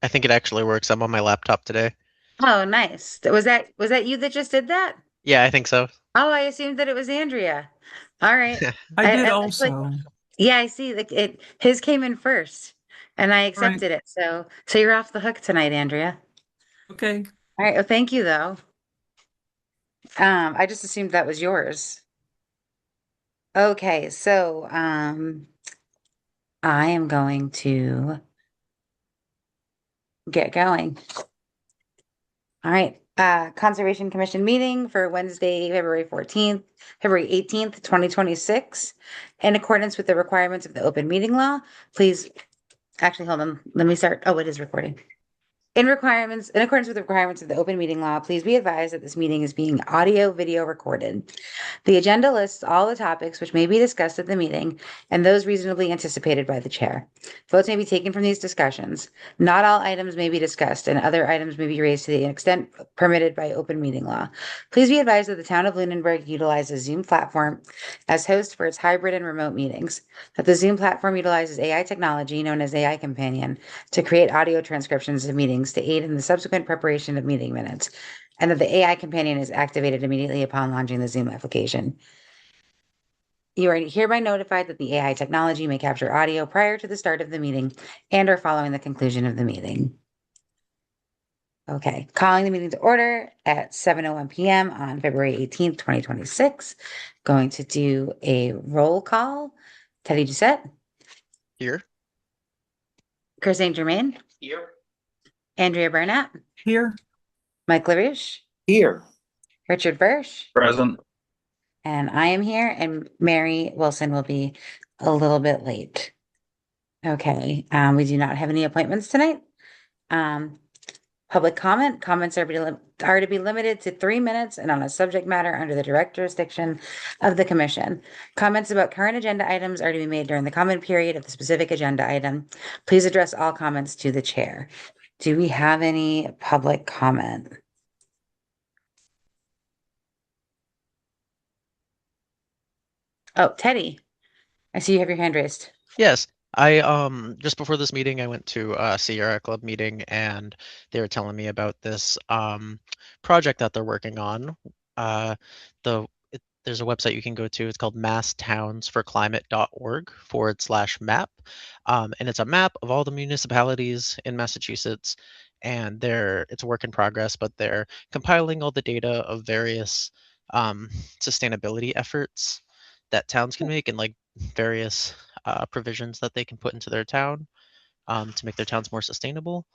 I think it actually works. I'm on my laptop today. Oh, nice. Was that you that just did that? Yeah, I think so. Oh, I assumed that it was Andrea. All right. I did I was like, also. yeah, I see. Like his came in first, and I All right. accepted it. So you're off the hook tonight, Andrea. Okay. All right. Well, thank you though. I just assumed that was yours. Okay, so I am going to get going. All right. Conservation Commission meeting for Wednesday, February 14th, February 18th, 2026. In accordance with the requirements of the open meeting law, please actually hold on. Let me start. Oh, it is recording. In accordance with the requirements of the open meeting law, please be advised that this meeting is being audio video recorded. The agenda lists all the topics which may be discussed at the meeting and those reasonably anticipated by the chair. Votes may be taken from these discussions. Not all items may be discussed, and other items may be raised to the extent permitted by open meeting law. Please be advised that the town of Lunenburg utilizes Zoom platform as host for its hybrid and remote meetings, that the Zoom platform utilizes AI technology known as AI Companion to create audio transcriptions of meetings to aid in the subsequent preparation of meeting minutes, and that the AI companion is activated immediately upon launching the Zoom application. You are hereby notified that the AI technology may capture audio prior to the start of the meeting and or following the conclusion of the meeting. Okay, calling the meeting to order at 7:01 p.m. on February 18th, 2026. Going to do a roll call. Teddy Doucette, Here. Chris St. Germain, Here. Andrea Burnett, Here. Mike LaRouche, Here. Richard Bursch, Present. and I am here, and Mary Wilson will be a little bit late. Okay, we do not have any appointments tonight. Um, Public comment, are to be limited to 3 minutes and on a subject matter under the direct jurisdiction of the commission. Comments about current agenda items are to be made during the comment period of the specific agenda item. Please address all comments to the chair. Do we have any public comment? Oh, Teddy, I see you have your hand raised. Yes. I just before this meeting I went to a Sierra Club meeting and they were telling me about this project that they're working on. There's a website you can go to. It's called masstownsforclimate.org/map. And it's a map of all the municipalities in Massachusetts, and it's a work in progress, but they're compiling all the data of various sustainability efforts that towns can make and like various provisions that they can put into their town to make their towns more sustainable.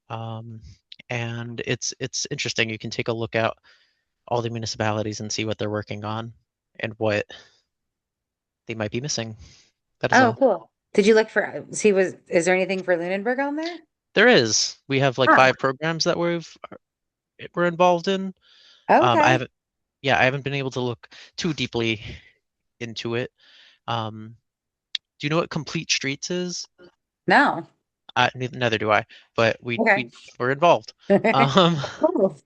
Um, and it's interesting. You can take a look at all the municipalities and see what they're working on and what they might be missing. That is Oh, all. cool. Did you look for, see, is there anything for Lunenburg on there? There is. We have like Oh, 5 programs that we're involved in. I okay. haven't. Yeah, I haven't been able to look too deeply into it. Um, do you know what Complete Streets is? No. Neither do I, but we Okay. we were involved. Um, Cool.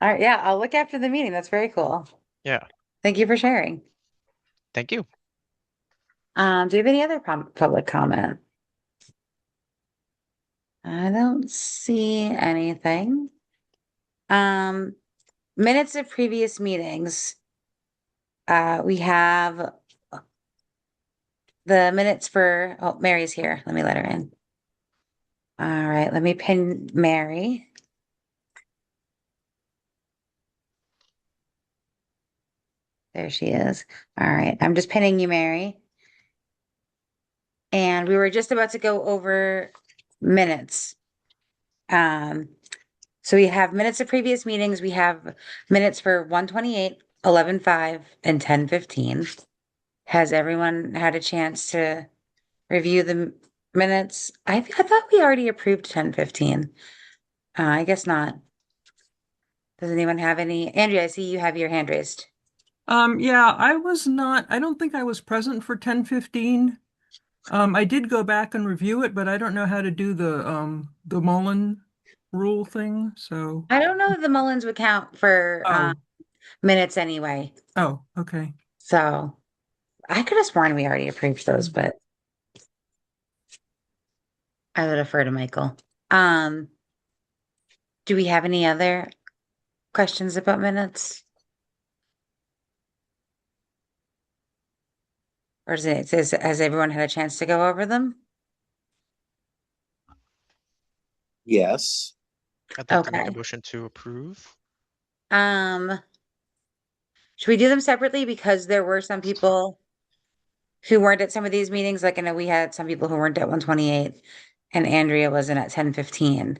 All right. Yeah, I'll look after the meeting. That's very cool. yeah. Thank you for sharing. Thank you. Do you have any other public comment? I don't see anything. Um, Minutes of previous meetings. We have the minutes for, oh, Mary's here. Let me let her in. All right, let me pin Mary. There she is. All right, I'm just pinning you, Mary. And we were just about to go over minutes. Um, so we have minutes of previous meetings. We have minutes for 128, 11:05, and 10:15. Has everyone had a chance to review the minutes? I thought we already approved 10:15. I guess not. Does anyone have any? Andrea, I see you have your hand raised. Yeah, I don't think I was present for 10:15. I did go back and review it, but I don't know how to do the Mullen rule thing, so I don't know if the Mullins would count for oh, minutes anyway. oh, okay. So I could have sworn we already approved those, but I would defer to Michael. Um, do we have any other questions about minutes? Or has everyone had a chance to go over them? Yes. I'd like to make a Okay. motion to approve. Um, should we do them separately because there were some people who weren't at some of these meetings? Like I know we had some people who weren't at 128 and Andrea wasn't at 10:15.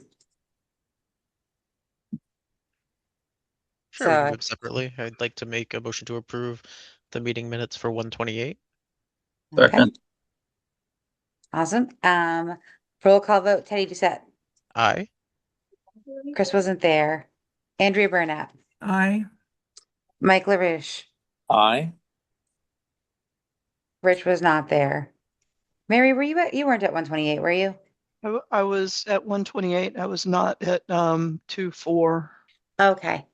Sure, we can So, do them separately. I'd like to make a motion to approve the meeting minutes for 128. okay, Second. awesome. Roll call vote, Teddy Doucette. Aye. Chris wasn't there. Andrea Burnett, Aye. Mike LaRouche, Aye. Rich was not there. Mary, you weren't at 128, were you? I was at 128. I was not at 24. Okay.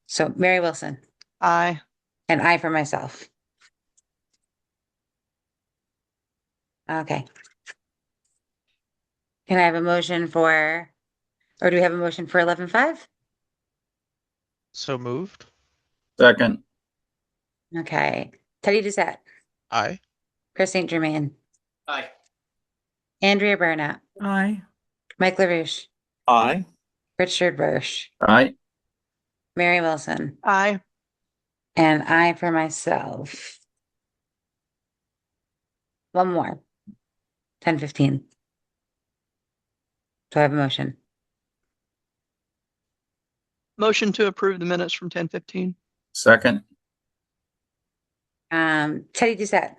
So Mary Wilson I and I for myself. Okay. Can I have a motion or do we have a motion for 11:05? So moved. Second. Okay. Teddy Doucette, Aye. Chris St. Germain, Aye. Andrea Burnett, Aye. Mike LaRouche, Aye. Richard Bursch, Aye. Mary Wilson, I and I for myself. One more. 10:15. Do I have a motion? motion to approve the minutes from 10:15. Second. Teddy Doucette.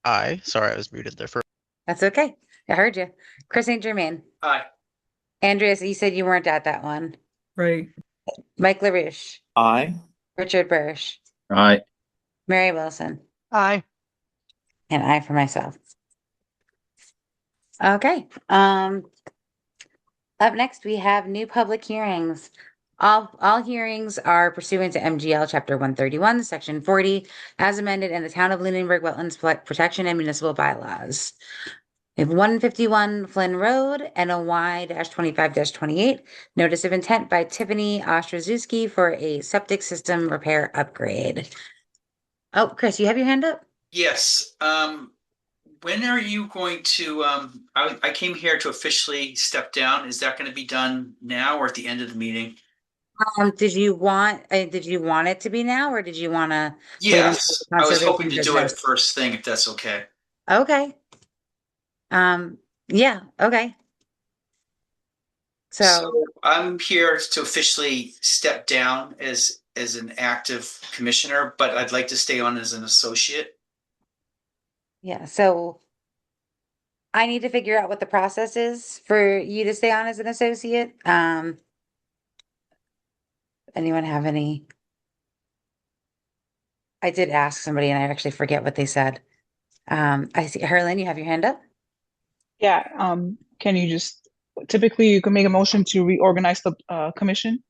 Aye. Sorry, I was muted there for. That's okay. I heard you. Chris St. Germain. Aye. Andreas, you said you weren't at that one. Right. Mike LaRouche, Aye. Richard Bursch, Aye. Mary Wilson, I and I for myself. Okay. Up next, we have new public hearings. All hearings are pursuant to MGL Chapter 131, Section 40, as amended in the Town of Lunenburg Wetlands Protection and Municipal Bylaws. We have 151 Flynn Road, NOY 25-28, notice of intent by Tiffany Ostrozewski for a septic system repair upgrade. Oh, Chris, you have your hand up? Yes. When are you going to, I came here to officially step down. Is that going to be done now or at the end of the meeting? Did you want it to be now, or did you want to wait until Yes, the I was hoping conservation to do it does first thing if that's okay. this? Okay. Yeah, okay. So, So I'm here to officially step down as an active commissioner, but I'd like to stay on as an associate. yeah, so I need to figure out what the process is for you to stay on as an associate. Anyone have any? I did ask somebody and I actually forget what they said. I see, Harlan, you have your hand up? Yeah, can you just, typically you can make a motion to reorganize the commission.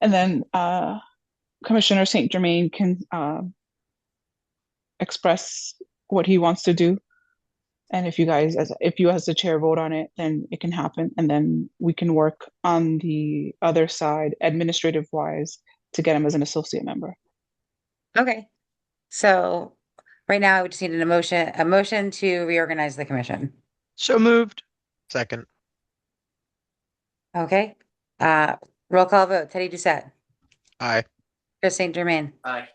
And then Commissioner St. Germain can express what he wants to do. And if you as the chair vote on it, then it can happen. And then we can work on the other side, administrative wise, to get him as an associate member. Okay. So right now we just need a motion to reorganize the commission. so moved. Second. Okay. Roll call vote, Teddy Doucette, Aye. Chris St. Germain, Aye.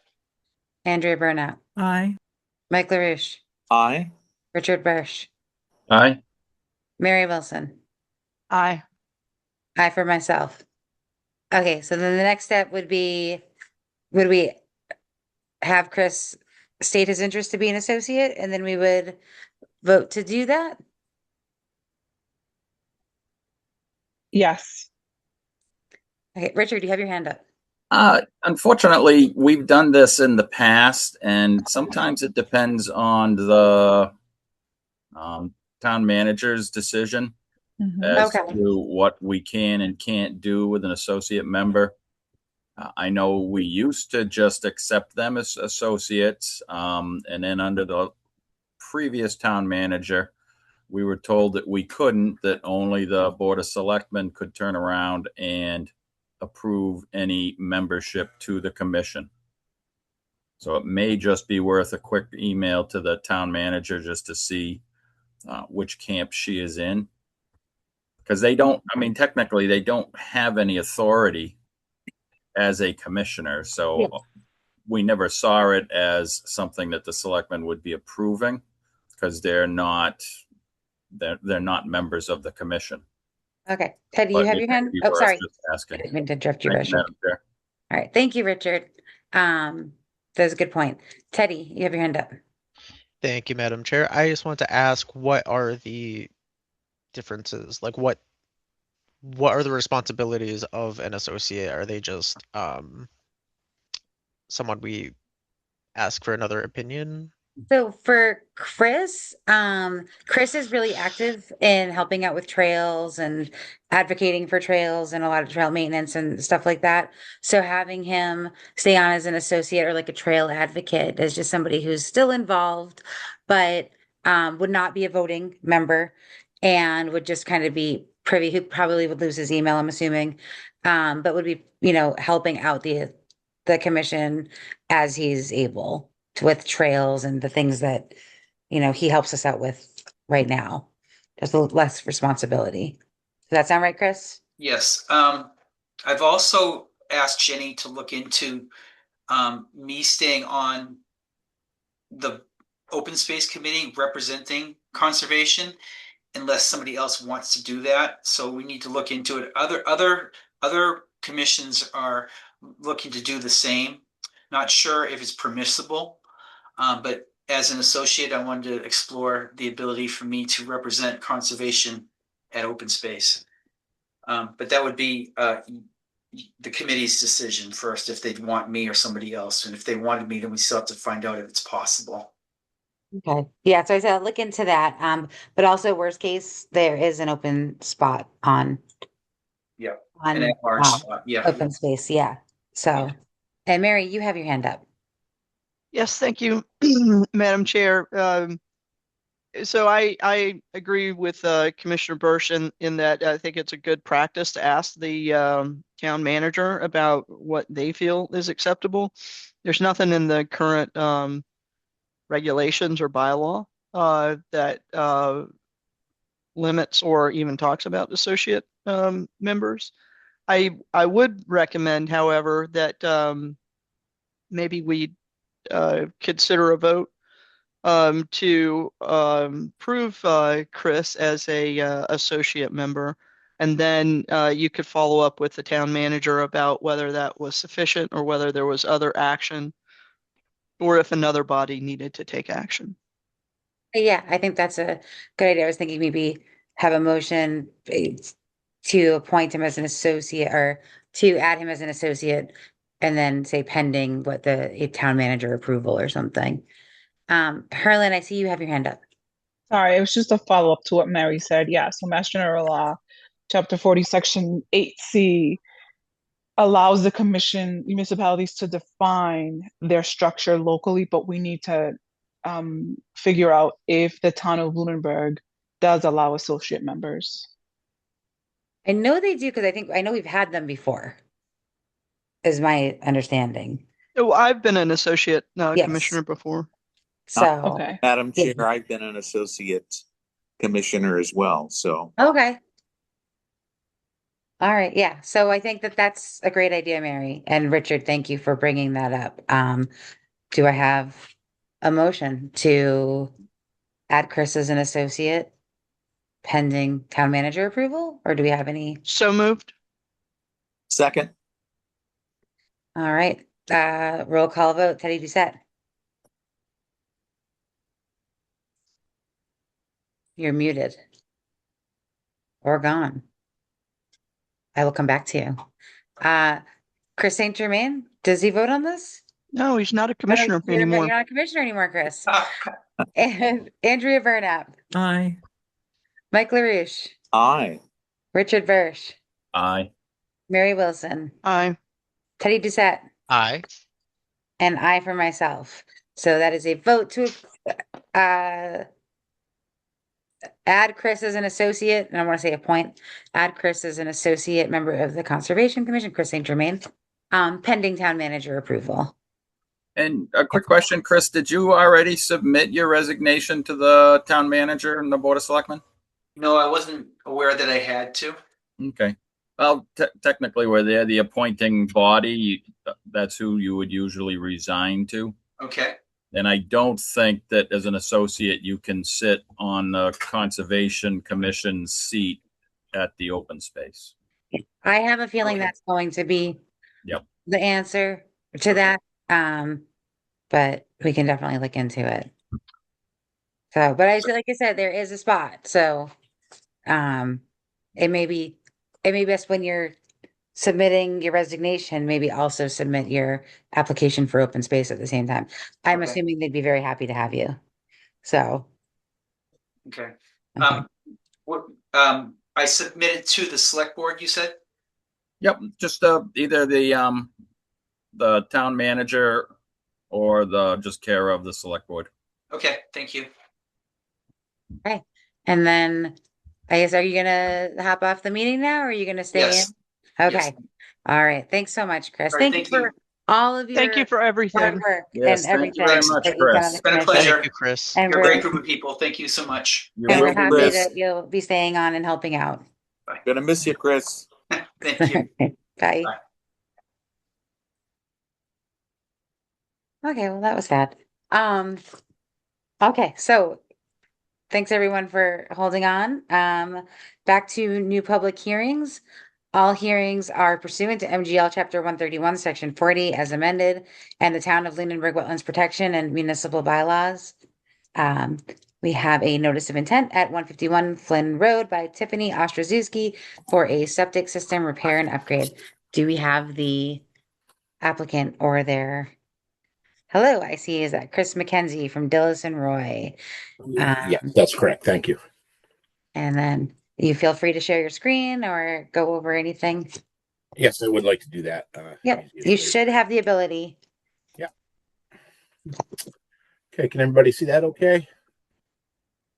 Andrea Burnett, Aye. Mike LaRouche, Aye. Richard Bursch, Aye. Mary Wilson, I I for myself. Okay, so then the next step would be, would we have Chris state his interest to be an associate and then we would vote to do that? Yes. Okay, Richard, you have your hand up. Unfortunately, we've done this in the past, and sometimes it depends on the town manager's decision Mhm. as Okay. to what we can and can't do with an associate member. I know we used to just accept them as associates, and then under the previous town manager, we were told that we couldn't, that only the Board of Selectmen could turn around and approve any membership to the commission. So it may just be worth a quick email to the town manager just to see which camp she is in. Because they don't, I mean, technically, they don't have any authority as a commissioner. So we never saw it as something that the selectmen would be approving because they're not members of the commission. Okay, Teddy, you But have it your may hand? be Oh, worth sorry. just I asking. didn't mean to interrupt you, Thank you, Richard. Madam Chair. All right, thank you, Richard. That's a good point. Teddy, you have your hand up. Thank you, Madam Chair. I just want to ask, what are the differences? Like, what are the responsibilities of an associate? Are they just someone we ask for another opinion? So for Chris, Chris is really active in helping out with trails and advocating for trails and a lot of trail maintenance and stuff like that. So having him stay on as an associate or like a trail advocate is just somebody who's still involved, but would not be a voting member and would just kind of be privy, who probably would lose his email, I'm assuming, but would be, helping out the commission as he's able with trails and the things that, he helps us out with right now. Just a little less responsibility. Does that sound right, Chris? Yes. I've also asked Jenny to look into me staying on the open space committee representing conservation unless somebody else wants to do that. So we need to look into it. Other commissions are looking to do the same. Not sure if it's permissible, but as an associate, I wanted to explore the ability for me to represent conservation at open space. But that would be the committee's decision first, if they'd want me or somebody else. And if they wanted me, then we still have to find out if it's possible. Okay. Yeah, so I said I'll look into that. But also worst case, there is an open spot on Yeah. on And at large spot. Yeah. open space. Yeah. So, and Mary, you have your hand up. Yes, thank you, Madam Chair. So I agree with Commissioner Bursch in that I think it's a good practice to ask the town manager about what they feel is acceptable. There's nothing in the current regulations or bylaw that limits or even talks about associate members. I would recommend, however, that maybe we consider a vote to prove Chris as a associate member, and then you could follow up with the town manager about whether that was sufficient or whether there was other action, or if another body needed to take action. Yeah, I think that's a good idea. I was thinking maybe have a motion to appoint him as an associate or to add him as an associate and then say pending what the town manager approval or something. Harlan, I see you have your hand up. Sorry, it was just a follow-up to what Mary said. Yeah, so Mass General Law, Chapter 40, Section 8C allows the commission, municipalities to define their structure locally, but we need to figure out if the town of Lunenburg does allow associate members. I know they do because I know we've had them before, is my understanding. Oh, I've been an associate Yes. commissioner before. So, Okay. Madam Yeah. Chair, I've been an associate commissioner as well, so. okay. All right, yeah. So I think that that's a great idea, Mary. And Richard, thank you for bringing that up. Do I have a motion to add Chris as an associate pending town manager approval? Or do we have any? So moved. Second, All right, roll call vote, Teddy Doucette. You're muted. Or gone. I will come back to you. Chris St. Germain, does he vote on this? No, he's not a commissioner You're anymore. not a commissioner anymore, Chris. And Andrea Burnap, Aye. Mike LaRouche, aye. Richard Versh, Aye. Mary Wilson, Aye. Teddy Doucette, Aye. and I for myself. So that is a vote to add Chris as an associate, and I want to say appoint, add Chris as an associate member of the Conservation Commission, Chris St. Germain, pending town manager approval. And a quick question, Chris, did you already submit your resignation to the town manager and the Board of Selectmen? No, I wasn't aware that I had to. Okay. Well, technically, where they're the appointing body, that's who you would usually resign to. Okay. And I don't think that as an associate, you can sit on the Conservation Commission seat at the open space. I have a feeling Okay. that's going to be Yep. the answer to that. But we can definitely look into it. So, but like I said, there is a spot. So, it may be best when you're submitting your resignation, maybe also submit your application for open space at the same time. I'm Okay. assuming they'd be very happy to have you. So, Okay. okay. What, I submitted to the select board, you said? Yep, just either the town manager or the just care of the select board. Okay, thank you. Okay. And then I guess, are you gonna hop off the meeting now or are you gonna stay Yes. in? Okay. Yes. All right. Thanks so much, Chris. All right, Thank you thank you. for all of your Thank you for hard everything. work Yes, and thank everything. you very much, that you've done on Chris. the It's been a commission. pleasure. Thank you, Chris. And You're a great we're, group of people. Thank you so much. You're and we're welcome, happy Chris. that you'll be staying on and helping out. Gonna miss you, Chris. Thank you. Bye. Bye. Okay, well, that was bad. Okay, so thanks everyone for holding on. Back to new public hearings. All hearings are pursuant to MGL Chapter 131, Section 40 as amended, and the Town of Lunenburg Wetlands Protection and Municipal Bylaws. We have a notice of intent at 151 Flynn Road by Tiffany Ostrozewski for a septic system repair and upgrade. Do we have the applicant or their? Hello, I see. Is that Chris McKenzie from Dillis and Roy? Yeah, that's correct. Thank you. And then you feel free to share your screen or go over anything. Yes, I would like to do that. Yep, you should have the ability. Okay, can everybody see that okay?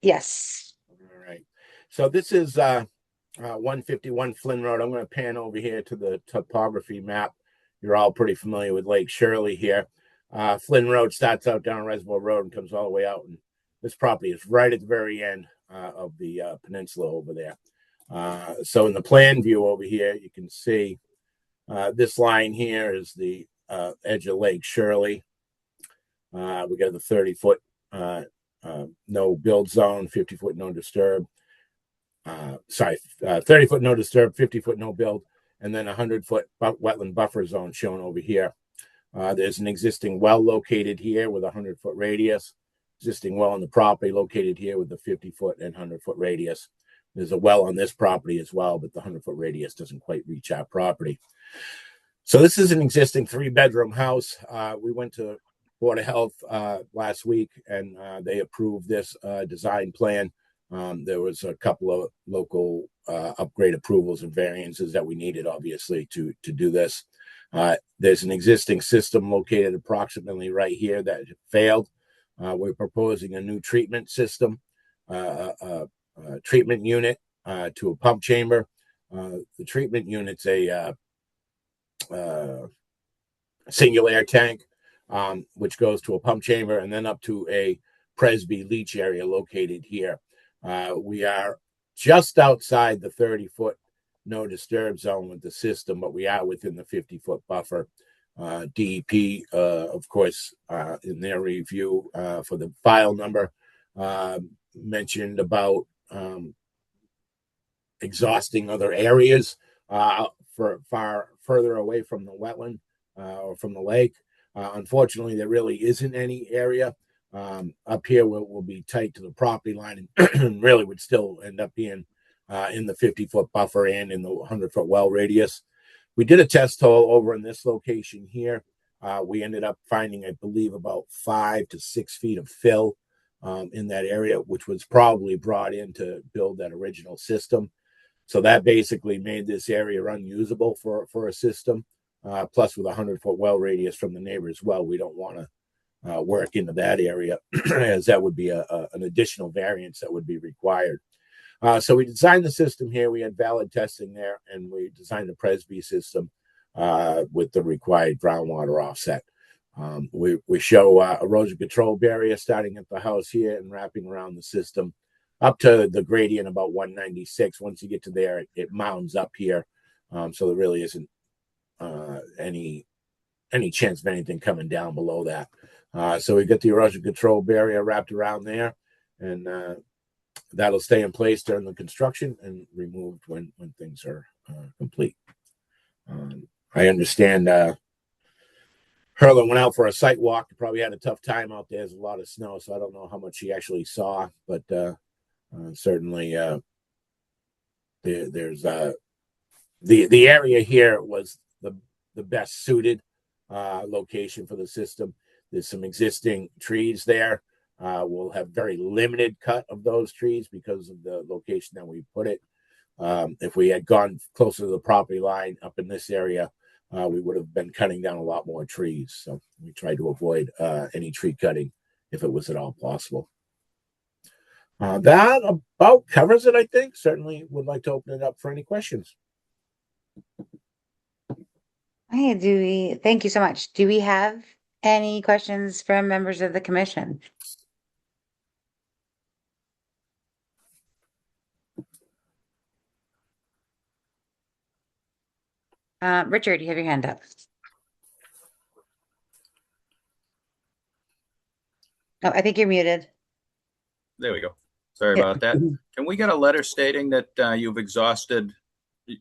Yes. All right. So this is 151 Flynn Road. I'm going to pan over here to the topography map. You're all pretty familiar with Lake Shirley here. Flynn Road starts out down Reservoir Road and comes all the way out. And this property is right at the very end of the peninsula over there. So in the plan view over here, you can see this line here is the edge of Lake Shirley. We got the 30-foot no build zone, 50-foot no disturb. 30-foot no disturb, 50-foot no build, and then 100-foot wetland buffer zone shown over here. There's an existing well located here with a 100-foot radius. Existing well on the property located here with the 50-foot and 100-foot radius. There's a well on this property as well, but the 100-foot radius doesn't quite reach our property. So this is an existing 3-bedroom house. We went to Board of Health last week, and they approved this design plan. There was a couple of local upgrade approvals and variances that we needed, obviously, to do this. There's an existing system located approximately right here that failed. We're proposing a new treatment system, treatment unit to a pump chamber. The treatment unit's a single air tank, which goes to a pump chamber and then up to a Presby leach area located here. We are just outside the 30-foot no disturb zone with the system, but we are within the 50-foot buffer. DEP, of course, in their review for the file number, mentioned about exhausting other areas for far further away from the wetland or from the lake. Unfortunately, there really isn't any area. Up here will be tight to the property line and really would still end up being in the 50-foot buffer and in the 100-foot well radius. We did a test hole over in this location here. We ended up finding, I believe, about 5 to 6 feet of fill in that area, which was probably brought in to build that original system. So that basically made this area unusable for a system. Plus, with a 100-foot well radius from the neighbor's well, we don't want to work into that area, as that would be an additional variance that would be required. So we designed the system here. We had valid testing there, and we designed the Presby system with the required groundwater offset. We show erosion control barrier starting at the house here and wrapping around the system up to the gradient about 196. Once you get to there, it mounds up here. So there really isn't any chance of anything coming down below that. So we got the erosion control barrier wrapped around there, and that'll stay in place during the construction and removed when things are complete. I understand Herlin went out for a site walk. Probably had a tough time out there. There's a lot of snow, so I don't know how much he actually saw, but certainly there's the area here was the best suited location for the system. There's some existing trees there. We'll have very limited cut of those trees because of the location that we put it. If we had gone closer to the property line up in this area, we would have been cutting down a lot more trees. So we tried to avoid any tree cutting if it was at all possible. That about covers it, I think. Certainly would like to open it up for any questions. Hey, thank you so much. Do we have any questions from members of the commission? Richard, you have your hand up. Oh, I think you're muted. There we go. Sorry about that. Can we get a letter stating that you've exhausted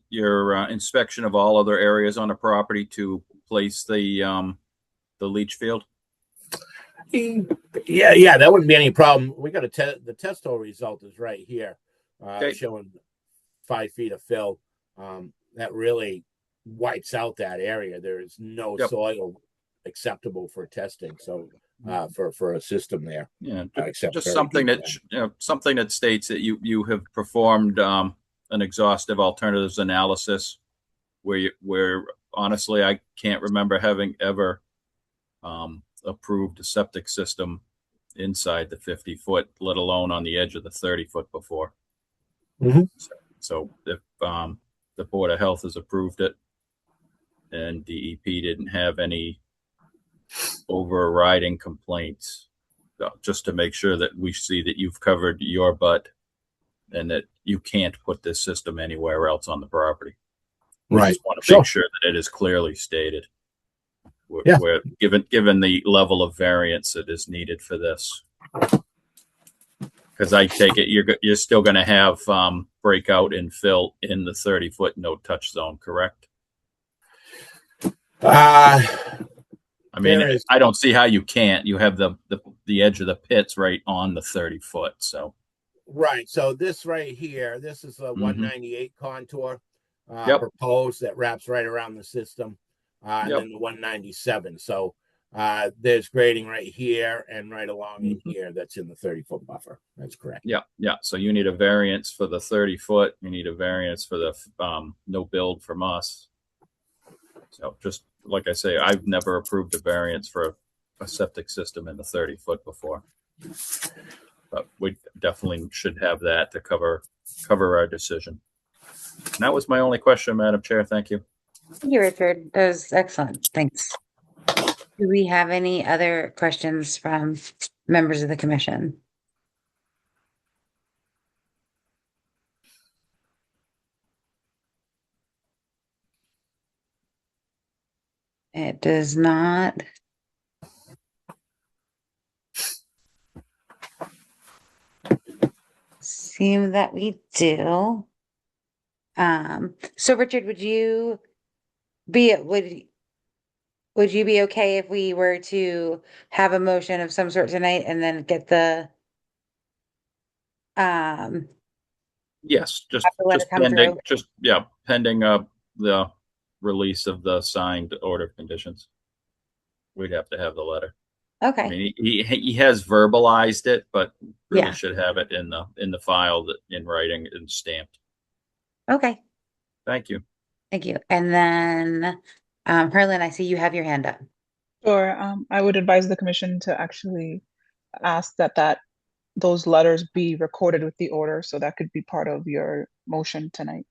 your inspection of all other areas on the property to place the leach field? Yeah, that wouldn't be any problem. We got the test hole result is right here, showing 5 feet of fill. That really wipes out that area. There is no soil acceptable for testing. So for a system there, just something that something that states that you have performed an exhaustive alternatives analysis, where honestly I can't remember having ever approved a septic system inside the 50 foot, let alone on the edge of the 30 foot before. Mm-hmm. So if the Board of Health has approved it and DEP didn't have any overriding complaints, just to make sure that we see that you've covered your butt and that you can't put this system anywhere else on the property. We just want to make sure that it is clearly stated. Where given the level of variance that is needed for this, because I take it you're still going to have breakout and fill in the 30 foot no touch zone, correct? I mean, I don't see how you can't. You have the edge of the pits right on the 30 foot. So right. So this right here, this is a 198 contour proposed that wraps right around the system. And then the 197. So there's grading right here and right along in here that's in the 30 foot buffer. That's correct. Yeah. So you need a variance for the 30 foot. You need a variance for the no build from us. So just like I say, I've never approved a variance for a septic system in the 30 foot before. But we definitely should have that to cover our decision. And that was my only question, Madam Chair. Thank you. Thank you, Richard. That was excellent. Thanks. Do we have any other questions from members of the commission? It does not seem that we do. So Richard, would you be okay if we were to have a motion of some sort tonight and then get the yes, just pending the release of the signed order of conditions. We'd have to have the letter. Okay. I mean, he has verbalized it, but really should have it in the file in writing and stamped. Okay. Thank you. Thank you. And then Herlin, I see you have your hand up. Sure. I would advise the commission to actually ask that those letters be recorded with the order. So that could be part of your motion tonight.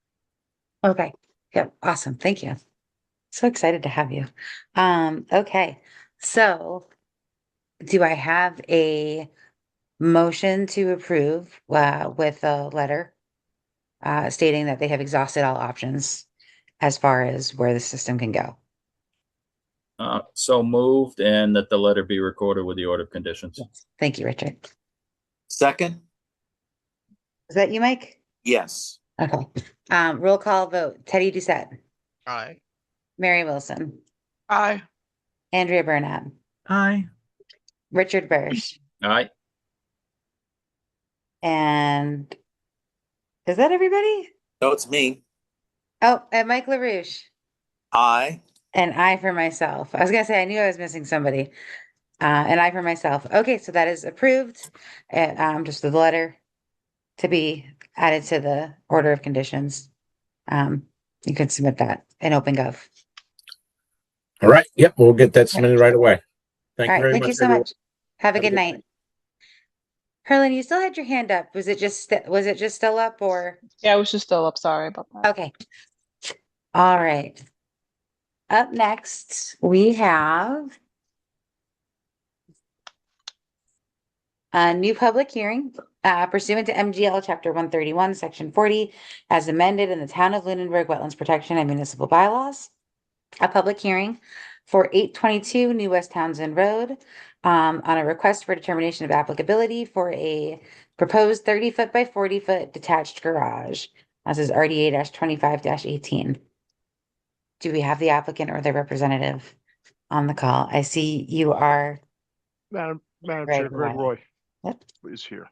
Okay. Yep. Awesome. Thank you. So excited to have you. Okay. So do I have a motion to approve with a letter stating that they have exhausted all options as far as where the system can go? So moved, and that the letter be recorded with the order of conditions. Yes. Thank you, Richard. Second? Is that you, Mike? Yes. Okay. Roll call vote. Teddy Doucette, Aye. Mary Wilson, Aye. Andrea Burnett, Aye. Richard Bursch, Aye. and is that everybody? No, it's me. Oh, and Mike LaRouche. Aye. And I for myself. I was gonna say I knew I was missing somebody. And I for myself. Okay, so that is approved. And just the letter to be added to the order of conditions. You can submit that in OpenGov. All right. Yep. We'll get that submitted right away. Thank All you right, very thank much. you so everyone. much. Have a Have a good good night. Herlin, you still had your hand up. Was it just still up or? Yeah, I was just still up. Sorry about that. Okay. All right. Up next, we have a new public hearing pursuant to MGL Chapter 131, Section 40, as amended in the Town of Lunenburg Wetlands Protection and Municipal Bylaws. A public hearing for 822 New West Townsend Road on a request for determination of applicability for a proposed 30-foot by 40-foot detached garage. This is RDA 25-18. Do we have the applicant or their representative on the call? I see you are. Madam Greg Chair, Greg Roy. Roy Yep. is here.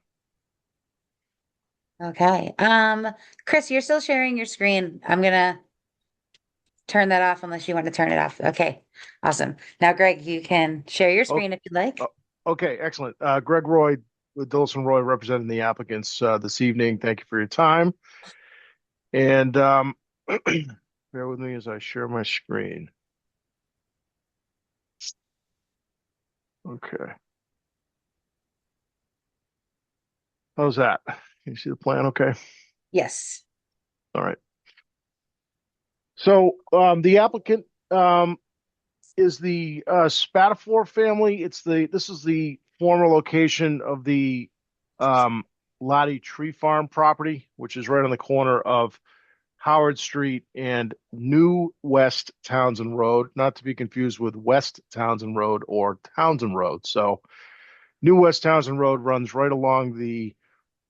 Okay. Chris, you're still sharing your screen. I'm gonna turn that off unless you want to turn it off. Okay, awesome. Now, Greg, you can share your screen if you'd like. Okay, excellent. Greg Roy with Dillson Roy representing the applicants this evening. Thank you for your time. And bear with me as I share my screen. Okay. How's that? Can you see the plan okay? Yes. All right. So the applicant is the Spatafor family. This is the former location of the Lottie Tree Farm property, which is right on the corner of Howard Street and New West Townsend Road, not to be confused with West Townsend Road or Townsend Road. So New West Townsend Road runs right along the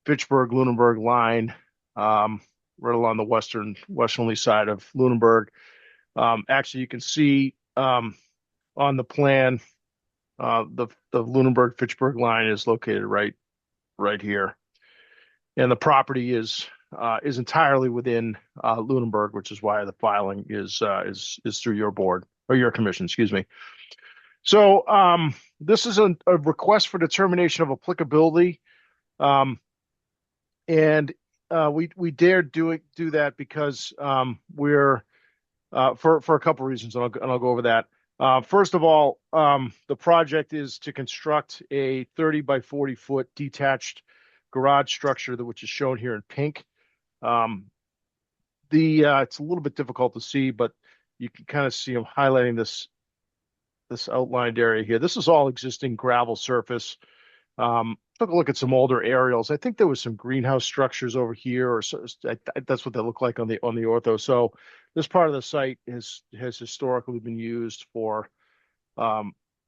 Fitchburg-Lunenburg line, right along the westernly side of Lunenburg. Actually, you can see on the plan, the Lunenburg-Fitchburg line is located right here, and the property is entirely within Lunenburg, which is why the filing is through your board or your commission, excuse me. So this is a request for determination of applicability, and we dared do that because we're for a couple reasons, and I'll go over that. First of all, the project is to construct a 30 by 40 foot detached garage structure, which is shown here in pink. It's a little bit difficult to see, but you can kind of see I'm highlighting this outlined area here. This is all existing gravel surface. Took a look at some older aerials. I think there was some greenhouse structures over here, or so, that's what they look like on the ortho. So this part of the site has historically been used for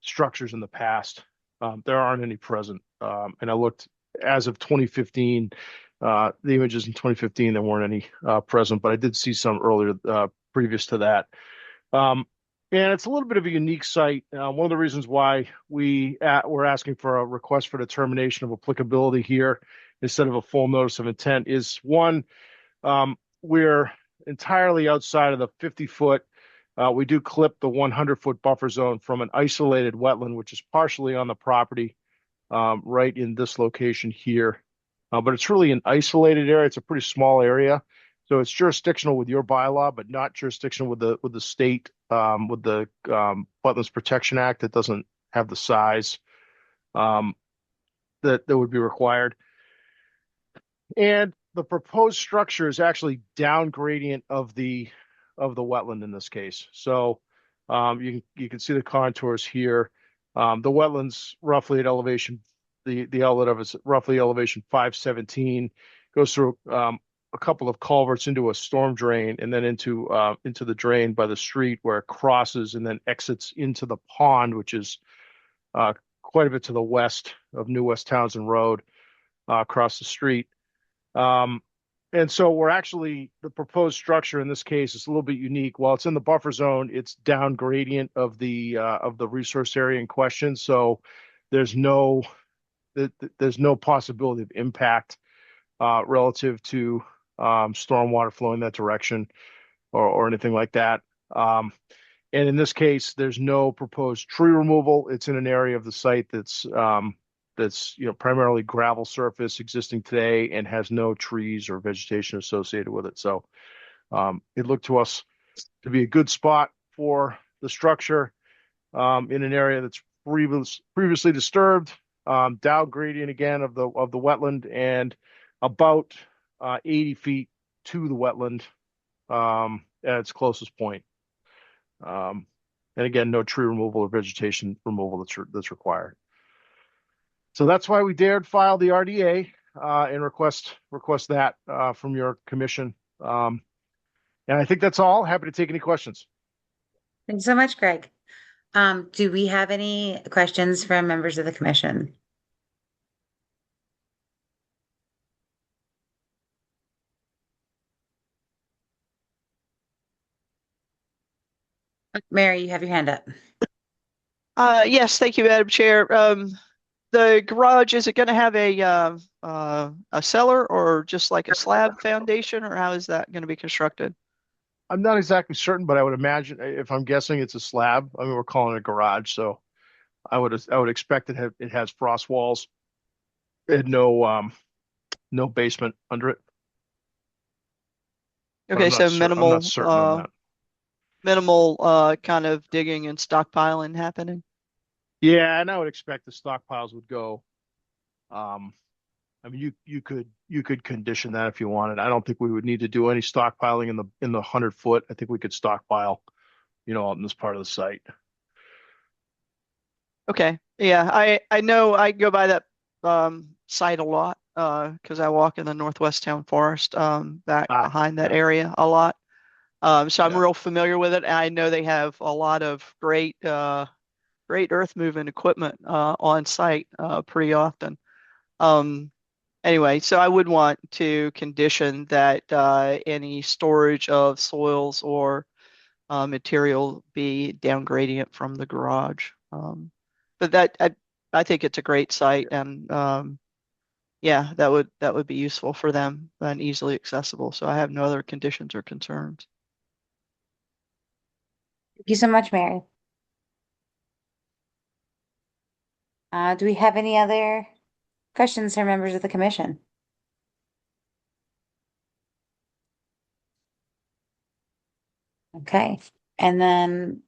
structures in the past. There aren't any present, and I looked as of 2015. The images in 2015 there weren't any present, but I did see some earlier previous to that. And it's a little bit of a unique site. One of the reasons why we're asking for a request for determination of applicability here instead of a full notice of intent is, one, we're entirely outside of the 50-foot. We do clip the 100-foot buffer zone from an isolated wetland, which is partially on the property right in this location here. But it's really an isolated area. It's a pretty small area. So it's jurisdictional with your bylaw, but not jurisdictional with the state, with the Wetlands Protection Act. That doesn't have the size. The that would be required. And the proposed structure is actually down gradient of the wetland in this case. So you can see the contours here. The wetlands roughly at elevation, the outlet of it's roughly elevation 517, goes through a couple of culverts into a storm drain and then into the drain by the street where it crosses and then exits into the pond, which is quite a bit to the west of New West Townsend Road, across the street. And so the proposed structure in this case is a little bit unique. While it's in the buffer zone, it's down gradient of the resource area in question. So there's no possibility of impact relative to stormwater flowing that direction or anything like that. And in this case, there's no proposed tree removal. It's in an area of the site that's primarily gravel surface existing today and has no trees or vegetation associated with it. So it looked to us to be a good spot for the structure in an area that's previously disturbed, down gradient again of the wetland, and about 80 feet to the wetland at its closest point. And again, no tree removal or vegetation removal that's required. So that's why we dared file the RDA and request that from your commission. And I think that's all. Happy to take any questions. Thanks so much, Greg. Do we have any questions from members of the commission? Mary, you have your hand up. Yes, thank you, Madam Chair. The garage, is it going to have a cellar or just like a slab foundation, or how is that going to be constructed? I'm not exactly certain, but I would imagine, if I'm guessing, it's a slab. I mean, we're calling it a garage, so I would expect it has frost walls and no basement under it. But Okay, I'm so not minimal, I'm not certain on that. minimal kind of digging and stockpiling happening. Yeah, and I would expect the stockpiles would go. I mean, you could condition that if you wanted. I don't think we would need to do any stockpiling in the 100-foot. I think we could stockpile, out in this part of the site. Okay, yeah, I know I go by that site a lot because I walk in the Northwest Town Forest back behind that area a lot. So I'm real familiar with it, and I know they have a lot of great earth moving equipment on site pretty often. Anyway, so I would want to condition that any storage of soils or material be down gradient from the garage. But that I think it's a great site, and yeah, that would be useful for them and easily accessible. So I have no other conditions or concerns. Thank you so much, Mary. Do we have any other questions from members of the commission? Okay, and then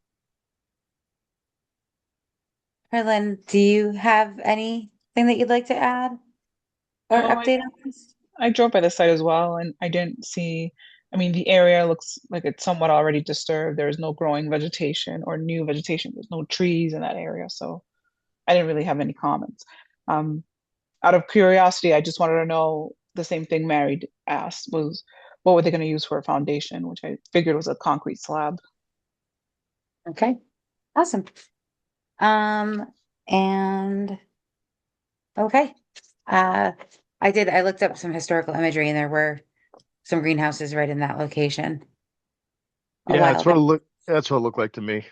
Harlan, do you have anything that you'd like to add or update on this? I drove by the site as well, and I didn't see, I mean, the area looks like it's somewhat already disturbed. There's no growing vegetation or new vegetation. There's no trees in that area, so I didn't really have any comments. Out of curiosity, I just wanted to know the same thing Mary asked, was what were they going to use for a foundation, which I figured was a concrete slab. Okay, awesome. And okay, I looked up some historical imagery, and there were some greenhouses right in that location. Yeah, that's what it looked like to me.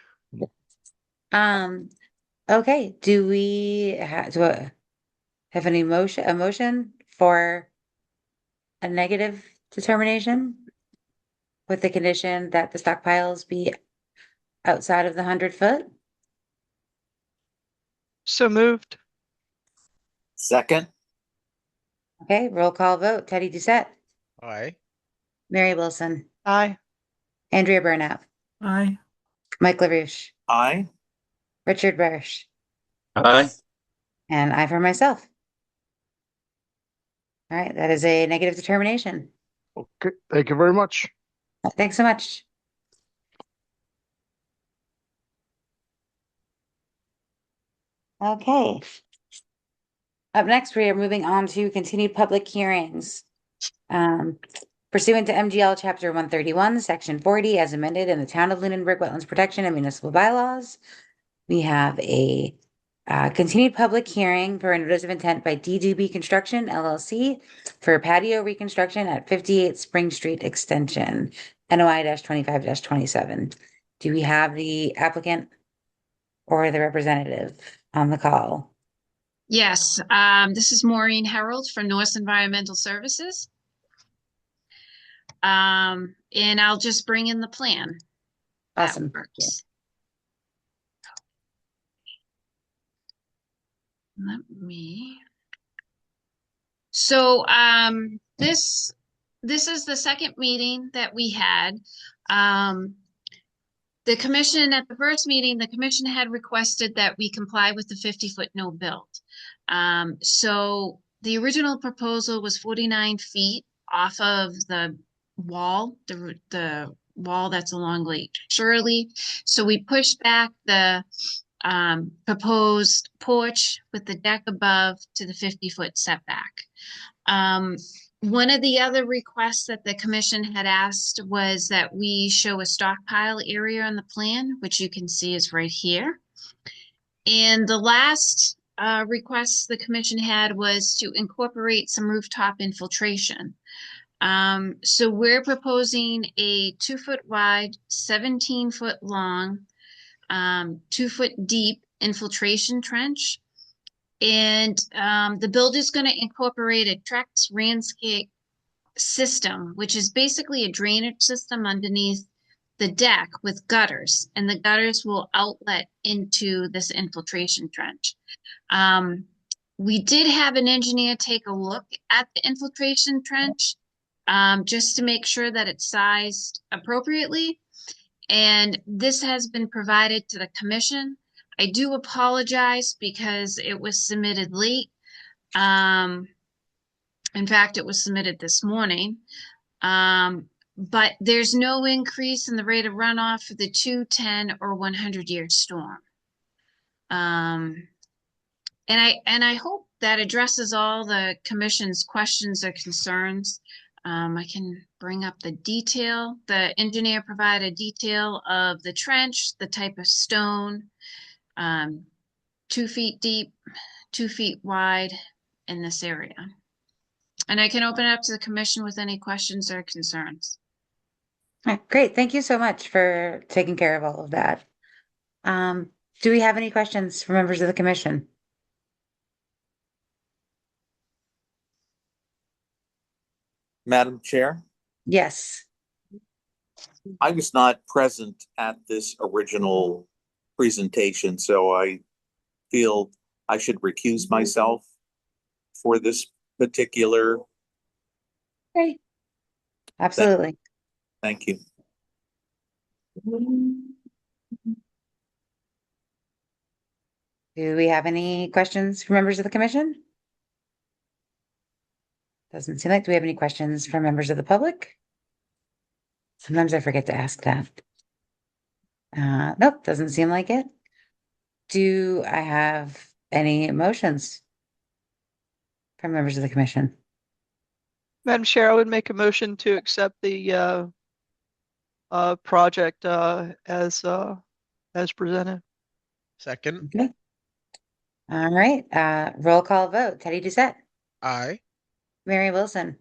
Okay, do we have a motion for a negative determination with the condition that the stockpiles be outside of the 100-foot? So moved. Second. Okay, roll call vote. Teddy Doucette. Aye. Mary Wilson. Aye. Andrea Burnap. Aye. Mike LaRouche. Aye. Richard Bursch. Aye. And I for myself. All right, that is a negative determination. Okay, thank you very much. Thanks so much. Okay. Up next, we are moving on to continued public hearings. Pursuant to MGL Chapter 131, Section 40, as amended in the Town of Lunenburg Wetlands Protection and Municipal Bylaws, we have a continued public hearing for a notice of intent by D2B Construction LLC for patio reconstruction at 58 Spring Street Extension, NOI-25-27. Do we have the applicant or the representative on the call? Yes, this is Maureen Harold from Norse Environmental Services. And I'll just bring in the plan. That Awesome. works. Let me. So, this is the second meeting that we had. The commission, at the first meeting, the commission had requested that we comply with the 50-foot no build. So the original proposal was 49 feet off of the wall, the wall that's along Lake Shirley. So we pushed back the proposed porch with the deck above to the 50-foot setback. One of the other requests that the commission had asked was that we show a stockpile area on the plan, which you can see is right here. And the last request the commission had was to incorporate some rooftop infiltration. So we're proposing a 2-foot wide, 17-foot long, 2-foot deep infiltration trench. And the builder's going to incorporate a Trex Randscape system, which is basically a drainage system underneath the deck with gutters, and the gutters will outlet into this infiltration trench. We did have an engineer take a look at the infiltration trench just to make sure that it's sized appropriately, and this has been provided to the commission. I do apologize because it was submitted late. In fact, it was submitted this morning. But there's no increase in the rate of runoff for the 210 or 100-year storm. And I hope that addresses all the commission's questions or concerns. I can bring up the detail. The engineer provided detail of the trench, the type of stone, 2 feet deep, 2 feet wide in this area. And I can open it up to the commission with any questions or concerns. All right, great. Thank you so much for taking care of all of that. Do we have any questions for members of the commission? Madam Chair, Yes. I was not present at this original presentation, so I feel I should recuse myself for this particular. Great. Absolutely. Thank you. Do we have any questions for members of the commission? Doesn't seem like. Do we have any questions from members of the public? Sometimes I forget to ask that. Nope, doesn't seem like it. Do I have any motions from members of the commission? Madam Chair, I would make a motion to accept the project as presented. Second. Okay. All right, roll call vote. Teddy Doucette, Aye. Mary Wilson,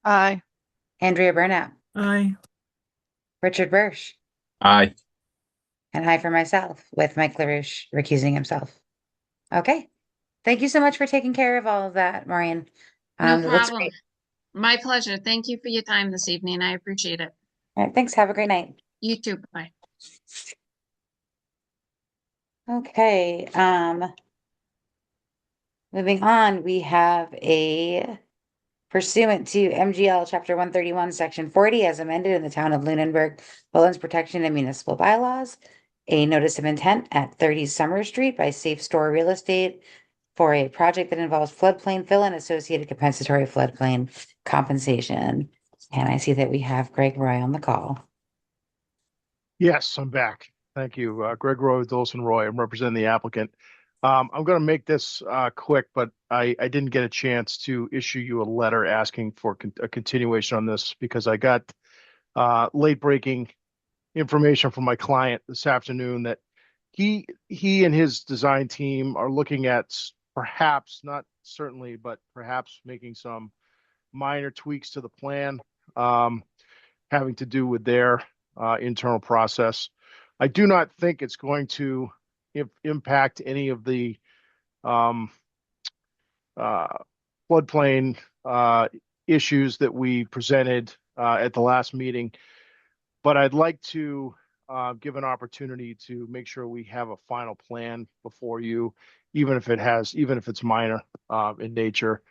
Aye. Andrea Burnout, Aye. Richard Bursch, Aye. and I for myself, with Mike LaRouche recusing himself. Okay. Thank you so much for taking care of all of that, Maureen. No looks problem. great. My pleasure. Thank you for your time this evening. I appreciate it. All right, thanks. Have a great night. You too. Bye. Okay, moving on, we have a pursuant to MGL Chapter 131, Section 40, as amended in the Town of Lunenburg Wetlands Protection and Municipal Bylaws, a notice of intent at 30 Summer Street by Safe Store Real Estate for a project that involves floodplain fill and associated compensatory floodplain compensation. And I see that we have Greg Roy on the call. Yes, I'm back. Thank you. Greg Roy with Dawson Roy. I'm representing the applicant. I'm going to make this quick, but I didn't get a chance to issue you a letter asking for a continuation on this because I got late breaking information from my client this afternoon that he and his design team are looking at perhaps, not certainly, but perhaps making some minor tweaks to the plan having to do with their internal process. I do not think it's going to impact any of the floodplain issues that we presented at the last meeting, but I'd like to give an opportunity to make sure we have a final plan before you, even if it's minor in nature.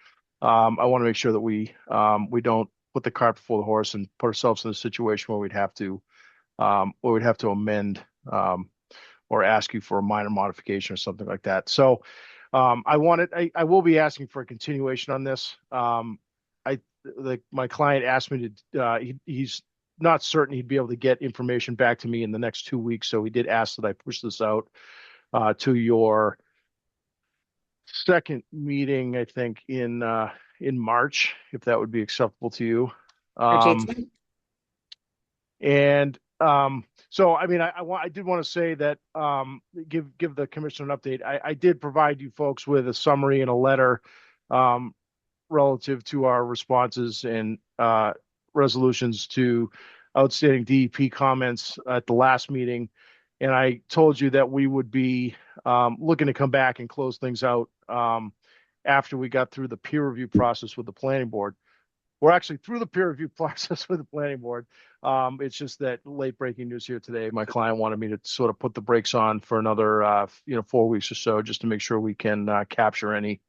I want to make sure that we don't put the cart before the horse and put ourselves in a situation where we'd have to amend or ask you for a minor modification or something like that. So I will be asking for a continuation on this. My client asked me to, he's not certain he'd be able to get information back to me in the next 2 weeks. So he did ask that I push this out to your second meeting, I think in March, if that would be acceptable to you. So, I mean, I did want to say that, give the commission an update. I did provide you folks with a summary and a letter, relative to our responses and, resolutions to outstanding DEP comments at the last meeting. And I told you that we would be, looking to come back and close things out, after we got through the peer review process with the planning board. We're actually through the peer review process with the planning board. It's just that late breaking news here today. My client wanted me to sort of put the brakes on for another, 4 weeks or so, just to make sure we can capture any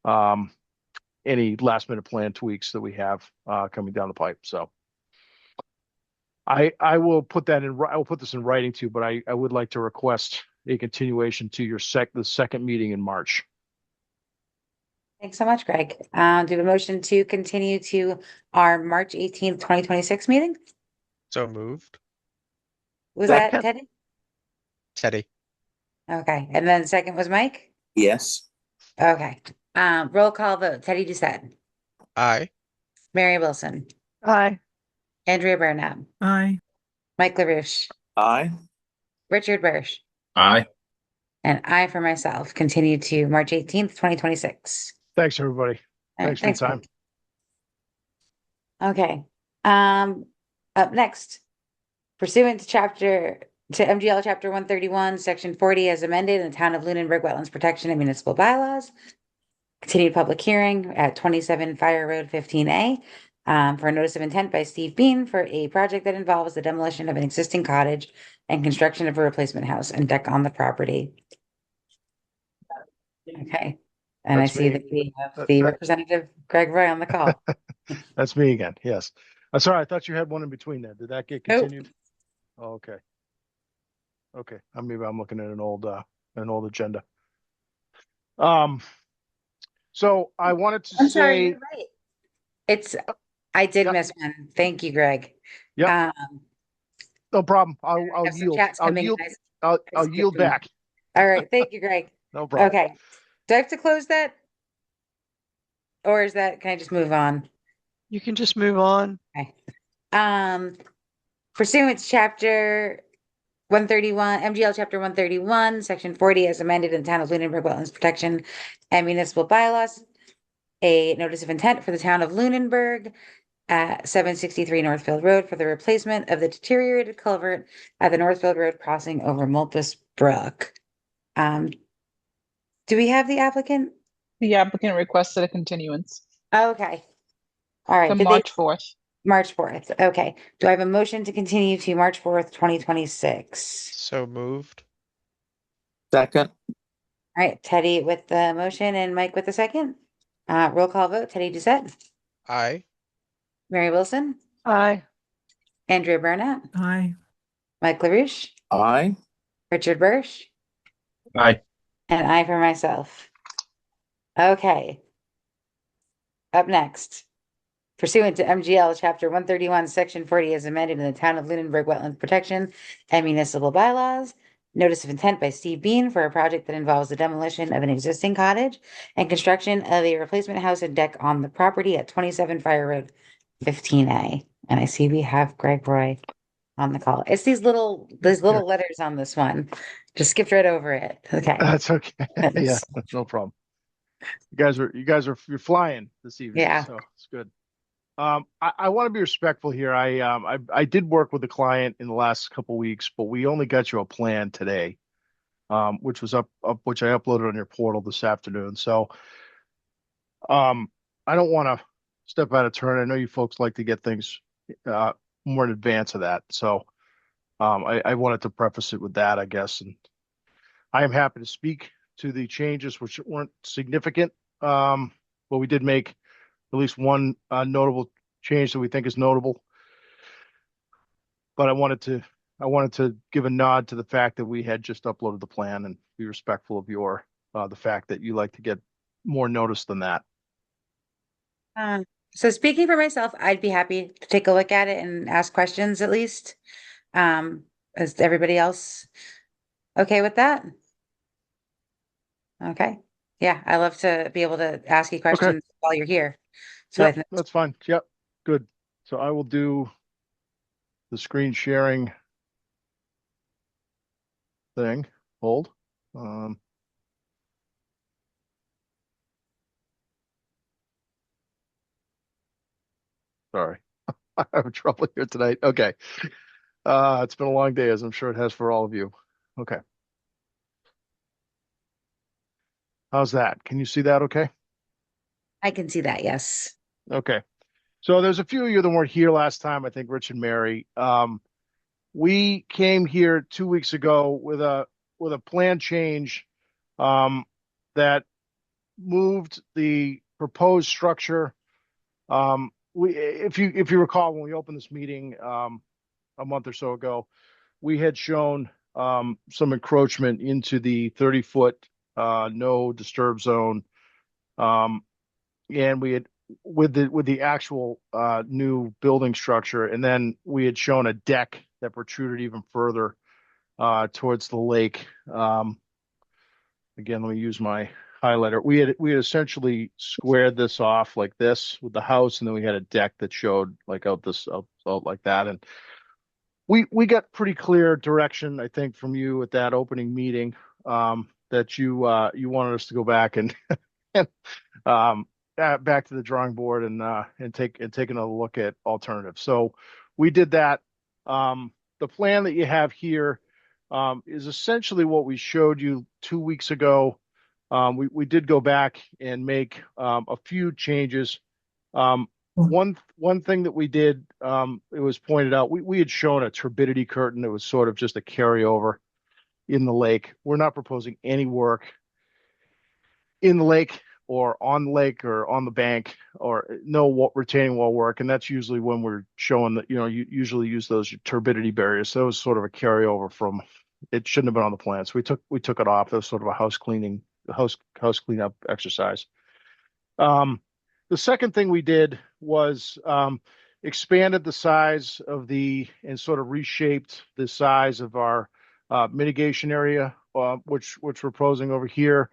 last minute plan tweaks that we have coming down the pipe. So I will put that in. I will put this in writing too. But I would like to request a continuation to the second meeting in March. Thanks so much, Greg. Do you have a motion to continue to our March 18th, 2026 meeting? So moved. Was that Second. Teddy? Teddy. Okay. And then second was Mike? Yes. Okay. Roll call vote. Teddy Doucette. Aye. Mary Wilson. Aye. Andrea Burnett. Aye. Mike LaRouche. Aye. Richard Bursch. Aye. And I for myself continue to March 18th, 2026. Thanks, everybody. All right, Thanks for your time. Mike. Okay. Up next, pursuant to MGL Chapter 131, Section 40 as amended in the Town of Lunenburg Wetlands Protection and Municipal Bylaws. Continued public hearing at 27 Fire Road 15A for a notice of intent by Steve Bean for a project that involves the demolition of an existing cottage and construction of a replacement house and deck on the property. Okay. And That's I see me. that we have the representative Greg Roy on the call. That's me again. Yes. I'm sorry. I thought you had one in between there. Did that get Nope. continued? Oh, okay. Okay. Maybe I'm looking at an old agenda. So I wanted to I'm sorry, say, you're right. I did Yep. miss one. Thank you, Greg. Yep. No problem. I'll have some yield. chats I'll coming in. yield. I I'll skipped yield one. back. All right. Thank you, Greg. No problem. Okay. Do I have to close that? Or can I just move on? You can just move on. Okay. Pursuant to Chapter 131, MGL Chapter 131, Section 40, as amended in the Town of Lunenburg Wetlands Protection and Municipal Bylaws, a notice of intent for the Town of Lunenburg at 763 Northfield Road for the replacement of the deteriorated culvert at the Northfield Road crossing over Mulpus Brook. Do we have the applicant? The applicant requested a continuance Okay. All right. to Did they- March 4th. March 4th. Okay. Do I have a motion to continue to March 4th, 2026? So moved. Second. All right. Teddy with the motion and Mike with the second. Roll call vote. Teddy Doucette. Aye. Mary Wilson. Aye. Andrea Burnett. Aye. Mike LaRouche. Aye. Richard Bursch. Aye. And I for myself. Okay. Up next. Pursuant to MGL Chapter 131, Section 40 as amended in the Town of Lunenburg Wetland Protection and Municipal Bylaws, notice of intent by Steve Bean for a project that involves the demolition of an existing cottage and construction of a replacement house and deck on the property at 27 Fire Road 15A. And I see we have Greg Roy on the call. It's these little letters on this one. Just skipped right over it. Okay. That's okay. Yeah, no problem. You're flying this evening, Yeah. so it's good. I want to be respectful here. I did work with the client in the last couple weeks, but we only got you a plan today, which was which I uploaded on your portal this afternoon. So, I don't want to step out of turn. I know you folks like to get things more in advance of that. So, I wanted to preface it with that, I guess. And I am happy to speak to the changes, which weren't significant, but we did make at least one notable change that we think is notable. But I wanted to give a nod to the fact that we had just uploaded the plan and be respectful of the fact that you like to get more notice than that. So speaking for myself, I'd be happy to take a look at it and ask questions at least. Is everybody else okay with that? Okay. Yeah, I love to be able to ask you questions while you're here. So I Yep, think that's fine. Yep, good. So I will do the screen sharing thing. Hold. Sorry, I have trouble here tonight. Okay. It's been a long day, as I'm sure it has for all of you. Okay. How's that? Can you see that okay? I can see that, yes. Okay. So there's a few of you that weren't here last time, I think Rich and Mary. We came here 2 weeks ago with a plan change that moved the proposed structure. If you recall, when we opened this meeting a month or so ago, we had shown some encroachment into the 30-foot no disturb zone, and we had with the actual new building structure, and then we had shown a deck that protruded even further towards the lake. Again, let me use my highlighter. We had essentially squared this off like this with the house, and then we had a deck that showed like out like that. And we got pretty clear direction, I think, from you at that opening meeting, that you wanted us to go back and back to the drawing board and take another look at alternatives. So we did that. The plan that you have here is essentially what we showed you 2 weeks ago. We did go back and make a few changes. One thing that we did, it was pointed out, we had shown a turbidity curtain that was sort of just a carryover in the lake. We're not proposing any work in the lake or on the lake or on the bank, or no retaining wall work. And that's usually when we're showing that, you usually use those turbidity barriers. So it was sort of a carryover from, it shouldn't have been on the plan. So we took it off. That was sort of a house cleanup exercise. The second thing we did was expanded the size of and sort of reshaped the size of our mitigation area, which we're proposing over here.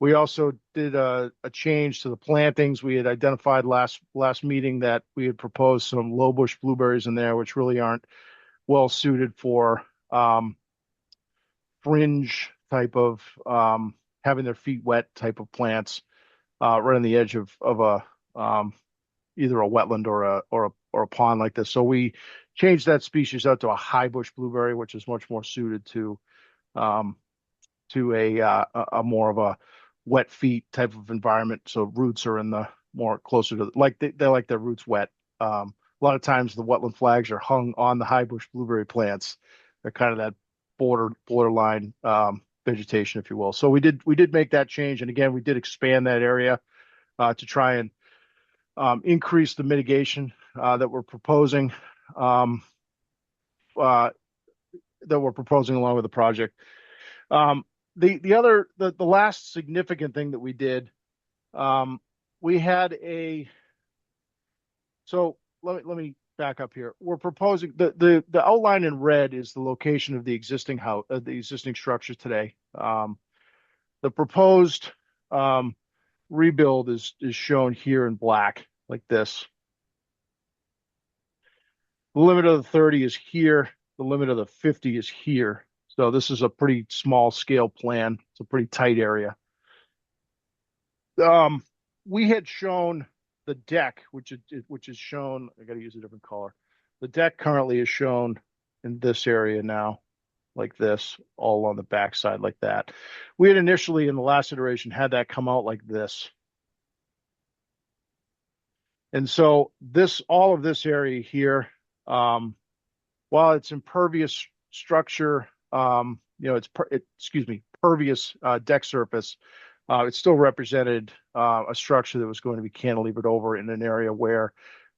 We also did a change to the plantings. We had identified last meeting that we had proposed some low bush blueberries in there, which really aren't well suited for fringe type of having their feet wet type of plants right on the edge of a either a wetland or a pond like this. So we changed that species out to a high bush blueberry, which is much more suited to a more of a wet feet type of environment. So roots are in the more closer to they like their roots wet. A lot of times the wetland flags are hung on the high bush blueberry plants. They're kind of that borderline vegetation, if you will. So we did make that change, and again we did expand that area to try and increase the mitigation that we're proposing along with the project. The last significant thing that we did We had so let me back up here. We're proposing the outline in red is the location of the existing house, the existing structure today. The proposed rebuild is shown here in black, like this. The limit of the 30 is here. The limit of the 50 is here. So this is a pretty small scale plan. It's a pretty tight area. We had shown the deck, which is shown. I got to use a different color. The deck currently is shown in this area now, like this, all on the backside like that. We had initially in the last iteration had that come out like this. And so all of this area here, while it's impervious structure, it's pervious deck surface, it still represented a structure that was going to be cantilevered over in an area where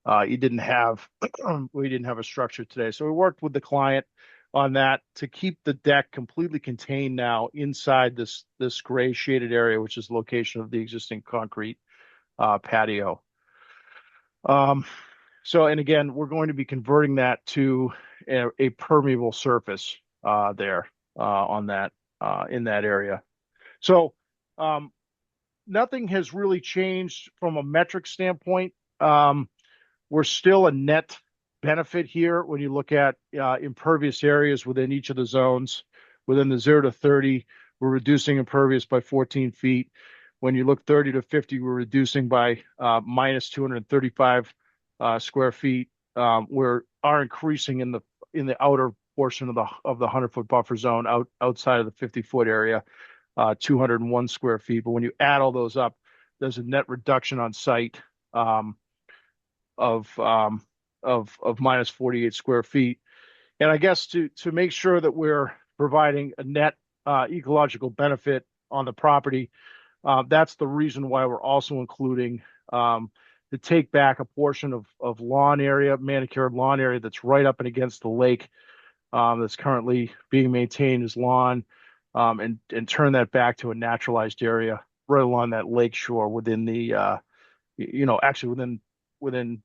we didn't have a structure today. So we worked with the client on that to keep the deck completely contained now inside this gray shaded area, which is the location of the existing concrete patio. And again, we're going to be converting that to a permeable surface there on that in that area. So nothing has really changed from a metric standpoint. We're still a net benefit here when you look at impervious areas within each of the zones. Within the 0 to 30, we're reducing impervious by 14 feet. When you look 30 to 50, we're reducing by minus 235 square feet. We are increasing in the outer portion of the 100-foot buffer zone outside of the 50-foot area, 201 square feet. But when you add all those up, there's a net reduction on site of minus 48 square feet. And I guess to make sure that we're providing a net ecological benefit on the property, that's the reason why we're also including to take back a portion of lawn area, manicured lawn area that's right up and against the lake that's currently being maintained as lawn, and turn that back to a naturalized area right along that lake shore within the actually within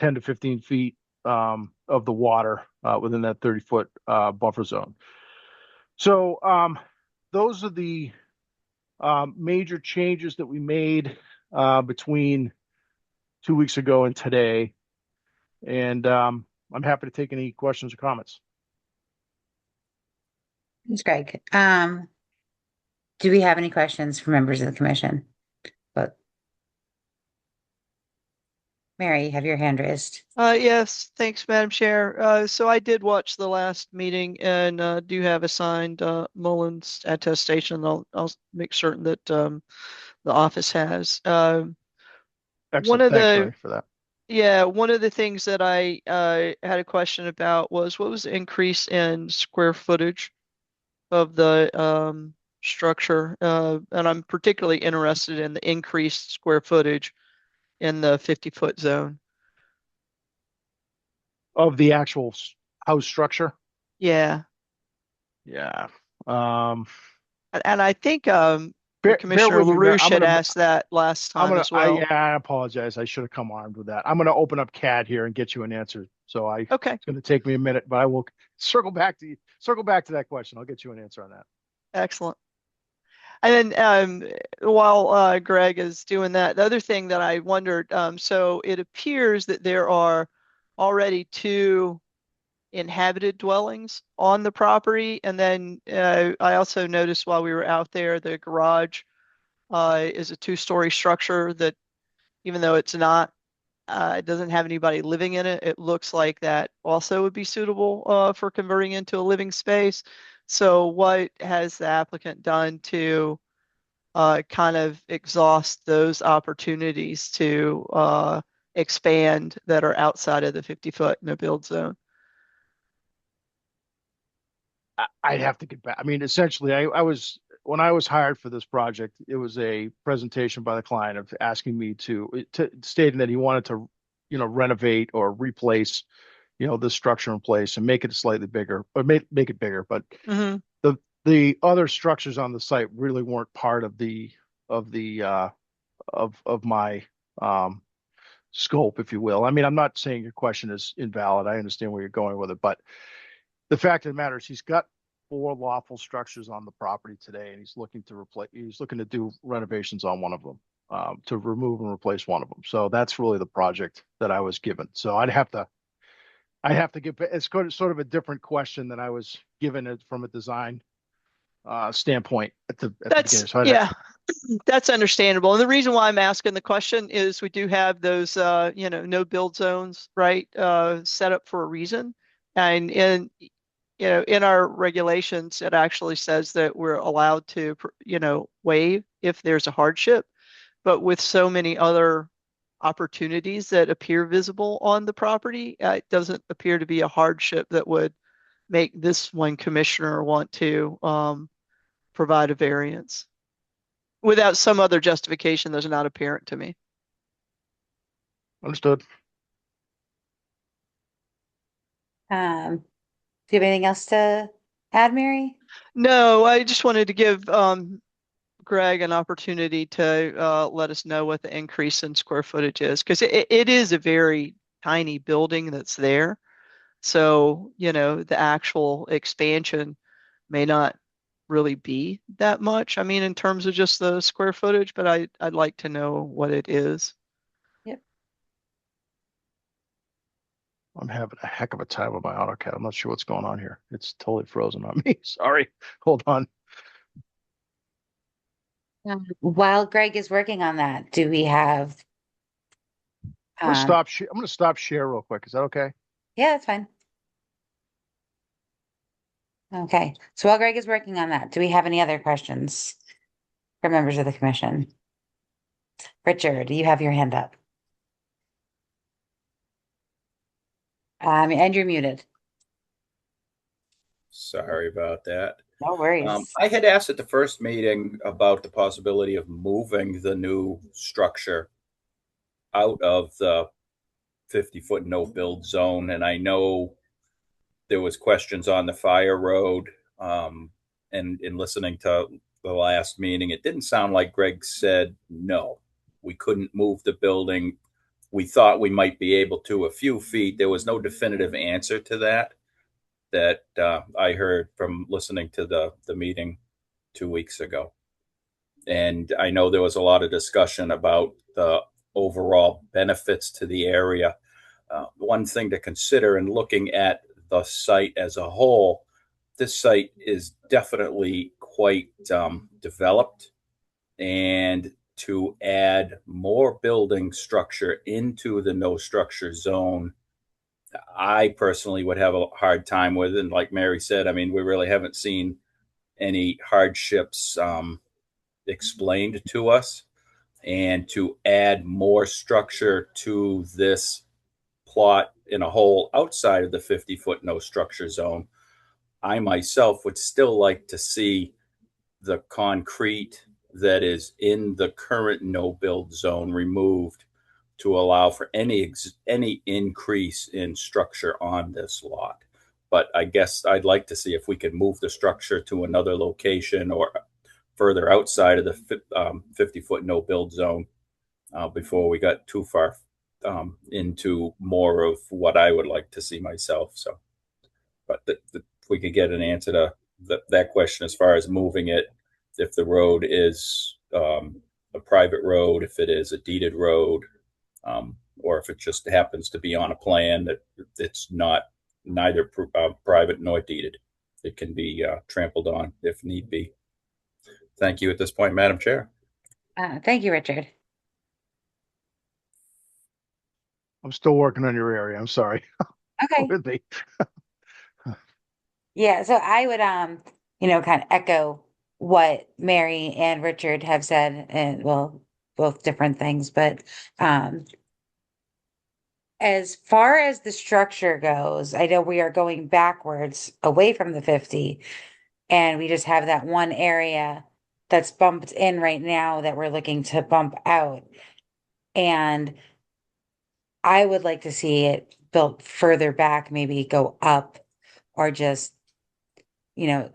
10 to 15 feet of the water within that 30-foot buffer zone. So those are the major changes that we made between 2 weeks ago and today. And I'm happy to take any questions or comments. Thanks, Greg. Do we have any questions for members of the commission? But Mary, you have your hand raised. Yes, thanks, Madam Chair. So I did watch the last meeting and do have a signed Mullins attestation. I'll make certain that the office has. Excellent. Thanks, Mary, for that. Yeah, one of the things that I had a question about was what was the increase in square footage of the structure, and I'm particularly interested in the increased square footage in the 50-foot zone. Of the actual house structure? Yeah. Yeah. And I think Commissioner LaRouche had asked that last time as well. I apologize. I should have come armed with that. I'm going to open up CAD here and get you an answer. So it's going to take me a minute, but I will circle back to that question. I'll get you an answer on that. Excellent. And then while Greg is doing that, the other thing that I wondered, so it appears that there are already 2 inhabited dwellings on the property. And then I also noticed while we were out there, the garage is a 2-story structure that, even though it's not, it doesn't have anybody living in it, it looks like that also would be suitable for converting into a living space. So what has the applicant done to kind of exhaust those opportunities to expand that are outside of the 50-foot no build zone? I'd have to get back. I mean, essentially, when I was hired for this project, it was a presentation by the client of asking me to stating that he wanted to, renovate or replace, the structure in place and make it slightly bigger, or make it bigger. But the other structures on the site really weren't part of the of my scope, if you will. I mean, I'm not saying your question is invalid. I understand where you're going with it, but the fact of the matter is he's got 4 lawful structures on the property today, and he's looking to do renovations on one of them, to remove and replace one of them. So that's really the project that I was given. So I'd have to give, it's sort of a different question than I was given it from a design standpoint at the beginning. So that's understandable. And the reason why I'm asking the question is we do have those, no build zones, right, set up for a reason. And in our regulations, it actually says that we're allowed to, waive if there's a hardship. But with so many other opportunities that appear visible on the property, it doesn't appear to be a hardship that would make this one commissioner want to provide a variance without some other justification that's not apparent to me. Understood. Do you have anything else to add, Mary? No, I just wanted to give Greg an opportunity to let us know what the increase in square footage is, because it is a very tiny building that's there. So, the actual expansion may not really be that much. I mean, in terms of just the square footage, but I'd like to know what it is. Yep. I'm having a heck of a time with my AutoCAD. I'm not sure what's going on here. It's totally frozen on me. Sorry. Hold on. While Greg is working on that, do we have? I'm gonna stop share real quick. Is that okay? Yeah, that's fine. Okay, so while Greg is working on that, do we have any other questions for members of the commission? Richard, you have your hand up. And you're muted. Sorry about that. No worries. I had asked at the first meeting about the possibility of moving the new structure out of the 50-foot no build zone. And I know there was questions on the fire road. And in listening to the last meeting, it didn't sound like Greg said, no, we couldn't move the building. We thought we might be able to a few feet. There was no definitive answer to that I heard from listening to the meeting 2 weeks ago. And I know there was a lot of discussion about the overall benefits to the area. One thing to consider in looking at the site as a whole, this site is definitely quite developed, and to add more building structure into the no structure zone, I personally would have a hard time with it. And like Mary said, I mean, we really haven't seen any hardships explained to us. And to add more structure to this plot in a hole outside of the 50-foot no structure zone, I myself would still like to see the concrete that is in the current no build zone removed to allow for any increase in structure on this lot. But I guess I'd like to see if we could move the structure to another location or further outside of the 50-foot no build zone before we got too far into more of what I would like to see myself. So, but if we could get an answer to that question as far as moving it, if the road is a private road, if it is a deeded road, or if it just happens to be on a plan that it's neither private nor deeded. It can be trampled on if need be. Thank you at this point, Madam Chair. Thank you, Richard. I'm still working on your area. I'm sorry. Okay. With me. Yeah, so I would kind of echo what Mary and Richard have said, and well, both different things, but as far as the structure goes, I know we are going backwards away from the 50, and we just have that one area that's bumped in right now that we're looking to bump out. And I would like to see it built further back, maybe go up, or just,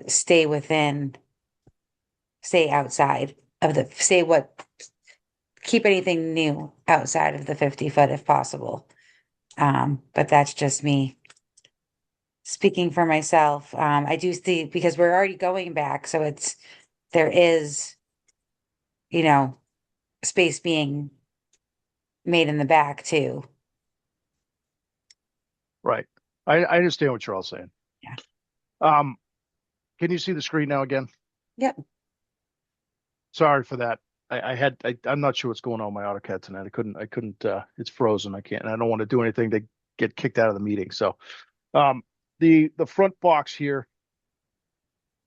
stay outside of stay what keep anything new outside of the 50 foot if possible. But that's just me speaking for myself. I do see, because we're already going back, so there is, you know, space being made in the back too. Right. I understand what you're all saying. Yeah. Can you see the screen now again? Yep. Sorry for that. I'm not sure what's going on with my AutoCAD tonight. I couldn't, it's frozen. I can't, and I don't want to do anything to get kicked out of the meeting. So, the front box here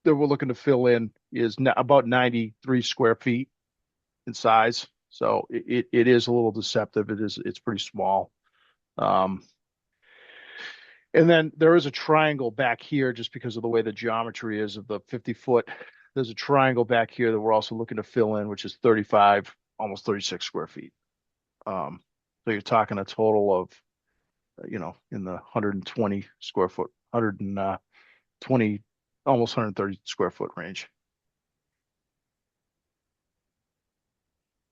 that we're looking to fill in is about 93 square feet in size. So it is a little deceptive. It's pretty small. And then there is a triangle back here just because of the way the geometry is of the 50 foot. There's a triangle back here that we're also looking to fill in, which is 35, almost 36 square feet. So you're talking a total of, in the 120 square foot, 120, almost 130 square foot range.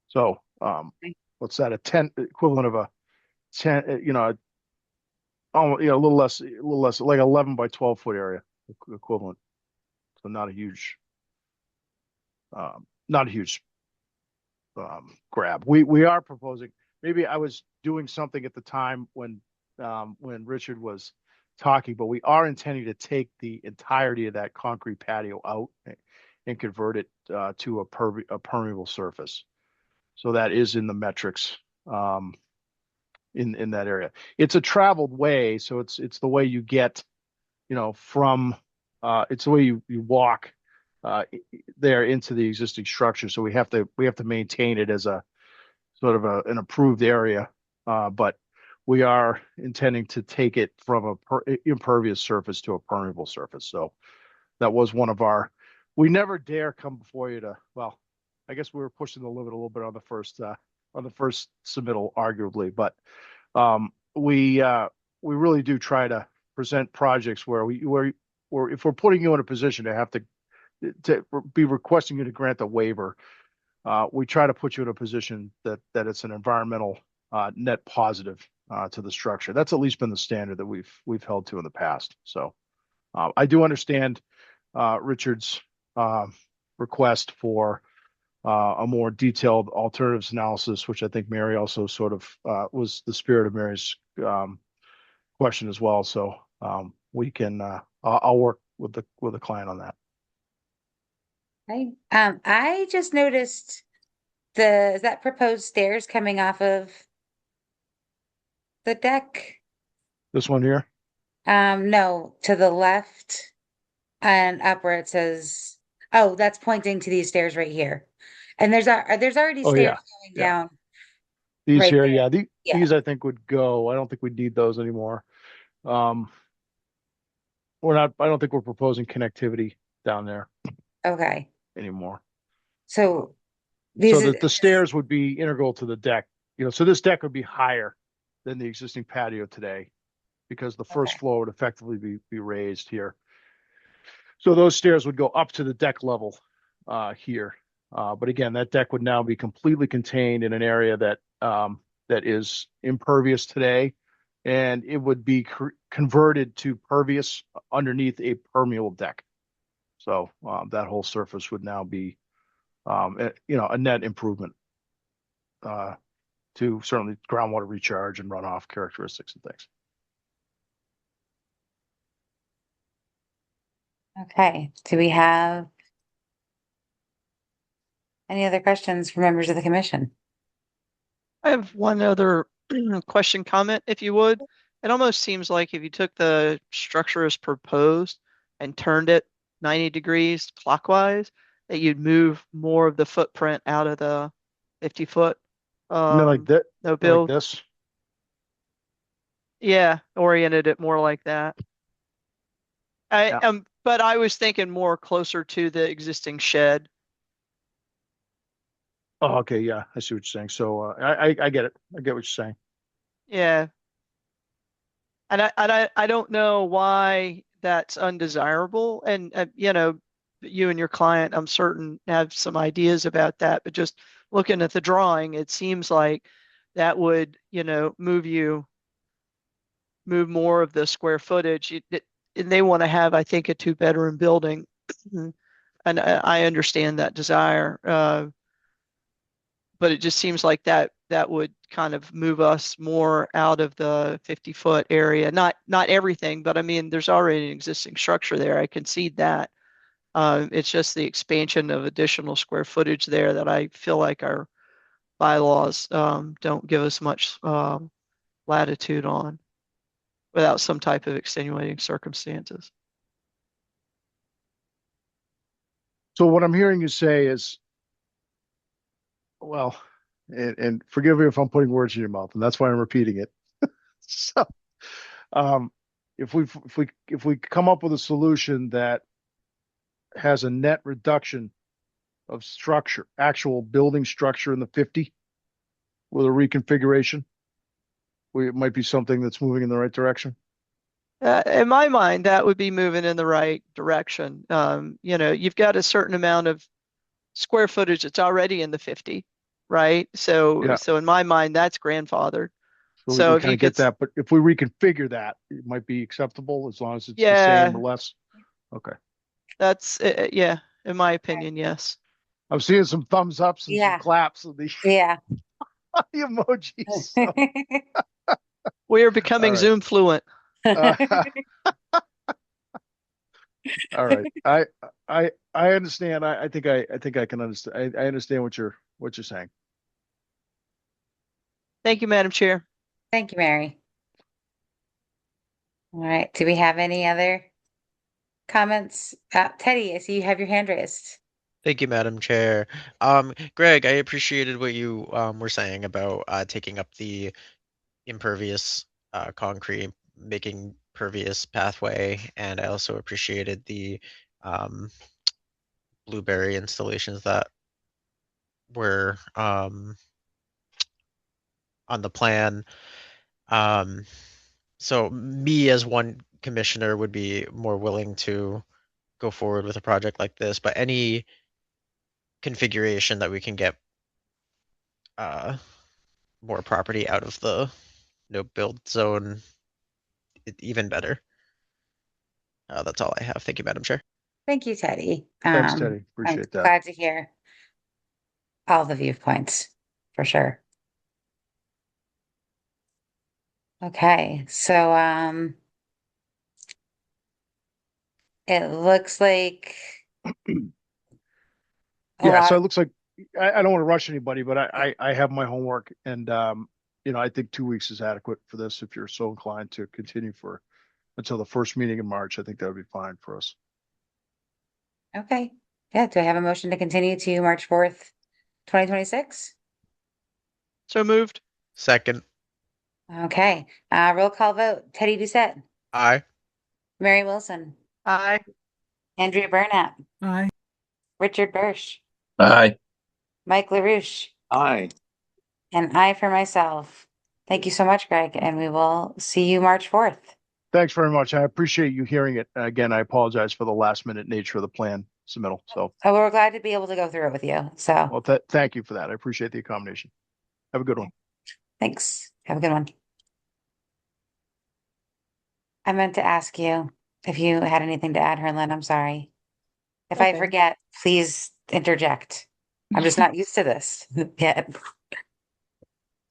So, what's that? Equivalent of a 10, almost, a little less, like 11 by 12 foot area equivalent. So not a huge grab. We are proposing, maybe I was doing something at the time when Richard was talking, but we are intending to take the entirety of that concrete patio out and convert it to a permeable surface. So that is in the metrics in that area. It's a traveled way, so it's the way you get, from it's the way you walk there into the existing structure. So we have to maintain it as a sort of an approved area, but we are intending to take it from a impervious surface to a permeable surface. So that was one of our. We never dare come before you to. Well, I guess we were pushing the limit a little bit on the first submittal, arguably, but we really do try to present projects where if we're putting you in a position to have to be requesting you to grant a waiver, we try to put you in a position that it's an environmental net positive to the structure. That's at least been the standard that we've held to in the past. So I do understand Richard's request for a more detailed alternatives analysis, which I think Mary also sort of was the spirit of Mary's question as well. So we can I'll work with the client on that. Right. I just noticed is that proposed stairs coming off of the deck? This one here? No, to the left and up where it says, oh, that's pointing to these stairs right here. And there's already Oh, stairs yeah. going Yeah. down. These Right here, there. yeah. Yeah. These I think would go. I don't think we need those anymore. I don't think we're proposing connectivity down there Okay. anymore. So So the stairs would be integral to the deck. So this deck would be higher than the existing patio today because the first floor would effectively be raised here. So those stairs would go up to the deck level here. But again, that deck would now be completely contained in an area that is impervious today, and it would be converted to pervious underneath a permeable deck. So that whole surface would now be, a net improvement to certainly groundwater recharge and runoff characteristics and things. Okay. Do we have any other questions for members of the commission? I have one other question, comment, if you would. It almost seems like if you took the structure as proposed and turned it 90 degrees clockwise, that you'd move more of the footprint out of the 50 foot. Like that? No build. Like this? Yeah, oriented it more like that. But I was thinking more closer to the existing shed. Oh, okay. Yeah, I see what you're saying. So I get it. I get what you're saying. Yeah. And I don't know why that's undesirable. And you and your client, I'm certain, have some ideas about that. But just looking at the drawing, it seems like that would, move more of the square footage. And they want to have, I think, a 2-bedroom building. And I understand that desire. But it just seems like that would kind of move us more out of the 50-foot area. Not everything, but I mean, there's already an existing structure there. I concede that. It's just the expansion of additional square footage there that I feel like our bylaws don't give us much latitude on without some type of extenuating circumstances. So what I'm hearing you say is, well, and forgive me if I'm putting words in your mouth, and that's why I'm repeating it. So, if we come up with a solution that has a net reduction of structure, actual building structure in the 50 with a reconfiguration, it might be something that's moving in the right direction. In my mind, that would be moving in the right direction. You've got a certain amount of square footage that's already in the 50, right? So, Yeah. so in my mind, that's grandfathered. So we if kind you of get could, that, but if we reconfigure that, it might be acceptable as long as it's the Yeah. same or less. Okay. that's yeah, in my opinion, yes. I'm seeing some thumbs ups and Yeah. some claps of the, Yeah. the emojis. So, We are becoming All right. Zoom fluent. all right. I understand. I think I can understand. I understand what you're saying. Thank you, Madam Chair. Thank you, Mary. All right, do we have any other comments? Teddy, I see you have your hand raised. Thank you, Madam Chair. Greg, I appreciated what you were saying about taking up the impervious concrete, making pervious pathway, and I also appreciated the blueberry installations that were on the plan. So me as one commissioner would be more willing to go forward with a project like this, but any configuration that we can get more property out of the no build zone, even better. That's all I have. Thank you, Madam Chair. Thank you, Teddy. Thanks, Teddy. I'm Appreciate that. glad to hear all the viewpoints, for sure. Okay, so it looks like Yeah. So it looks like I don't want to rush anybody, but I have my homework, and I think 2 weeks is adequate for this. If you're so inclined to continue until the first meeting in March, I think that would be fine for us. Okay, yeah, do I have a motion to continue to March 4th, 2026? So moved. Second. Okay, roll call vote. Teddy Doucette, Aye. Mary Wilson, Aye. Andrea Burnett, Aye. Richard Bursch, Aye. Mike LaRouche, Aye. and I for myself. Thank you so much, Greg, and we will see you March 4th. Thanks very much. I appreciate you hearing it. Again, I apologize for the last minute nature of the plan submittal. So, We're glad to be able to go through it with you. So well, thank you for that. I appreciate the accommodation. Have a good one. thanks. Have a good one. I meant to ask you if you had anything to add, Herlin. I'm sorry. If I Okay. forget, please interject. I'm just not used to this yet.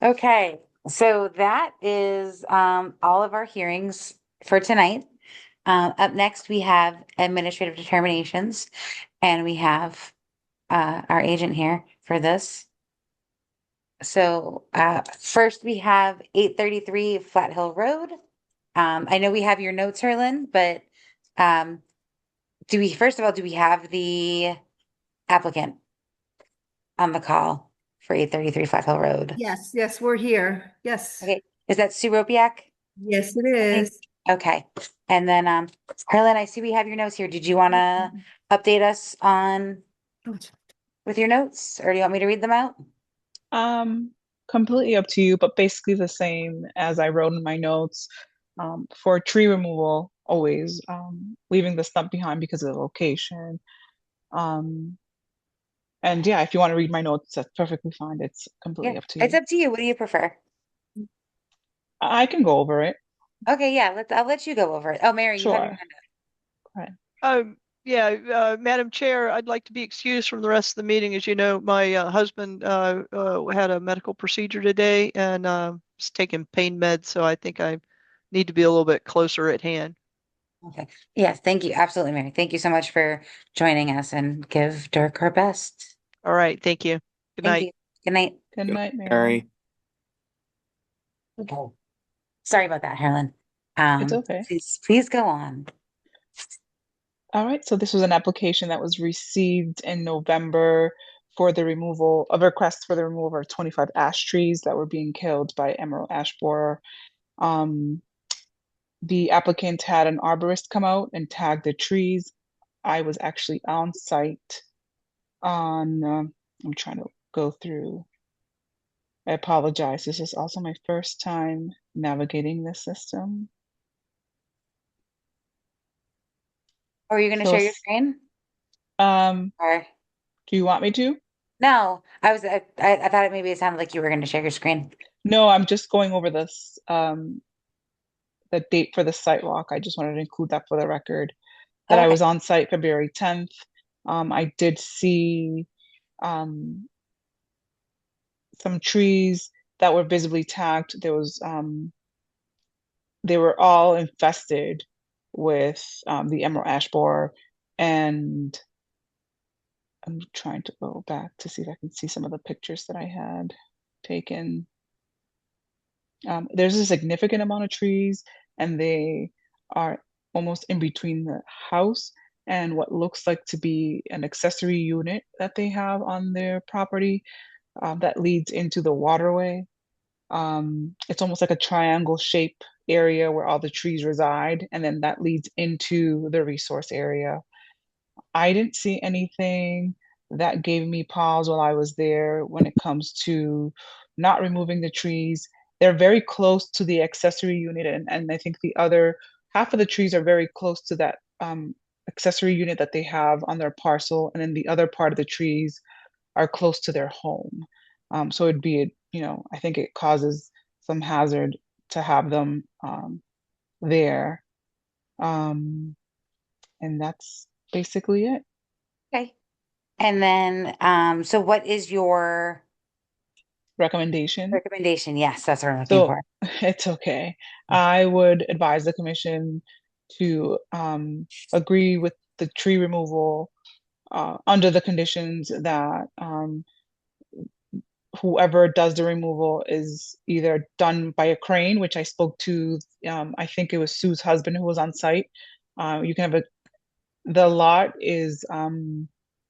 Okay, so that is all of our hearings for tonight. Up next, we have administrative determinations, and we have our agent here for this. So first we have 833 Flat Hill Road. I know we have your notes, Herlin, but first of all, do we have the applicant on the call for 833 Flat Hill Road? Yes, we're here. Yes. Okay, is that Sue Ropiak? Yes, it is. Okay, and then Herlin, I see we have your notes here. Did you want to update us on with your notes, or do you want me to read them out? Completely up to you, but basically the same as I wrote in my notes. For tree removal, always leaving the stump behind because of the location. And And yeah, if you want to read my notes, that's perfectly fine. It's completely Yeah, up to you. it's up to you. What do you prefer? I can go over it. Okay, yeah, I'll let you go over it. Oh, Mary, you have your Sure. hand up. Go ahead. Madam Chair, I'd like to be excused from the rest of the meeting. As you know, my husband had a medical procedure today and is taking pain meds, so I think I need to be a little bit closer at hand. Okay. Yes, thank you. Absolutely, Mary. Thank you so much for joining us and give Dirk our best. All right, thank you. Good Thank night. you. Good night. Good night, Mary. Mary. Okay. Sorry about that, Harlan. It's okay. Please go on. All right, so this was an application that was received in November for the removal of a request for the removal of 25 ash trees that were being killed by emerald ash borer. The applicant had an arborist come out and tag the trees. I was actually on site on, I'm trying to go through. I apologize. This is also my first time navigating this system. Are you going to So share your screen? Or do you want me to? no? I thought maybe it sounded like you were going to share your screen. No, I'm just going over this, the date for the site walk. I just wanted to include that for the record, that I was on site February 10th. I did see some trees that were visibly tagged. There was they were all infested with the emerald ash borer, and I'm trying to go back to see if I can see some of the pictures that I had taken. There's a significant amount of trees, and they are almost in between the house and what looks like to be an accessory unit that they have on their property that leads into the waterway. It's almost like a triangle shape area where all the trees reside, and then that leads into the resource area. I didn't see anything that gave me pause while I was there when it comes to not removing the trees. They're very close to the accessory unit, and I think the other half of the trees are very close to that accessory unit that they have on their parcel, and then the other part of the trees are close to their home. So it'd be, I think it causes some hazard to have them there. And that's basically it. Okay. And then, so what is your Recommendation? recommendation? Yes, that's what I'm looking So for. it's okay. I would advise the commission to agree with the tree removal under the conditions that whoever does the removal is either done by a crane, which I spoke to, I think it was Sue's husband who was on site. You can have the lot is,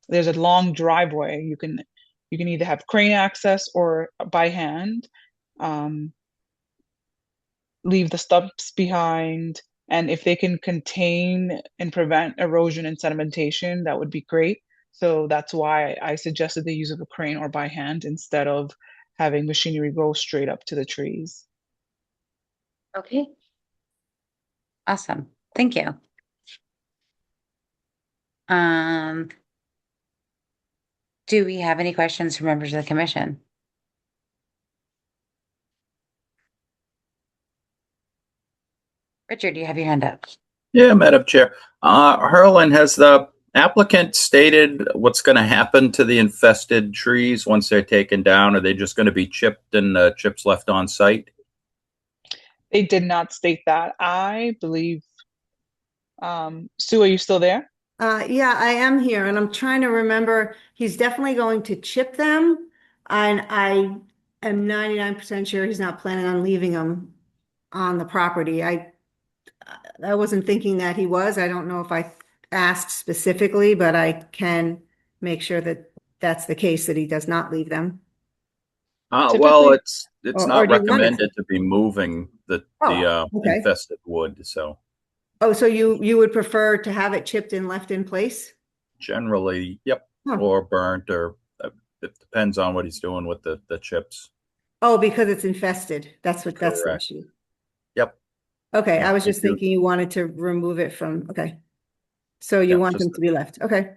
there's a long driveway. You can either have crane access or by hand. Leave the stumps behind, and if they can contain and prevent erosion and sedimentation, that would be great. So that's why I suggested the use of a crane or by hand instead of having machinery go straight up to the trees. Okay. Awesome. Thank you. Do we have any questions from members of the commission? Richard, do you have your hand up? Yeah, Madam Chair. Harlan, has the applicant stated what's going to happen to the infested trees once they're taken down? Are they just going to be chipped and chips left on site? They did not state that. I believe, Sue, are you still there? Yeah, I am here and I'm trying to remember. He's definitely going to chip them. And I am 99% sure he's not planning on leaving them on the property. I wasn't thinking that he was. I don't know if I asked specifically, but I can make sure that that's the case, that he does not leave them. Well, it's or not do you want it recommended to be moving the okay. infested wood. So Oh, so you would prefer to have it chipped and left in place? generally, yep, Huh. or burnt, or it depends on what he's doing with the chips. Oh, because it's infested. That's the Correct. issue. Yep. Okay, Yeah, I was just thank you. thinking you wanted to remove it from, okay. So you Yeah, want just- them to be left, okay.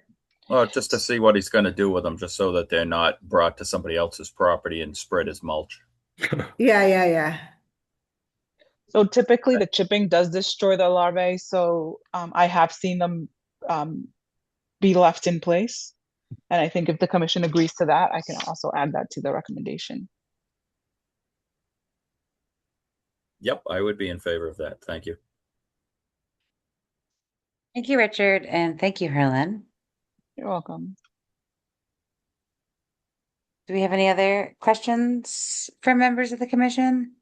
Well, just to see what he's going to do with them, just so that they're not brought to somebody else's property and spread as mulch. Yeah. So typically the chipping does destroy the larvae, so I have seen them be left in place. And I think if the commission agrees to that, I can also add that to the recommendation. Yep, I would be in favor of that. Thank you. Thank you, Richard, and thank you, Harlan. You're welcome. Do we have any other questions from members of the commission?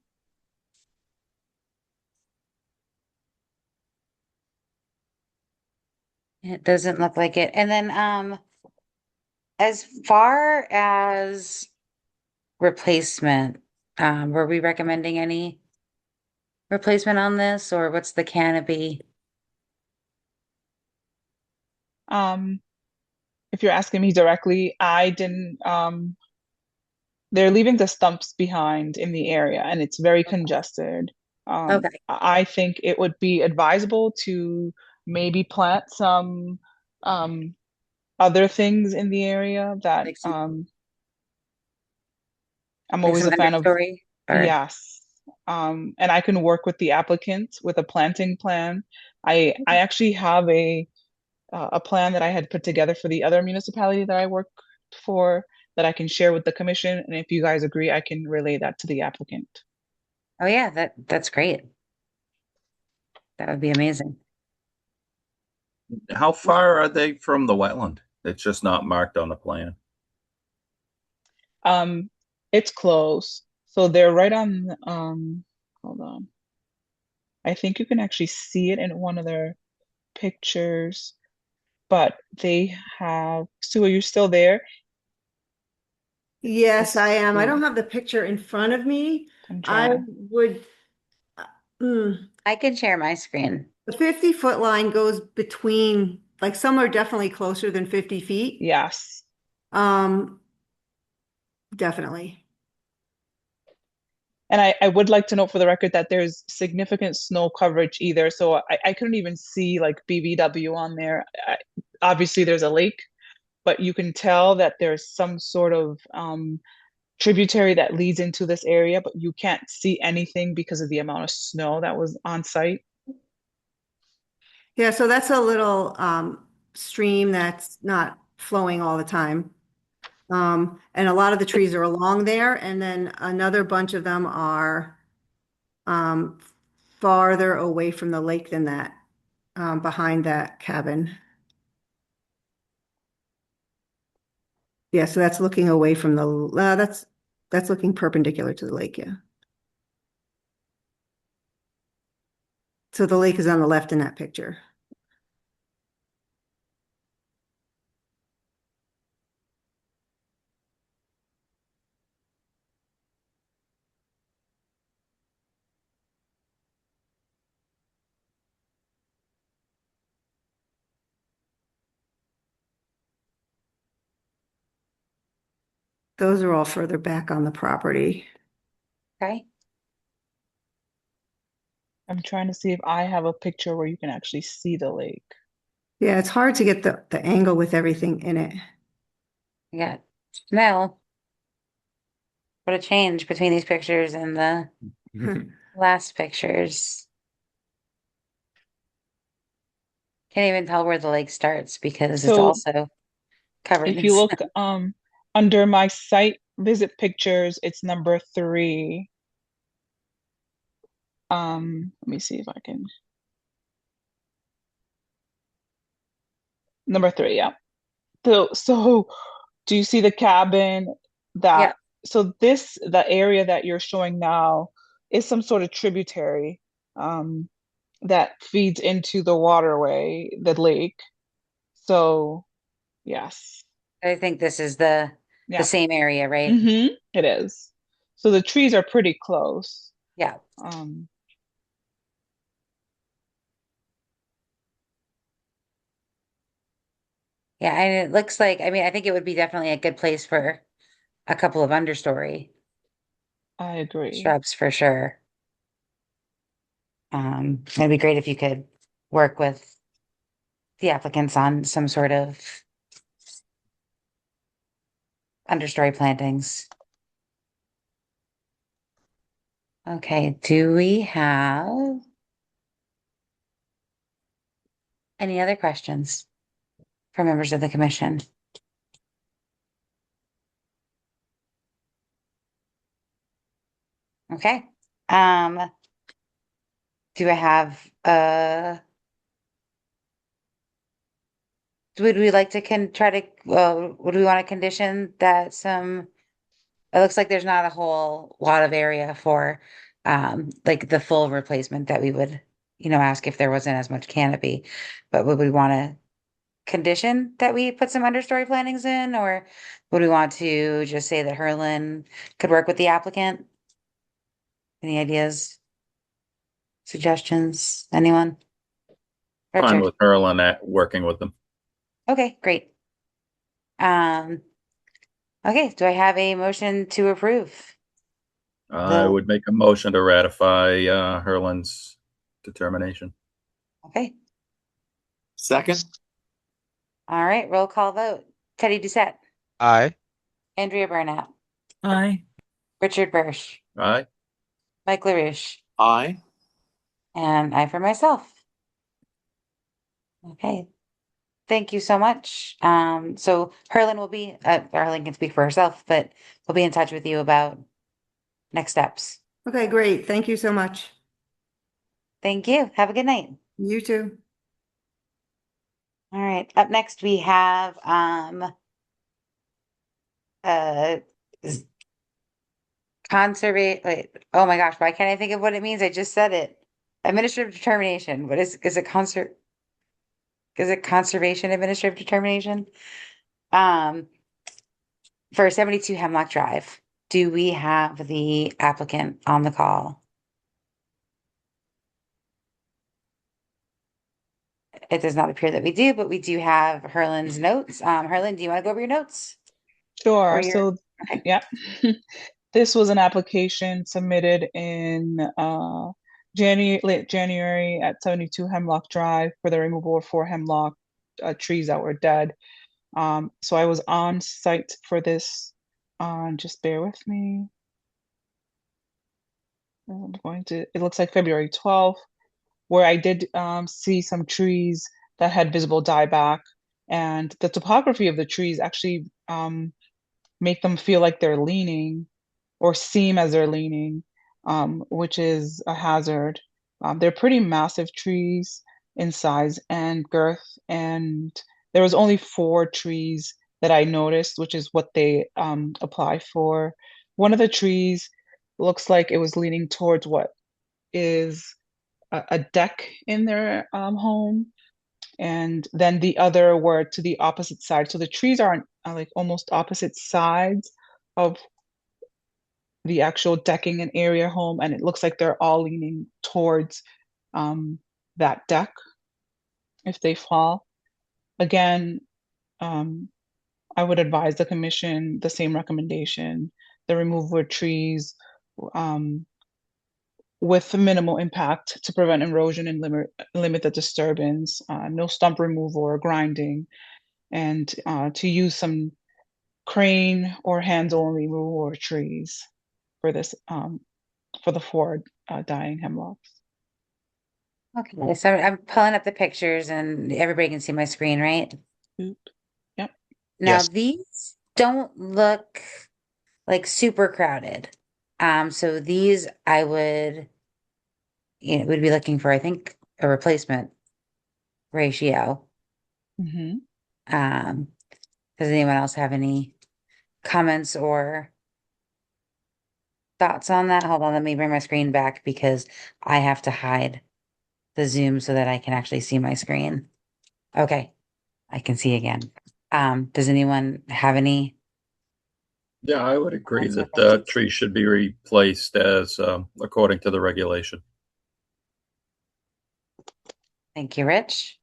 It doesn't look like it. And then, as far as replacement, were we recommending any replacement on this, or what's the canopy? If you're asking me directly, I didn't, they're leaving the stumps behind in the area and it's very congested. Okay. I think it would be advisable to maybe plant some other things in the area that Like I'm Like always some a fan of. understory, or Yes. And I can work with the applicant with a planting plan. I actually have a plan that I had put together for the other municipality that I work for that I can share with the commission. And if you guys agree, I can relay that to the applicant. oh yeah, that's great. That would be amazing. How far are they from the wetland? It's just not marked on the plan. It's close. So they're right on, hold on. I think you can actually see it in one of their pictures, but they have, Sue, are you still there? Yes, I am. I Sue. don't have the picture in front of me. I'm I trying. would, I can share my screen. the 50-foot line goes between, like some are definitely closer than 50 feet. Yes. Definitely. And I would like to note for the record that there's significant snow coverage either. So I couldn't even see like BVW on there. Obviously, there's a lake, but you can tell that there's some sort of tributary that leads into this area, but you can't see anything because of the amount of snow that was on site. Yeah, so that's a little stream that's not flowing all the time. And a lot of the trees are along there, and then another bunch of them are farther away from the lake than that, behind that cabin. Yeah, so that's looking away from the, that's looking perpendicular to the lake, yeah. So the lake is on the left in that picture. Those are all further back on the property. Okay. I'm trying to see if I have a picture where you can actually see the lake. Yeah, it's hard to get the angle with everything in it. Yeah. No. What a change between these pictures and the last pictures. Can't even tell where the lake starts because it's So also covered if in you snow. look under my site visit pictures, it's number 3. Let me see if I can. Number 3, yeah. So do you see the cabin Yeah. so the area that you're showing now is some sort of tributary that feeds into the waterway, the lake. So yes. I think this is the Yeah. same area, right? Mm-hmm. It is. So the trees are pretty close. Yeah. Yeah, and it looks like, I mean, I think it would be definitely a good place for a couple of understory I agree. shrubs for sure. It'd be great if you could work with the applicants on some sort of understory plantings. Okay, do we have any other questions for members of the commission? Okay, do I have, would we like to would we want to condition that it looks like there's not a whole lot of area for, like the full replacement that we would, ask if there wasn't as much canopy. But would we want to condition that we put some understory plantings in, or would we want to just say that Herlin could work with the applicant? Any ideas? Suggestions? Anyone? Fine Richard? with Herlin at working with them. Okay, great. Okay, do I have a motion to approve? I would make a motion to ratify Herlin's determination. Okay, Second, all right, roll call vote. Teddy Doucette, Aye. Andrea Burnett, Aye. Richard Bursch, Aye. Mike LaRouche, aye. and I for myself. Okay, thank you so much. So Herlin Herlin can speak for herself, but we'll be in touch with you about next steps. Okay, great. Thank you so much. Thank you. Have a good night. You too. All right, up next we have, wait, oh my gosh, why can't I think of what it means? I just said it. Administrative determination. What is it conservation administrative determination? For 72 Hemlock Drive, do we have the applicant on the call? It does not appear that we do, but we do have Herlin's notes. Herlin, do you want to go over your notes? Sure. Or your- So, okay. yeah, this was an application submitted in late January at 72 Hemlock Drive for the removal of 4 hemlock trees that were dead. So I was on site for this. Just bear with me. It looks like February 12th, where I did see some trees that had visible dieback, and the topography of the trees actually make them feel like they're leaning or seem as they're leaning, which is a hazard. They're pretty massive trees in size and girth, and there was only 4 trees that I noticed, which is what they apply for. One of the trees looks like it was leaning towards what is a deck in their home, and then the other were to the opposite side. So the trees are on like almost opposite sides of the actual decking and area home, and it looks like they're all leaning towards that deck if they fall. Again, I would advise the commission the same recommendation, the removal of trees with minimal impact to prevent erosion and limit the disturbance, no stump removal or grinding, and to use some crane or hands-only removal of trees for this for the 4 dying hemlocks. Okay, so I'm pulling up the pictures and everybody can see my screen, right? Yep. Now, Yes. these don't look like super crowded. So these I would, would be looking for, I think, a replacement ratio. Mm-hmm. Does anyone else have any comments or thoughts on that? Hold on, let me bring my screen back because I have to hide the Zoom so that I can actually see my screen. Okay, I can see again. Does anyone have any? Yeah, I would agree that the tree should be replaced as according to the regulation. Thank you, Rich.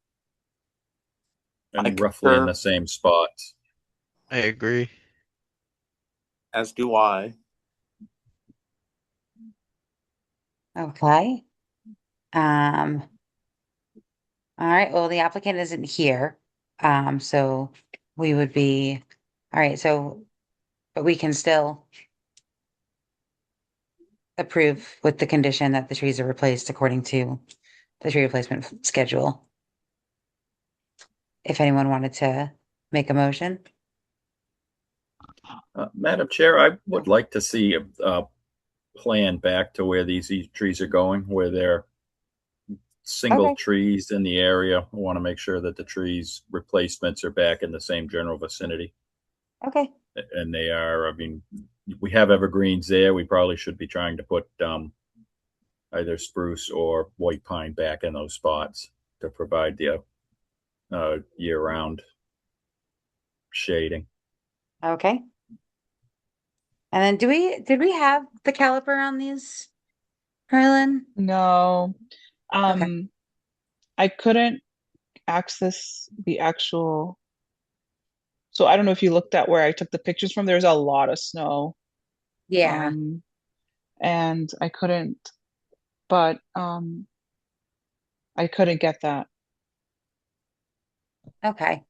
And I roughly in concur. the same spots. I agree. As do I. Okay. All right, well, the applicant isn't here. So we would be, all right, so but we can still approve with the condition that the trees are replaced according to the tree replacement schedule. If anyone wanted to make a motion. Madam Chair, I would like to see a plan back to where these trees are going, where they're single Okay. trees in the area. I want to make sure that the trees replacements are back in the same general vicinity. Okay. And they are, I mean, we have evergreens there. We probably should be trying to put either spruce or white pine back in those spots to provide the year-round shading. Okay. And then did we have the caliper on these, Harlan? No. Okay. I couldn't access the actual. So I don't know if you looked at where I took the pictures from. There's a lot of snow. Yeah. And I couldn't, but I couldn't get that. Okay.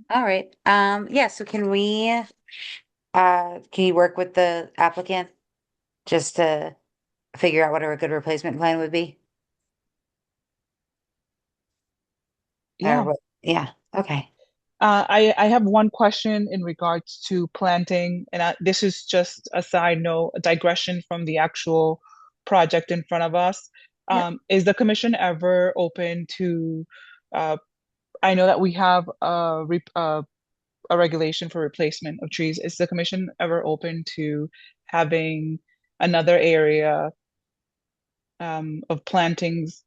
All right. Yeah, so can you work with the applicant just to figure out what a good replacement plan would be? Yeah. Yeah, okay. I have one question in regards to planting, and this is just a side note, a digression from the actual project in front of us. Yep. Is the commission ever open to, I know that we have a regulation for replacement of trees. Is the commission ever open to having another area of plantings?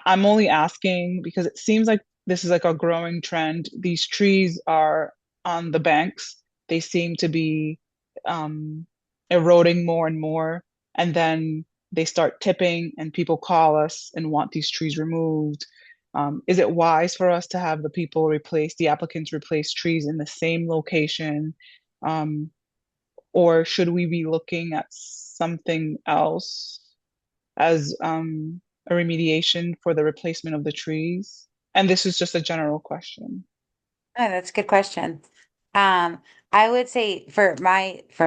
I'm only asking because it seems like this is like a growing trend. These trees are on the banks. They seem to be eroding more and more, and then they start tipping, and people call us and want these trees removed. Is it wise for us to have the applicants replace trees in the same location? Or should we be looking at something else as a remediation for the replacement of the trees? And this is just a general question. Oh, that's a good question. I would say for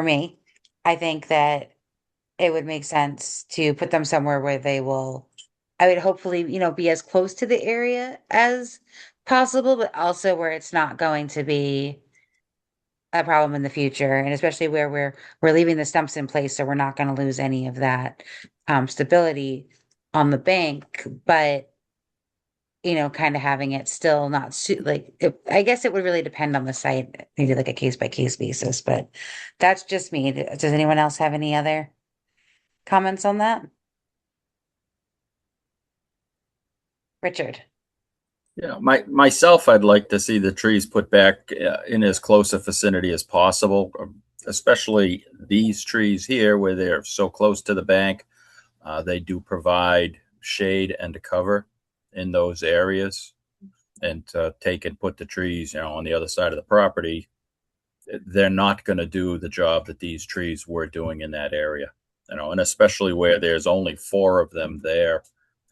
me, I think that it would make sense to put them somewhere where I would hopefully, be as close to the area as possible, but also where it's not going to be a problem in the future, and especially where we're leaving the stumps in place, so we're not going to lose any of that stability on the bank, but kind of having it still not I guess it would really depend on the site, maybe like a case by case basis, but that's just me. Does anyone else have any other comments on that? Richard? Yeah, myself, I'd like to see the trees put back in as close a vicinity as possible, especially these trees here where they're so close to the bank. They do provide shade and cover in those areas. And to take and put the trees, on the other side of the property, they're not going to do the job that these trees were doing in that area. And especially where there's only 4 of them there.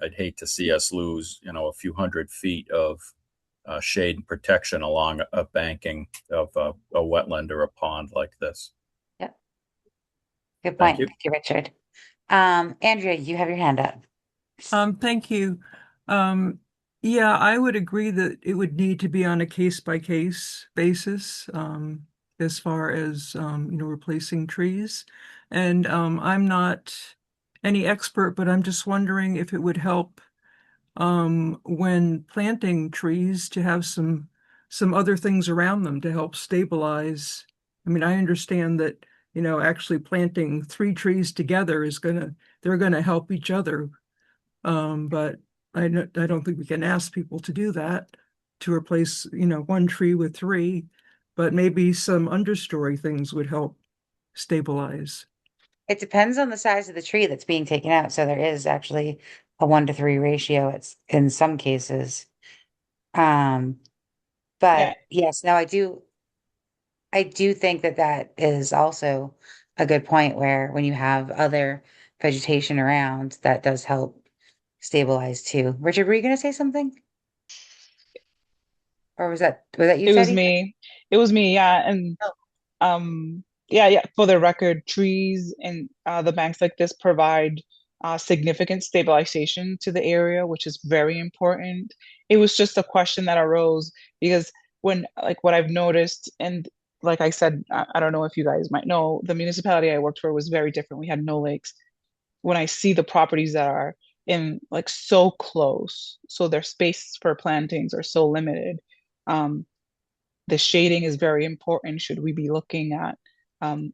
I'd hate to see us lose, a few hundred feet of shade and protection along a banking of a wetland or a pond like this. Yep. Good point. Thank you, Richard. Andrea, you have your hand up. Thank you. Yeah, I would agree that it would need to be on a case-by-case basis, as far as, replacing trees. And I'm not any expert, but I'm just wondering if it would help when planting trees to have some other things around them to help stabilize. I mean, I understand that, actually planting 3 trees together they're gonna help each other. But I don't think we can ask people to do that, to replace, 1 tree with 3, but maybe some understory things would help stabilize. It depends on the size of the tree that's being taken out. So there is actually a 1-to-3 ratio. It's in some cases. But Yeah. yes, no, I do think that is also a good point where when you have other vegetation around, that does help stabilize too. Richard, were you going to say something? Or was that you, It was Teddy? me. It was me, yeah. And yeah, for the record, trees and the banks like this provide significant stabilization to the area, which is very important. It was just a question that arose because when, like, what I've noticed, and like I said, I don't know if you guys might know, the municipality I worked for was very different. We had no lakes. When I see the properties that are in like so close, so their space for plantings are so limited. The shading is very important. Should we be looking at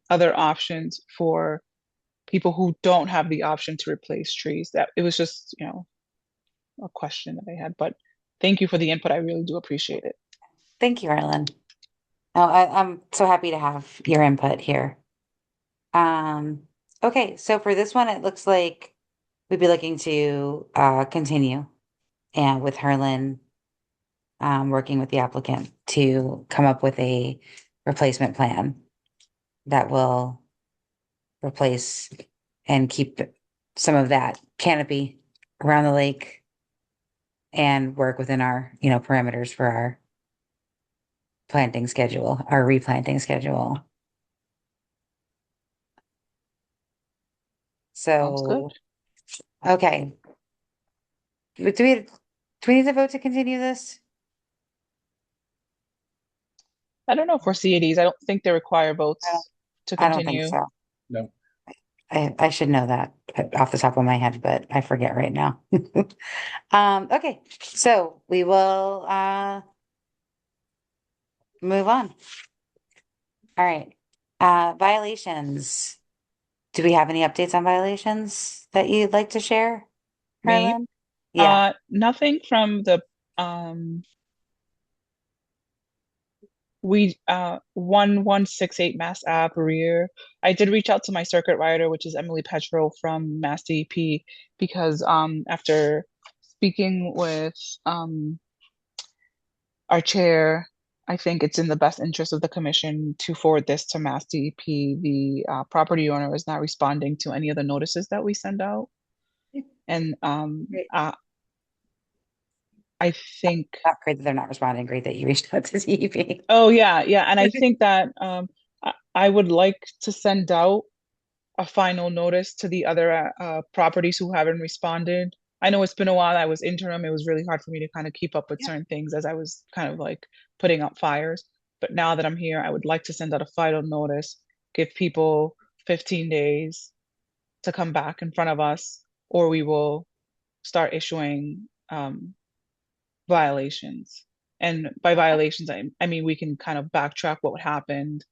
other options for people who don't have the option to replace trees? That it was just, a question that I had, but thank you for the input. I really do appreciate it. Thank you, Arlen. No, I'm so happy to have your input here. Okay, so for this one, it looks like we'd be looking to continue and with Harlan working with the applicant to come up with a replacement plan that will replace and keep some of that canopy around the lake and work within our, parameters for our planting schedule, our replanting schedule. Sounds good. So, okay. Do we need to vote to continue this? I don't know for CADs. I don't think they require votes to I don't think continue. so. No. I should know that off the top of my head, but I forget right now. Okay, so we will move on. All right. Violations. Do we have any updates on violations that you'd like to share, Me? Harlan? Yeah. Nothing from the 1168 Mass Ave rear. I did reach out to my circuit rider, which is Emily Petro from Mass DEP, because after speaking with our chair, I think it's in the best interest of the commission to forward this to Mass DEP. The property owner is not responding to any of the notices that we send out. And I think Not great that they're not responding. Great that you reached out to DEP. Oh yeah, and I think that I would like to send out a final notice to the other properties who haven't responded. I know it's been a while. I was interim. It was really hard for me to kind of keep up with certain things as I was kind of like putting out fires. But now that I'm here, I would like to send out a final notice, give people 15 days to come back in front of us, or we will start issuing violations. And by violations, I mean we can kind of backtrack what happened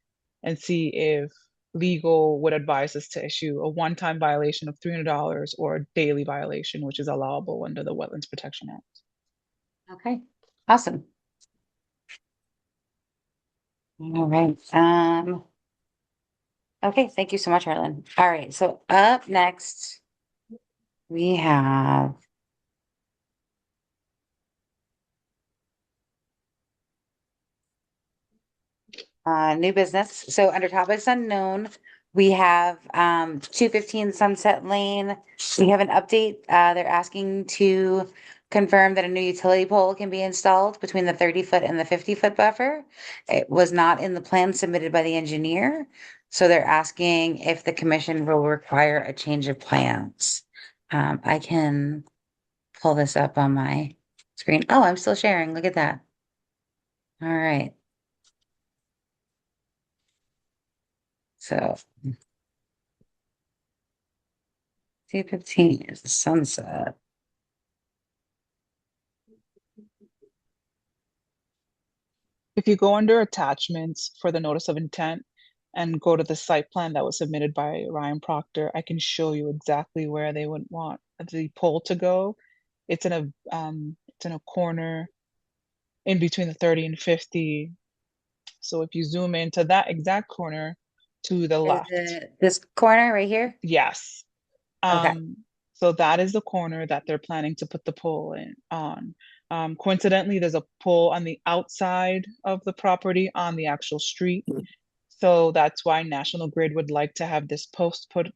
and see if legal would advise us to issue a one-time violation of $300 or a daily violation, which is allowable under the Wetlands Protection Act. Okay, awesome. All right. Okay, thank you so much, Harlan. All right, so up next, we have new business. So under topics unknown, we have 215 Sunset Lane. We have an update. They're asking to confirm that a new utility pole can be installed between the 30-foot and the 50-foot buffer. It was not in the plan submitted by the engineer. So they're asking if the commission will require a change of plans. I can pull this up on my screen. Oh, I'm still sharing. Look at that. All right. So 215 is the sunset. If you go under attachments for the notice of intent and go to the site plan that was submitted by Ryan Proctor, I can show you exactly where they would want the pole to go. It's in a corner in between the 30 and 50. So if you zoom into that exact corner to the left. This corner right here? Yes. Okay. So that is the corner that they're planning to put the pole on. Coincidentally, there's a pole on the outside of the property on the actual street. So that's why National Grid would like to have this post put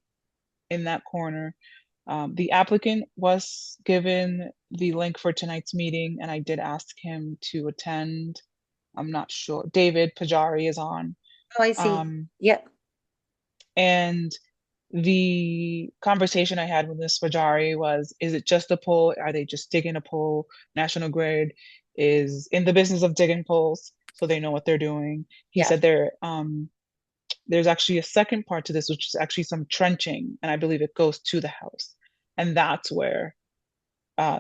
in that corner. The applicant was given the link for tonight's meeting, and I did ask him to attend. I'm not sure. David Pajari is on. Oh, I see. Yep. And the conversation I had with Ms. Pajari was, is it just a pole? Are they just digging a pole? National Grid is in the business of digging poles, so they know what they're doing. He Yeah. said there's actually a second part to this, which is actually some trenching, and I believe it goes to the house. And that's where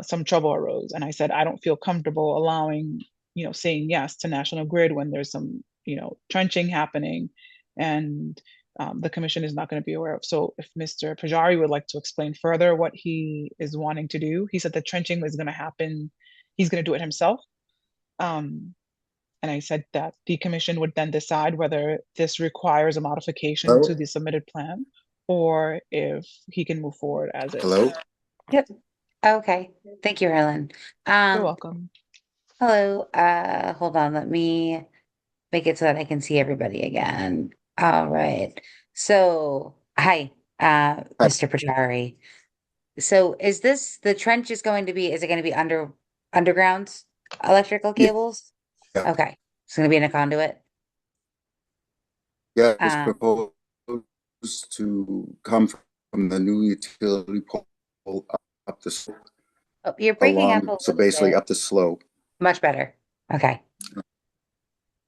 some trouble arose. And I said, I don't feel comfortable allowing, saying yes to National Grid when there's some, trenching happening and the commission is not going to be aware of. So if Mr. Pajari would like to explain further what he is wanting to do, he said the trenching was going to happen. He's going to do it himself. And I said that the commission would then decide whether this requires a modification Hello? to the submitted plan or if he can move forward as is. Hello? Yep. Okay. Thank you, Harlan. You're welcome. Hello. Hold on. Let me make it so that I can see everybody again. All right. So, hi, Mr. Pajari. So is the trench is it going to be underground electrical Yeah. cables? Yeah. Okay. It's going to be in a conduit? Yeah, it's Um, proposed to come from the new utility pole up the slope. Oh, you're breaking up a So little basically bit. up the slope. Much better. Okay.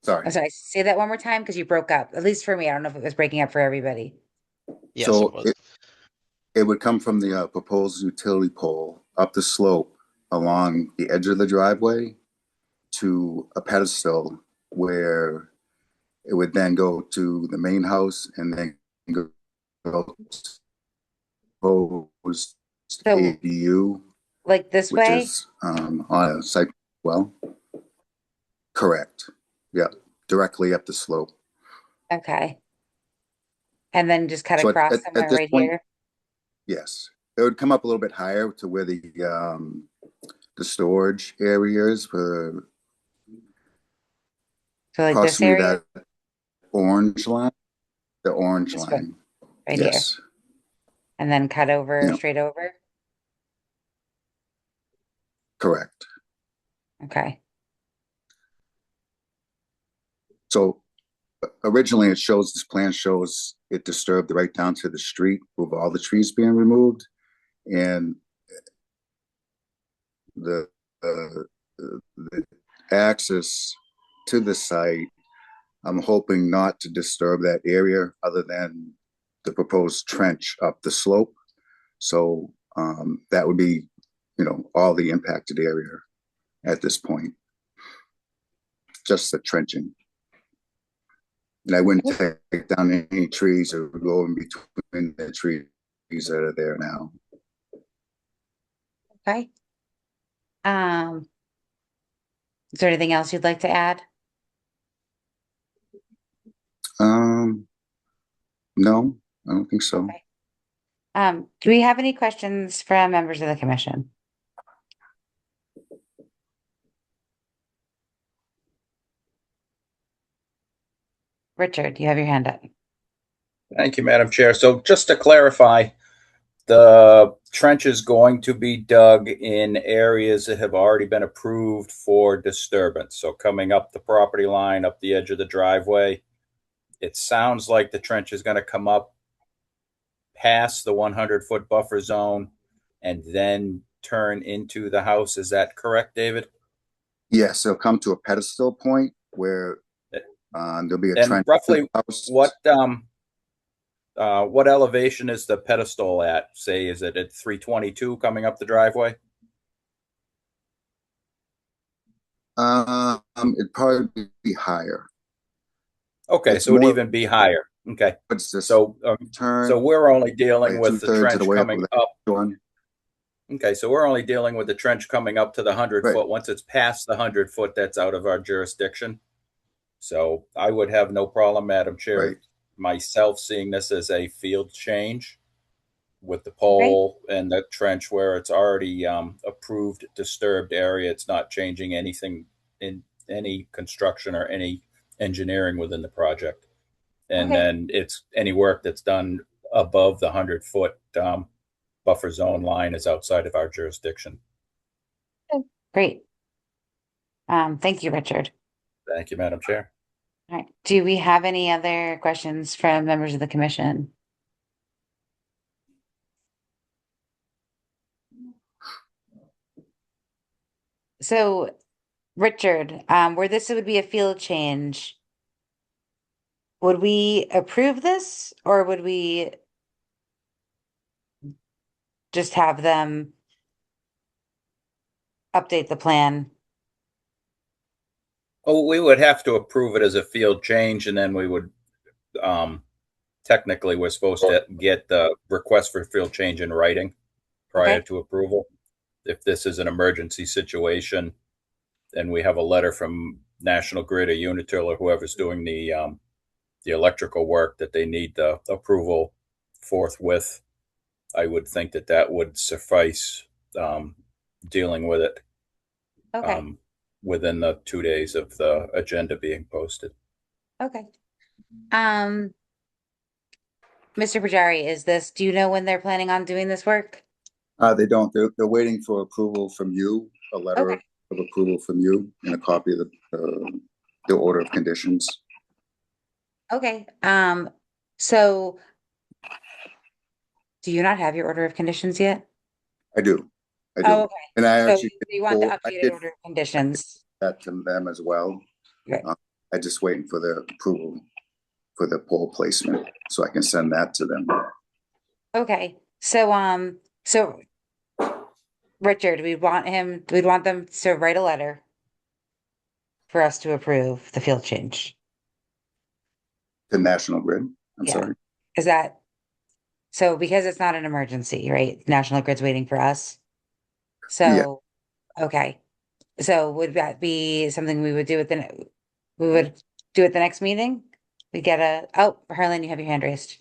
Sorry. I'm sorry. Say that one more time because you broke up. At least for me. I don't know if it was breaking up for everybody. Yes, So it was. it would come from the proposed utility pole up the slope along the edge of the driveway to a pedestal where it would then go to the main house and then go to proposed So, ADU, like this which way? is on a site. Well, correct. Yeah, directly up the slope. Okay. And then just cut So across at somewhere this right point, here. yes, it would come up a little bit higher to where the storage area is for So like this approximately area, that orange line, the orange This one, line. right here, Yes. and then cut over Yeah. straight over. Correct. Okay. So originally this plan shows it disturbed right down to the street with all the trees being removed, and the access to the site, I'm hoping not to disturb that area other than the proposed trench up the slope. So that would be, all the impacted area at this point. Just the trenching. And I wouldn't take down any trees or go in between the trees that are there now. Okay. Is there anything else you'd like to add? No, I don't think so. Okay. Do we have any questions from members of the commission? Richard, you have your hand up. Thank you, Madam Chair. So just to clarify, the trench is going to be dug in areas that have already been approved for disturbance. So coming up the property line, up the edge of the driveway, it sounds like the trench is going to come up past the 100-foot buffer zone and then turn into the house. Is that correct, David? Yes, it'll come to a pedestal point where there'll be a And trench. roughly what elevation is the pedestal at? Say, is it at 322 coming up the driveway? It'd probably be higher. Okay, It's so it'd more- even be higher. Okay, What's this? so Turn so we're only dealing like with the 2/3 of trench the way up coming with up. one. Okay, so we're only dealing with the trench coming up to the 100 Right. foot. Once it's past the 100 foot, that's out of our jurisdiction. So I would have no problem, Madam Chair, Right. myself seeing this as a field change with the pole and the trench where it's already approved disturbed area. It's not changing anything in any construction or any engineering within the project. And Okay. then it's any work that's done above the 100-foot buffer zone line is outside of our jurisdiction. Great. Thank you, Richard. Thank you, Madam Chair. All right. Do we have any other questions from members of the commission? So, Richard, where this would be a field change, would we approve this or would we just have them update the plan? Oh, we would have to approve it as a field change, and then we would, technically, we're supposed to get the request for field change in writing prior Okay. to approval. If this is an emergency situation, then we have a letter from National Grid or Unitil or whoever's doing the electrical work that they need the approval forthwith. I would think that that would suffice, dealing with it. Okay. Within the 2 days of the agenda being posted. Okay. Mr. Pajari, do you know when they're planning on doing this work? They don't, they're waiting for approval from you, a letter Okay. of approval from you and a copy of the order of conditions. Okay, so do you not have your order of conditions yet? I do. Oh, okay. And I So actually you want the I updated did order of conditions? that to them as well. Right. I'm just waiting for the approval for the pole placement, so I can send that to them. Okay, so, Richard, we'd want them to write a letter for us to approve the field change. The National Grid, I'm Yeah. sorry. Is that, so because it's not an emergency, right? National Grid's waiting for us. So, okay. So would that be something we would do we would do at the next meeting? We get oh, Harlan, you have your hand raised.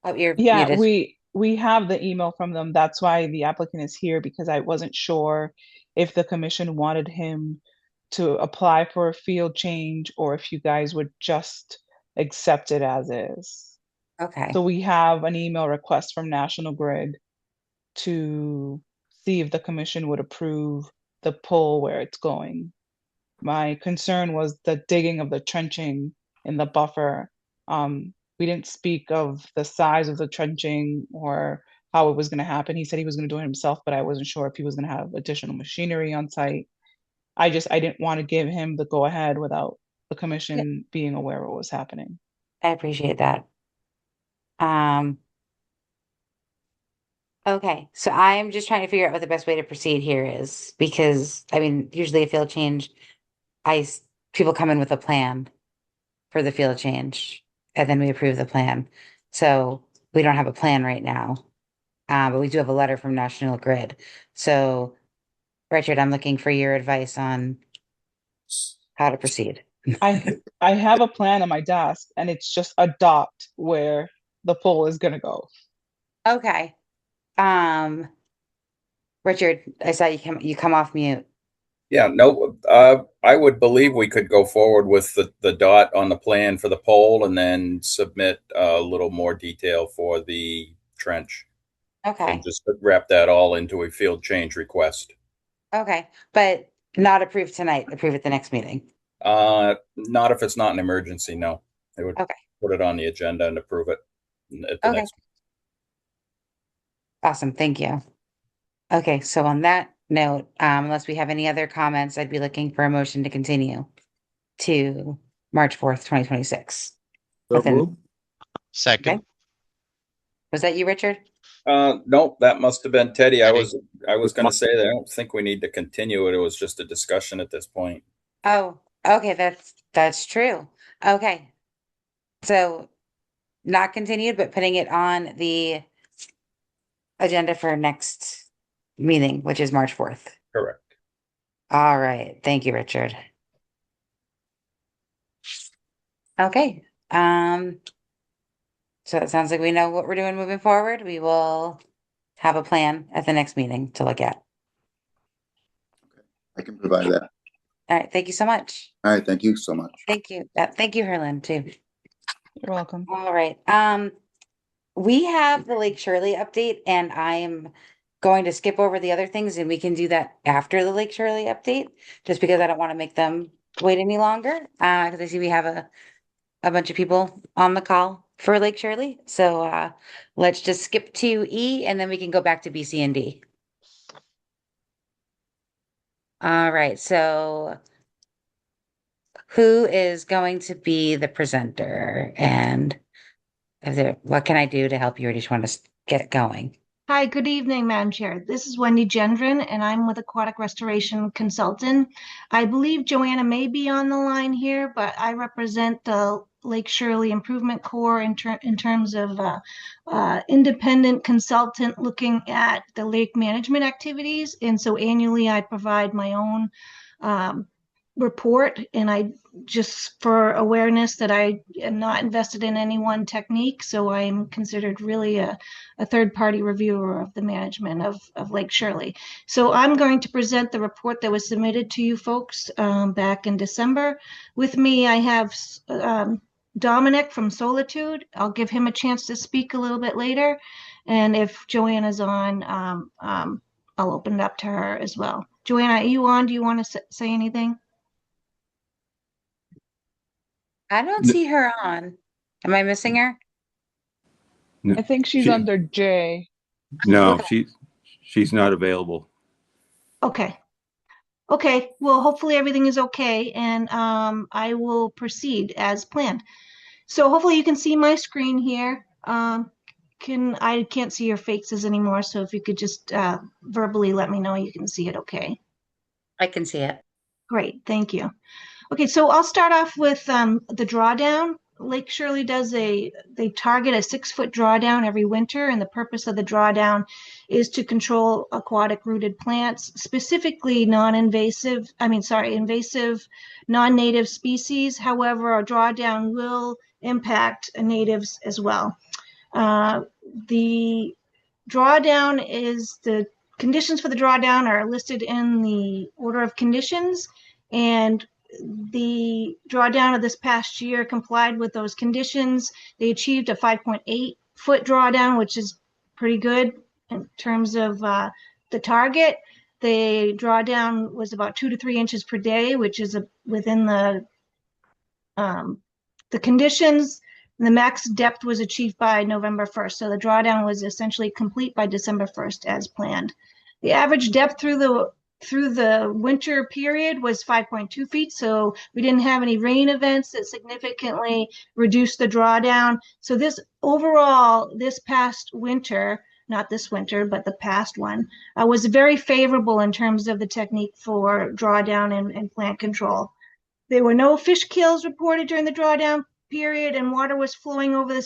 Oh, you're Yeah, muted. we have the email from them. That's why the applicant is here, because I wasn't sure if the commission wanted him to apply for a field change or if you guys would just accept it as is. Okay. So we have an email request from National Grid to see if the commission would approve the pole where it's going. My concern was the digging of the trenching in the buffer. We didn't speak of the size of the trenching or how it was going to happen. He said he was going to do it himself, but I wasn't sure if he was going to have additional machinery on site. I didn't want to give him the go ahead without the commission being aware of what was happening. I appreciate that. Okay, so I'm just trying to figure out what the best way to proceed here is, because I mean, usually a field change, people come in with a plan for the field change, and then we approve the plan. So we don't have a plan right now, but we do have a letter from National Grid. So, Richard, I'm looking for your advice on how to proceed. I have a plan on my desk, and it's just adopt where the pole is going to go. Okay. Richard, I saw you come off mute. Yeah, no, I would believe we could go forward with the dot on the plan for the pole and then submit a little more detail for the trench. Okay. And just wrap that all into a field change request. Okay, but not approved tonight, approve at the next meeting. Not if it's not an emergency, no. They would put it on the agenda and approve it at the next. Awesome, thank you. Okay, so on that note, unless we have any other comments, I'd be looking for a motion to continue to March 4th, 2026. Second. Okay. Was that you, Richard? Nope, that must have been Teddy. I was going to say that I don't think we need to continue it. It was just a discussion at this point. Oh, okay, that's true. Okay. So not continued, but putting it on the agenda for next meeting, which is March 4th. Correct. All right. Thank you, Richard. Okay. So it sounds like we know what we're doing moving forward. We will have a plan at the next meeting to look at. I can provide that. All right. Thank you so much. All right, thank you so much. Thank you. Thank you, Harlan, too. You're welcome. All right. We have the Lake Shirley update, and I'm going to skip over the other things and we can do that after the Lake Shirley update, just because I don't want to make them wait any longer. Because I see we have a bunch of people on the call for Lake Shirley. So let's just skip to E and then we can go back to B, C, and D. All right, so who is going to be the presenter, and what can I do to help you, or do you just want to get going? Hi, good evening, Madam Chair. This is Wendy Gendron, and I'm with Aquatic Restoration Consultant. I believe Joanna may be on the line here, but I represent the Lake Shirley Improvement Corps in terms of independent consultant looking at the lake management activities. And so annually I provide my own report, and I just for awareness that I am not invested in any one technique, so I'm considered really a third-party reviewer of the management of Lake Shirley. So I'm going to present the report that was submitted to you folks back in December. With me, I have Dominic from Solitude. I'll give him a chance to speak a little bit later, and if Joanna's on, I'll open it up to her as well. Joanna, are you on? Do you want to say anything? I don't see her on. Am I missing her? I think she's under J. No, she's not available. Okay. Okay. Well, hopefully everything is okay, and I will proceed as planned. So hopefully you can see my screen here. I can't see your faces anymore, so if you could just verbally let me know you can see it okay. I can see it. Great. Thank you. Okay, so I'll start off with the drawdown. Lake Shirley they target a 6-foot drawdown every winter, and the purpose of the drawdown is to control aquatic rooted plants, specifically invasive, non-native species. However, a drawdown will impact natives as well. The conditions for the drawdown are listed in the order of conditions, and the drawdown of this past year complied with those conditions. They achieved a 5.8-foot drawdown, which is pretty good in terms of the target. The drawdown was about 2 to 3 inches per day, which is within the conditions. The max depth was achieved by November 1st, so the drawdown was essentially complete by December 1st as planned. The average depth through the winter period was 5.2 feet, so we didn't have any rain events that significantly reduced the drawdown. So this past winter, not this winter, but the past one, was very favorable in terms of the technique for drawdown and plant control. There were no fish kills reported during the drawdown period, and water was flowing over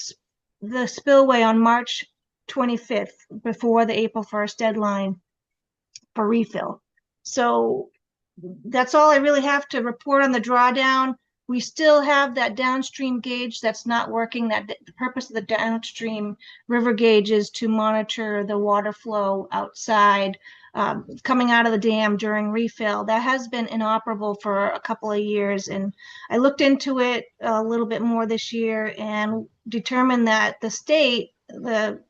the spillway on March 25th before the April 1st deadline for refill. So that's all I really have to report on the drawdown. We still have that downstream gauge that's not working. The purpose of the downstream river gauge is to monitor the water flow outside coming out of the dam during refill. That has been inoperable for a couple of years, and I looked into it a little bit more this year and determined that the state, the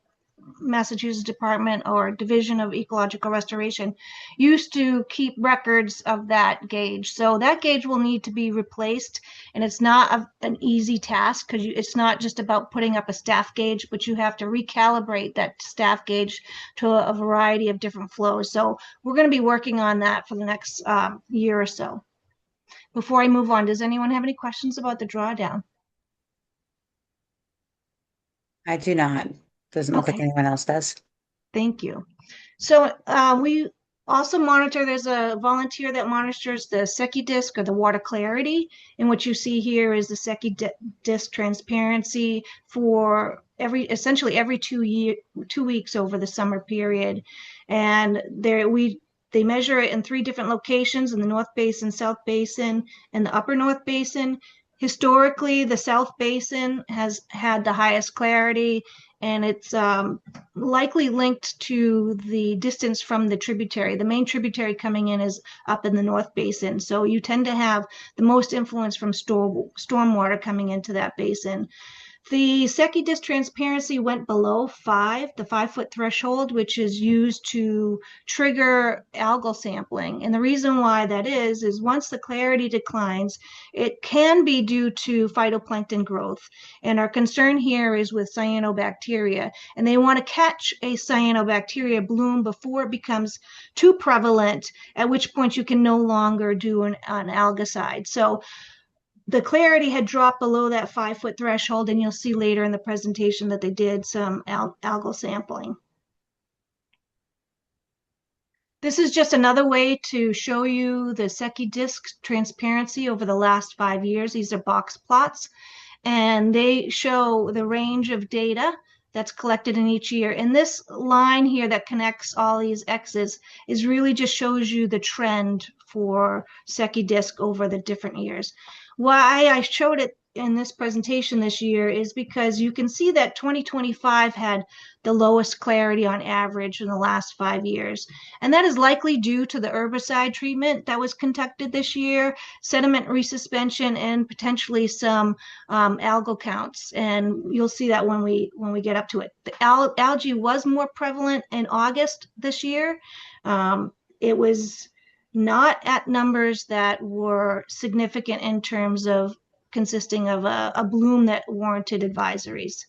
Massachusetts Department or Division of Ecological Restoration, used to keep records of that gauge. So that gauge will need to be replaced, and it's not an easy task because it's not just about putting up a staff gauge, but you have to recalibrate that staff gauge to a variety of different flows. So we're going to be working on that for the next year or so. Before I move on, does anyone have any questions about the drawdown? I do not. Doesn't look like anyone else does. Thank you. So we also monitor, there's a volunteer that monitors the Secchi disc or the water clarity. And what you see here is the Secchi disc transparency for essentially every 2 weeks over the summer period. And they measure it in 3 different locations, in the North Basin, South Basin, and the Upper North Basin. Historically, the South Basin has had the highest clarity, and it's likely linked to the distance from the tributary. The main tributary coming in is up in the North Basin, so you tend to have the most influence from stormwater coming into that basin. The Secchi disc transparency went below 5, the 5-foot threshold, which is used to trigger algal sampling. And the reason why that is once the clarity declines, it can be due to phytoplankton growth. And our concern here is with cyanobacteria. And they want to catch a cyanobacteria bloom before it becomes too prevalent, at which point you can no longer do an algicide. So the clarity had dropped below that 5-foot threshold, and you'll see later in the presentation that they did some algal sampling. This is just another way to show you the Secchi disc transparency over the last 5 years. These are box plots, and they show the range of data that's collected in each year. And this line here that connects all these X's is really just shows you the trend for Secchi disc over the different years. Why I showed it in this presentation this year is because you can see that 2025 had the lowest clarity on average in the last 5 years. And that is likely due to the herbicide treatment that was conducted this year, sediment resuspension, and potentially some algal counts. And you'll see that when we get up to it. The algae was more prevalent in August this year. It was not at numbers that were significant in terms of consisting of a bloom that warranted advisories.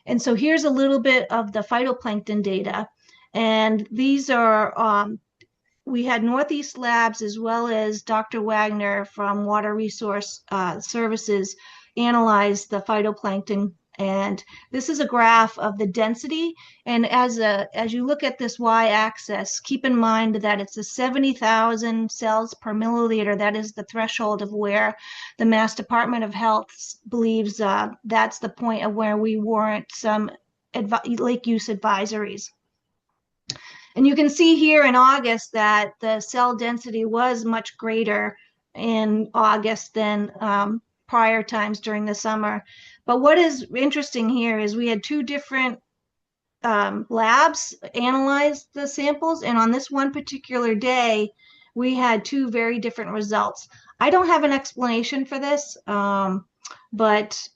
And so here's a little bit of the phytoplankton data. And these are, we had Northeast Labs as well as Dr. Wagner from Water Resource Services analyze the phytoplankton. And this is a graph of the density. And as you look at this y-axis, keep in mind that it's a 70,000 cells per milliliter. That is the threshold of where the Mass Department of Health believes that's the point of where we warrant some lake use advisories. And you can see here in August that the cell density was much greater in August than prior times during the summer. But what is interesting here is we had 2 different labs analyze the samples, and on this one particular day, we had 2 very different results. I don't have an explanation for this, but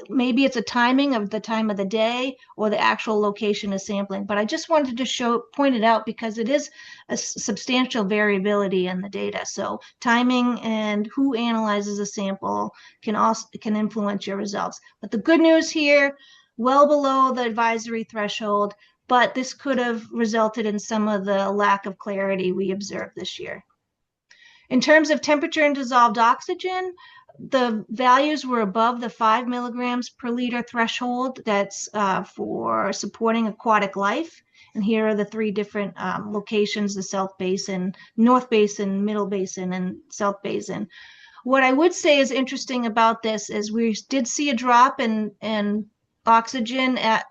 maybe it's a timing of the time of the day or the actual location of sampling. But I just wanted to point it out because it is a substantial variability in the data. So timing and who analyzes a sample can influence your results. But the good news here, well below the advisory threshold, but this could have resulted in some of the lack of clarity we observed this year. In terms of temperature and dissolved oxygen, the values were above the 5 milligrams per liter threshold. That's for supporting aquatic life. And here are the 3 different locations, the South Basin, North Basin, Middle Basin, and South Basin. What I would say is interesting about this is we did see a drop in oxygen at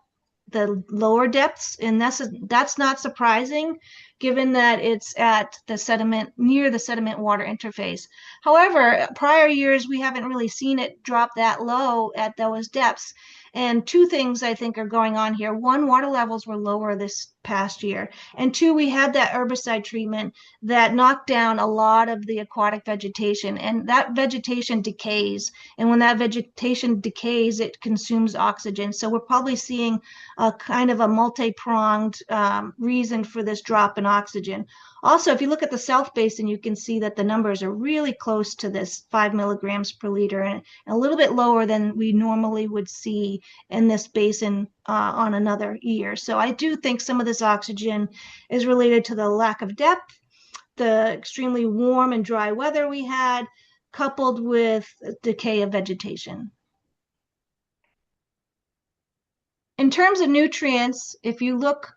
the lower depths, and that's not surprising given that it's at the sediment, near the sediment water interface. However, prior years, we haven't really seen it drop that low at those depths. And 2 things I think are going on here. 1, water levels were lower this past year. And 2, we had that herbicide treatment that knocked down a lot of the aquatic vegetation, and that vegetation decays. And when that vegetation decays, it consumes oxygen. So we're probably seeing a kind of a multi-pronged reason for this drop in oxygen. Also, if you look at the South Basin, you can see that the numbers are really close to this 5 milligrams per liter and a little bit lower than we normally would see in this basin on another year. So I do think some of this oxygen is related to the lack of depth, the extremely warm and dry weather we had, coupled with decay of vegetation. In terms of nutrients, if you look,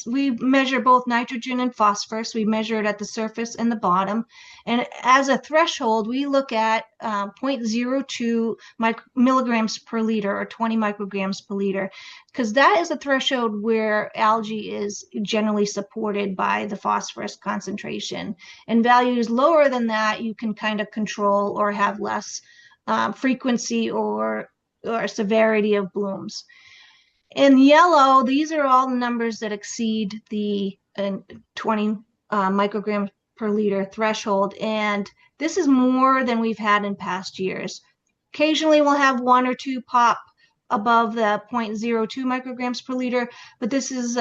we measure both nitrogen and phosphorus. We measure it at the surface and the bottom. And as a threshold, we look at 0.02 milligrams per liter or 20 micrograms per liter, because that is a threshold where algae is generally supported by the phosphorus concentration. And values lower than that, you can kind of control or have less frequency or severity of blooms. In yellow, these are all the numbers that exceed the 20 micrograms per liter threshold, and this is more than we've had in past years. Occasionally, we'll have 1 or 2 pop above the 0.02 micrograms per liter, but this is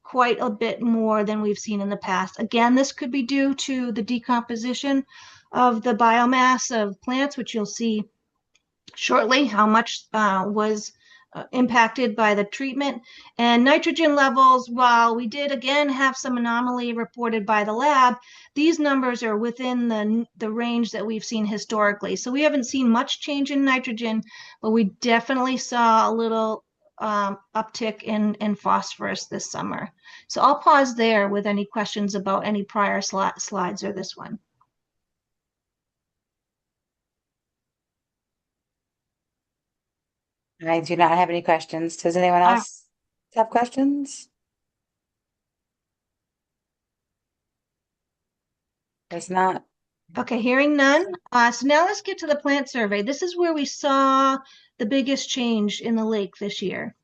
quite a bit more than we've seen in the past. Again, this could be due to the decomposition of the biomass of plants, which you'll see shortly how much was impacted by the treatment. And nitrogen levels, while we did again have some anomaly reported by the lab, these numbers are within the range that we've seen historically. So we haven't seen much change in nitrogen, but we definitely saw a little uptick in phosphorus this summer. So I'll pause there with any questions about any prior slides or this one. I do not have any questions. Does anyone else have questions? There's not. Okay, hearing none. So now let's get to the plant survey. This is where we saw the biggest change in the lake this year.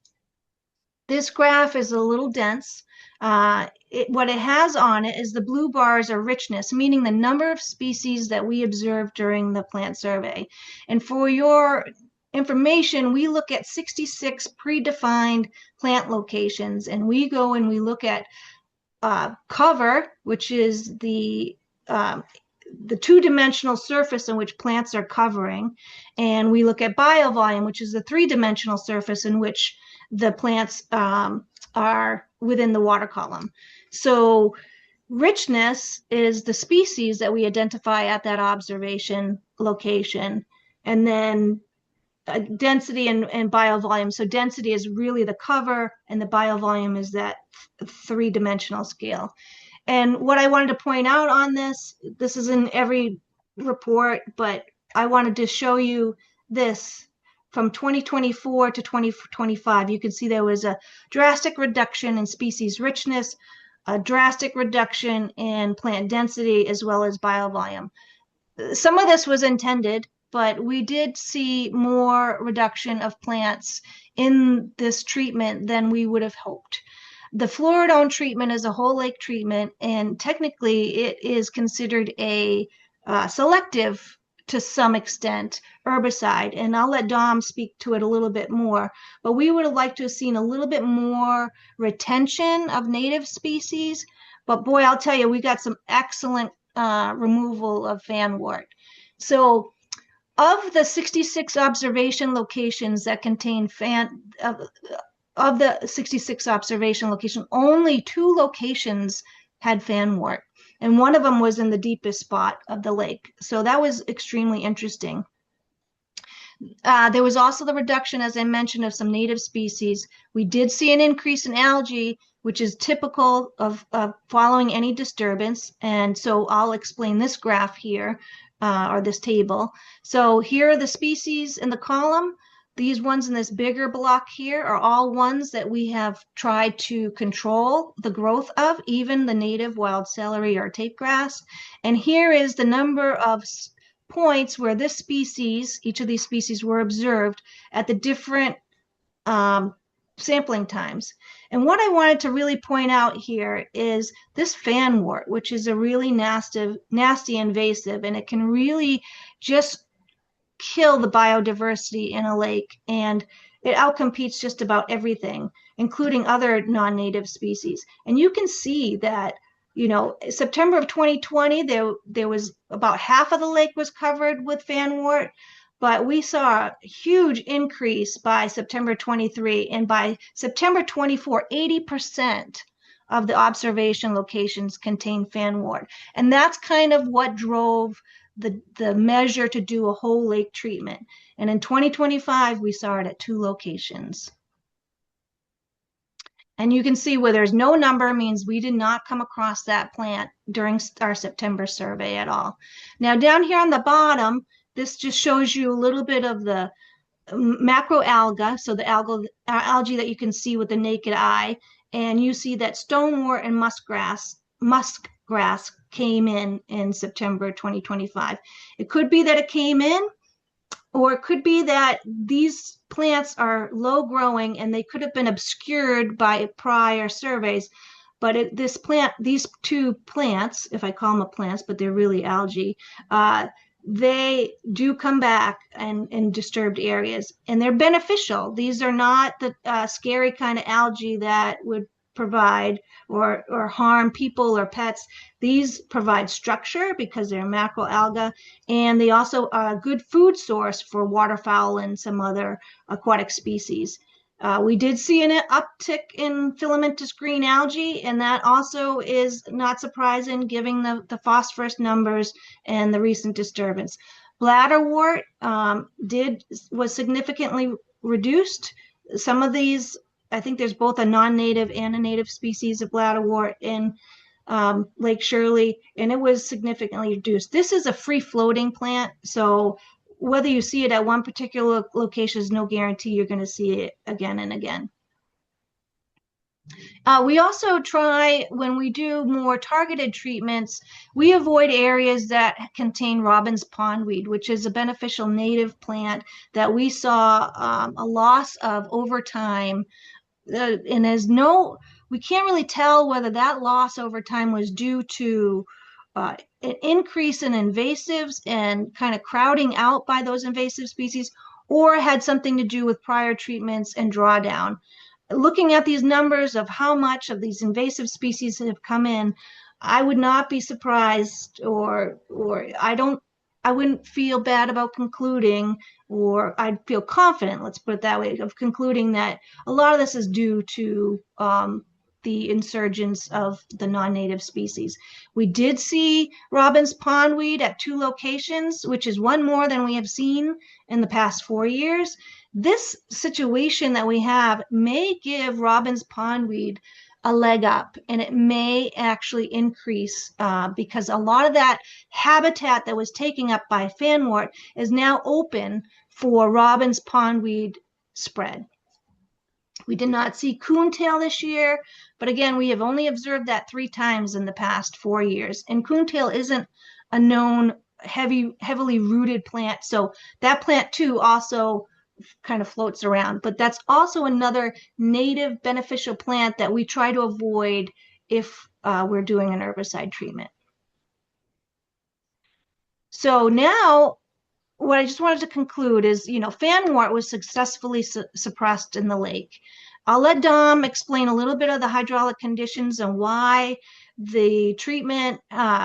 This graph is a little dense. What it has on it is the blue bars are richness, meaning the number of species that we observed during the plant survey. And for your information, we look at 66 predefined plant locations, and we go and we look at cover, which is the two-dimensional surface in which plants are covering, and we look at biovolume, which is the three-dimensional surface in which the plants are within the water column. So richness is the species that we identify at that observation location, and then density and biovolume. So density is really the cover, and the biovolume is that three-dimensional scale. And what I wanted to point out on this is in every report, but I wanted to show you this from 2024 to 2025. You can see there was a drastic reduction in species richness, a drastic reduction in plant density, as well as biovolume. Some of this was intended, but we did see more reduction of plants in this treatment than we would have hoped. The fluoridone treatment is a whole lake treatment, and technically it is considered a selective, to some extent, herbicide. And I'll let Dom speak to it a little bit more, but we would have liked to have seen a little bit more retention of native species. But boy, I'll tell you, we got some excellent removal of fanwort. So of the 66 observation locations that contain of the 66 observation locations, only 2 locations had fanwort, and one of them was in the deepest spot of the lake. So that was extremely interesting. There was also the reduction, as I mentioned, of some native species. We did see an increase in algae, which is typical of following any disturbance. And so I'll explain this graph here, or this table. So here are the species in the column. These ones in this bigger block here are all ones that we have tried to control the growth of, even the native wild celery or tape grass. And here is the number of points where this species, each of these species, were observed at the different sampling times. And what I wanted to really point out here is this fanwort, which is a really nasty invasive, and it can really just kill the biodiversity in a lake, and it outcompetes just about everything, including other non-native species. And you can see that, you know, September of 2020, there was about half of the lake was covered with fanwort, but we saw a huge increase by September 23, and by September 24, 80% of the observation locations contain fanwort. And that's kind of what drove the measure to do a whole lake treatment. And in 2025, we saw it at 2 locations. And you can see where there's no number means we did not come across that plant during our September survey at all. Now down here on the bottom, this just shows you a little bit of the macroalga, so the algae that you can see with the naked eye. And you see that stonewort and muskgrass came in September 2025. It could be that it came in, or it could be that these plants are low growing and they could have been obscured by prior surveys. But these 2 plants, if I call them plants, but they're really algae, they do come back and in disturbed areas, and they're beneficial. These are not the scary kind of algae that would provide or harm people or pets. These provide structure because they're macroalga, and they also are a good food source for waterfowl and some other aquatic species. We did see an uptick in filamentous green algae, and that also is not surprising given the phosphorus numbers and the recent disturbance. Bladderwort was significantly reduced. Some of these, I think there's both a non-native and a native species of bladderwort in Lake Shirley, and it was significantly reduced. This is a free-floating plant, so whether you see it at one particular location is no guarantee you're going to see it again and again. We also try, when we do more targeted treatments, we avoid areas that contain Robbins pondweed, which is a beneficial native plant that we saw a loss of over time. And we can't really tell whether that loss over time was due to an increase in invasives and kind of crowding out by those invasive species, or had something to do with prior treatments and drawdown. Looking at these numbers of how much of these invasive species have come in, I would not be surprised, or I wouldn't feel bad about concluding, or I'd feel confident, let's put it that way, of concluding that a lot of this is due to the insurgence of the non-native species. We did see Robbins pondweed at 2 locations, which is one more than we have seen in the past 4 years. This situation that we have may give Robbins pondweed a leg up, and it may actually increase because a lot of that habitat that was taken up by fanwort is now open for Robbins pondweed spread. We did not see coontail this year, but again, we have only observed that 3 times in the past 4 years. And coontail isn't a known heavily rooted plant, so that plant too also kind of floats around. But that's also another native beneficial plant that we try to avoid if we're doing an herbicide treatment. So now, what I just wanted to conclude is, fanwort was successfully suppressed in the lake. I'll let Dom explain a little bit of the hydraulic conditions and why the treatment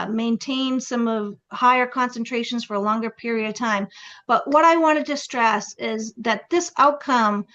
maintained some of higher concentrations for a longer period of time. But what I wanted to stress is that this outcome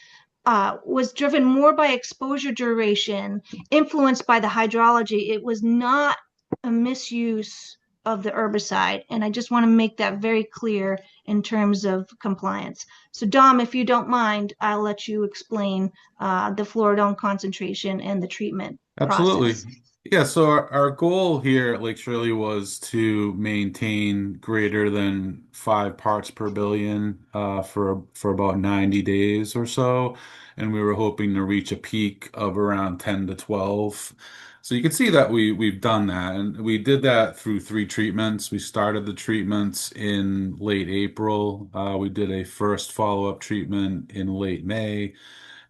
was driven more by exposure duration, influenced by the hydrology. It was not a misuse of the herbicide. And I just want to make that very clear in terms of compliance. So Dom, if you don't mind, I'll let you explain the fluoridone concentration and the treatment Absolutely. process. Yeah, so our goal here at Lake Shirley was to maintain greater than 5 parts per billion for about 90 days or so, and we were hoping to reach a peak of around 10 to 12. So you can see that we've done that, and we did that through 3 treatments. We started the treatments in late April. We did a first follow-up treatment in late May,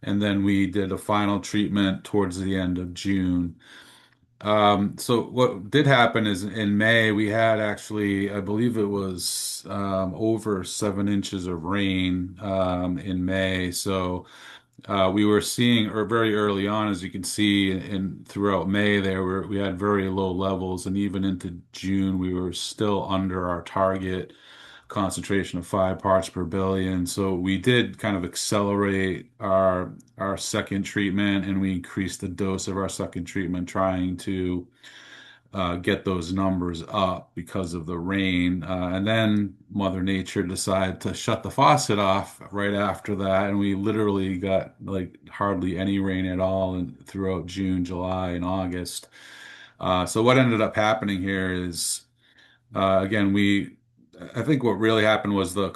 and then we did a final treatment towards the end of June. So what did happen is in May we had actually, I believe it was over 7 inches of rain in May. So we were seeing, or very early on, as you can see, throughout May we had very low levels, and even into June we were still under our target concentration of 5 parts per billion. So we did kind of accelerate our second treatment, and we increased the dose of our second treatment, trying to get those numbers up because of the rain. And then Mother Nature decided to shut the faucet off right after that, and we literally got like hardly any rain at all throughout June, July, and August. So what ended up happening here is, again, I think what really happened was the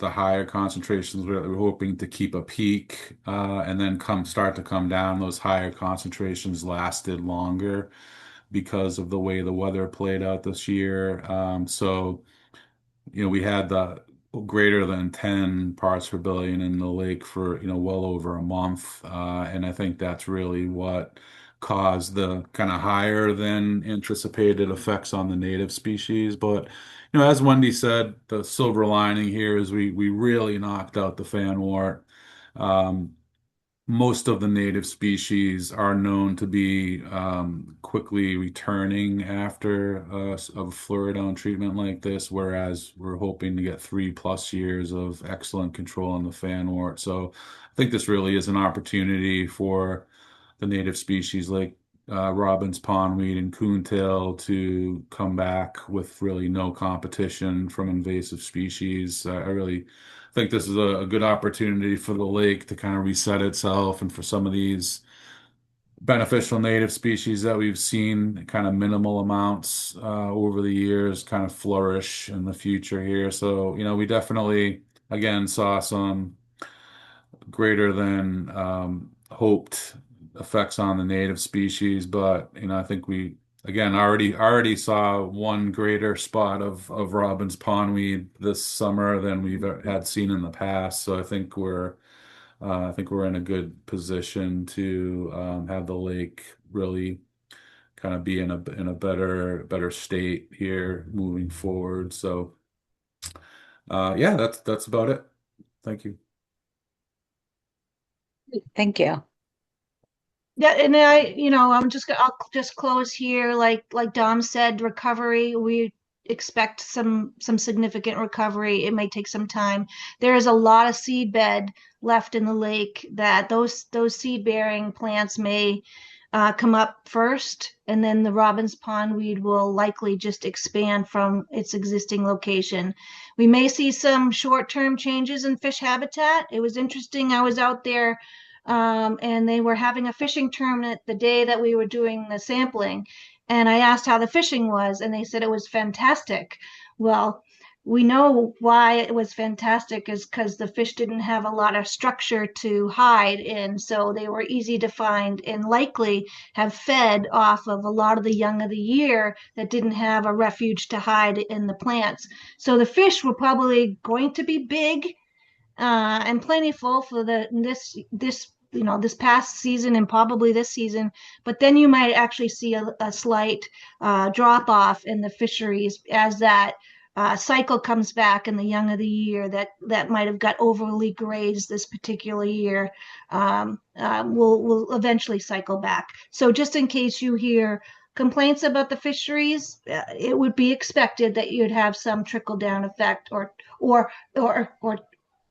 higher concentrations, we were hoping to keep a peak and then start to come down. Those higher concentrations lasted longer because of the way the weather played out this year. So, we had the greater than 10 parts per billion in the lake for, well over a month. And I think that's really what cause the kind of higher than anticipated effects on the native species. But as Wendy said, the silver lining here is we really knocked out the fanwort. Most of the native species are known to be quickly returning after a fluoridone treatment like this, whereas we're hoping to get 3+ years of excellent control on the fanwort. So I think this really is an opportunity for the native species like robin's pondweed and coontail to come back with really no competition from invasive species. I really think this is a good opportunity for the lake to kind of reset itself, and for some of these beneficial native species that we've seen kind of minimal amounts over the years kind of flourish in the future here. So, we definitely, again, saw some greater than hoped effects on the native species, but I think we again already saw one greater spot of robin's pondweed this summer than we've had seen in the past. So I think we're in a good position to have the lake really kind of be in a better state here moving forward. So yeah, that's about it. Thank you. Thank you. Yeah, and I'll just close here. Like Dom said, recovery, we expect some significant recovery. It may take some time. There is a lot of seed bed left in the lake that those seed bearing plants may come up first, and then the robin's pondweed will likely just expand from its existing location. We may see some short-term changes in fish habitat. It was interesting. I was out there and they were having a fishing tournament the day that we were doing the sampling. And I asked how the fishing was, and they said it was fantastic. Well, we know why it was fantastic is because the fish didn't have a lot of structure to hide in, so they were easy to find and likely have fed off of a lot of the young of the year that didn't have a refuge to hide in the plants. So the fish were probably going to be big and plentiful for this past season and probably this season, but then you might actually see a slight drop off in the fisheries as that cycle comes back in the young of the year that might have got overly grazed this particular year will eventually cycle back. So just in case you hear complaints about the fisheries, it would be expected that you'd have some trickle down effect or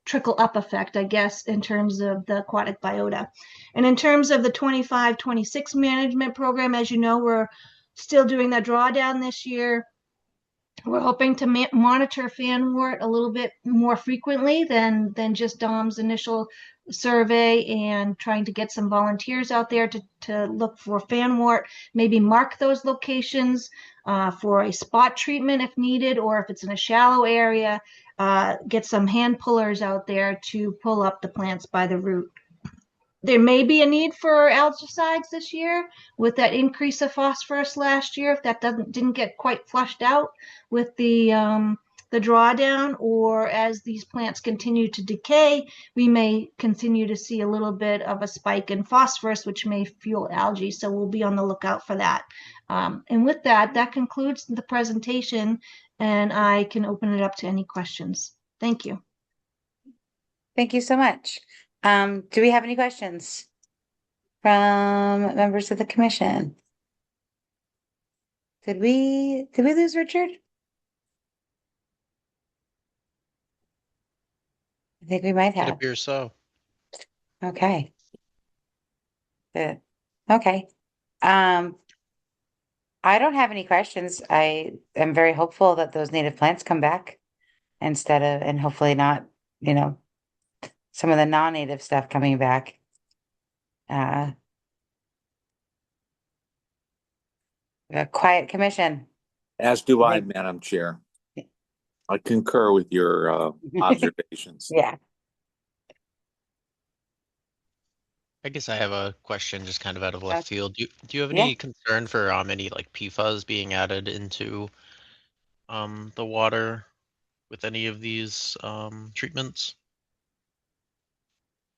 trickle up effect, I guess, in terms of the aquatic biota. And in terms of the 25-26 management program, as you know, we're still doing the drawdown this year. We're hoping to monitor fanwort a little bit more frequently than just Dom's initial survey, and trying to get some volunteers out there to look for fanwort, maybe mark those locations for a spot treatment if needed, or if it's in a shallow area, get some hand pullers out there to pull up the plants by the root. There may be a need for algicides this year with that increase of phosphorus last year, if that didn't get quite flushed out with the drawdown, or as these plants continue to decay, we may continue to see a little bit of a spike in phosphorus, which may fuel algae. So we'll be on the lookout for that. And with that concludes the presentation, and I can open it up to any questions. Thank you. Thank you so much. Do we have any questions from members of the commission? Did we lose Richard? I think we might It have. appears so. Okay. Good. Okay. I don't have any questions. I am very hopeful that those native plants come back and hopefully not, some of the non-native stuff coming back. A quiet commission. As do I, Madam Chair. I concur with your observations. Yeah. I guess I have a question just kind of out of left field. Do you have Yeah. any concern for any like PFAS being added into the water with any of these treatments?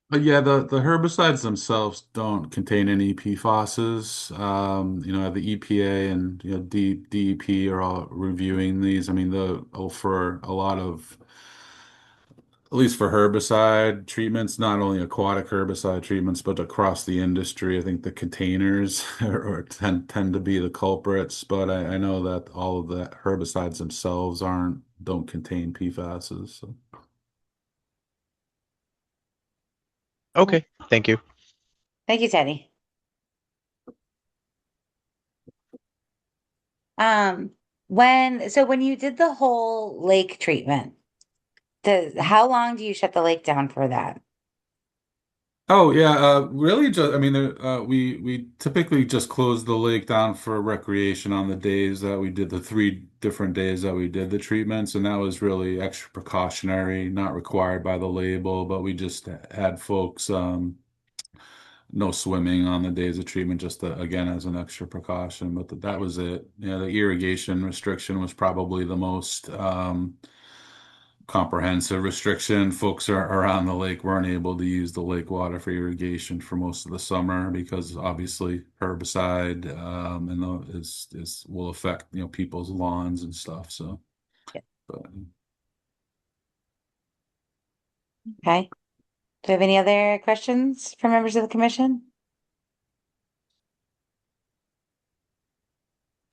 But yeah, the herbicides themselves don't contain any PFASs. The EPA and DEP are all reviewing these. I mean, for a lot of, at least for herbicide treatments, not only aquatic herbicide treatments, but across the industry, I think the containers tend to be the culprits. But I know that all of the herbicides themselves don't contain PFASs. So. Okay, thank you. Thank you, Teddy. When you did the whole lake treatment, how long do you shut the lake down for that? Oh yeah, really just I mean we typically just close the lake down for recreation on the days that we did the 3 different days that we did the treatments, and that was really extra precautionary, not required by the label, but we just had folks no swimming on the days of treatment, just again as an extra precaution, but that was it. Yeah, the irrigation restriction was probably the most comprehensive restriction. Folks around the lake weren't able to use the lake water for irrigation for most of the summer because obviously herbicide will affect people's lawns and stuff. So, Yeah. But, Okay. Do you have any other questions for members of the commission?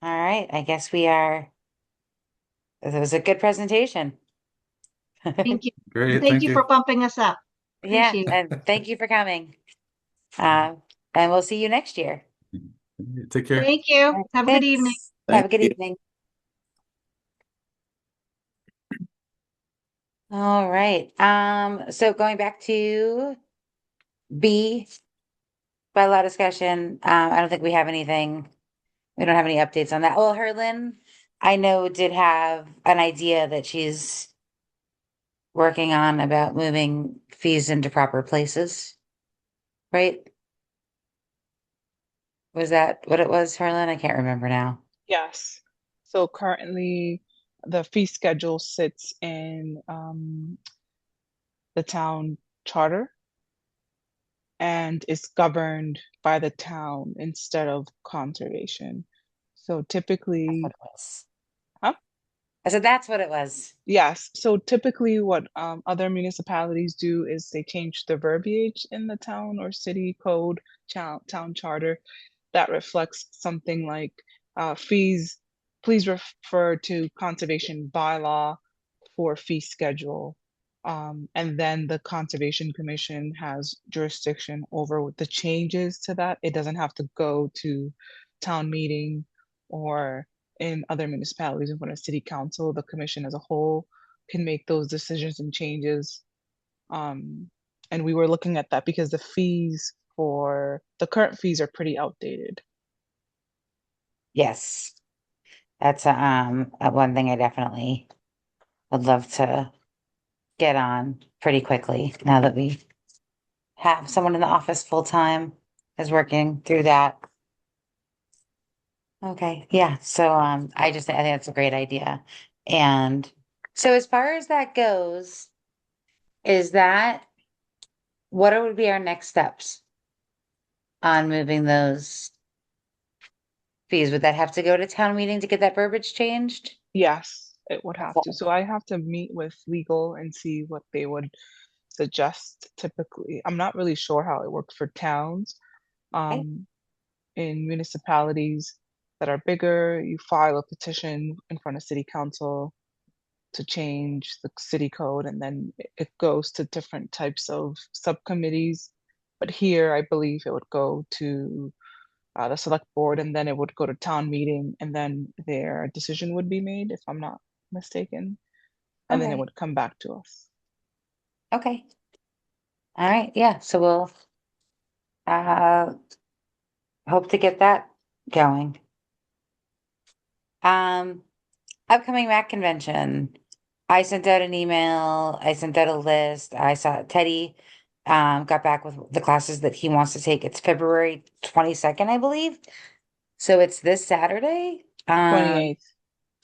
All right, I guess it was a good presentation. Thank you. Great, Thank you for bumping us up. Yeah, Appreciate it. and thank you for coming. And we'll see you next year. Take care. Thank you. Have a good evening. Have a Thank good you. evening. All right. So going back to B, bylaw discussion, I don't think we have anything. We don't have any updates on that. Well, Herlin, I know did have an idea that she's working on about moving fees into proper places, right? Was that what it was, Harlan? I can't remember now. Yes. So currently, the fee schedule sits in the town charter and is governed by the town instead of conservation. So typically, That's what it was. huh? I said that's what it was. Yes. So typically, what other municipalities do is they change the verbiage in the town or city code, town charter, that reflects something like fees. Please refer to conservation bylaw for fee schedule. And then the Conservation Commission has jurisdiction over the changes to that. It doesn't have to go to town meeting or in other municipalities in front of city council. The commission as a whole can make those decisions and changes. And we were looking at that because the current fees are pretty outdated. Yes. That's one thing I definitely would love to get on pretty quickly now that we have someone in the office full time is working through that. Okay, yeah. So I think that's a great idea. And so as far as that goes, what would be our next steps on moving those fees? Would that have to go to town meeting to get that verbiage changed? Yes, it would have to. So I have to meet with legal and see what they would suggest typically. I'm not really sure how it works for towns. In municipalities that are bigger, you file a petition in front of city council to change the city code, and then it goes to different types of subcommittees. But here, I believe it would go to the select board, and then it would go to town meeting, and then their decision would be made, if I'm not mistaken. And then it Okay. would come back to us. Okay. All right, yeah, so we'll hope to get that going. Upcoming MAC convention. I sent out an email, I sent out a list. I saw Teddy got back with the classes that he wants to take. It's February 22nd, I believe. So it's this Saturday. 28th.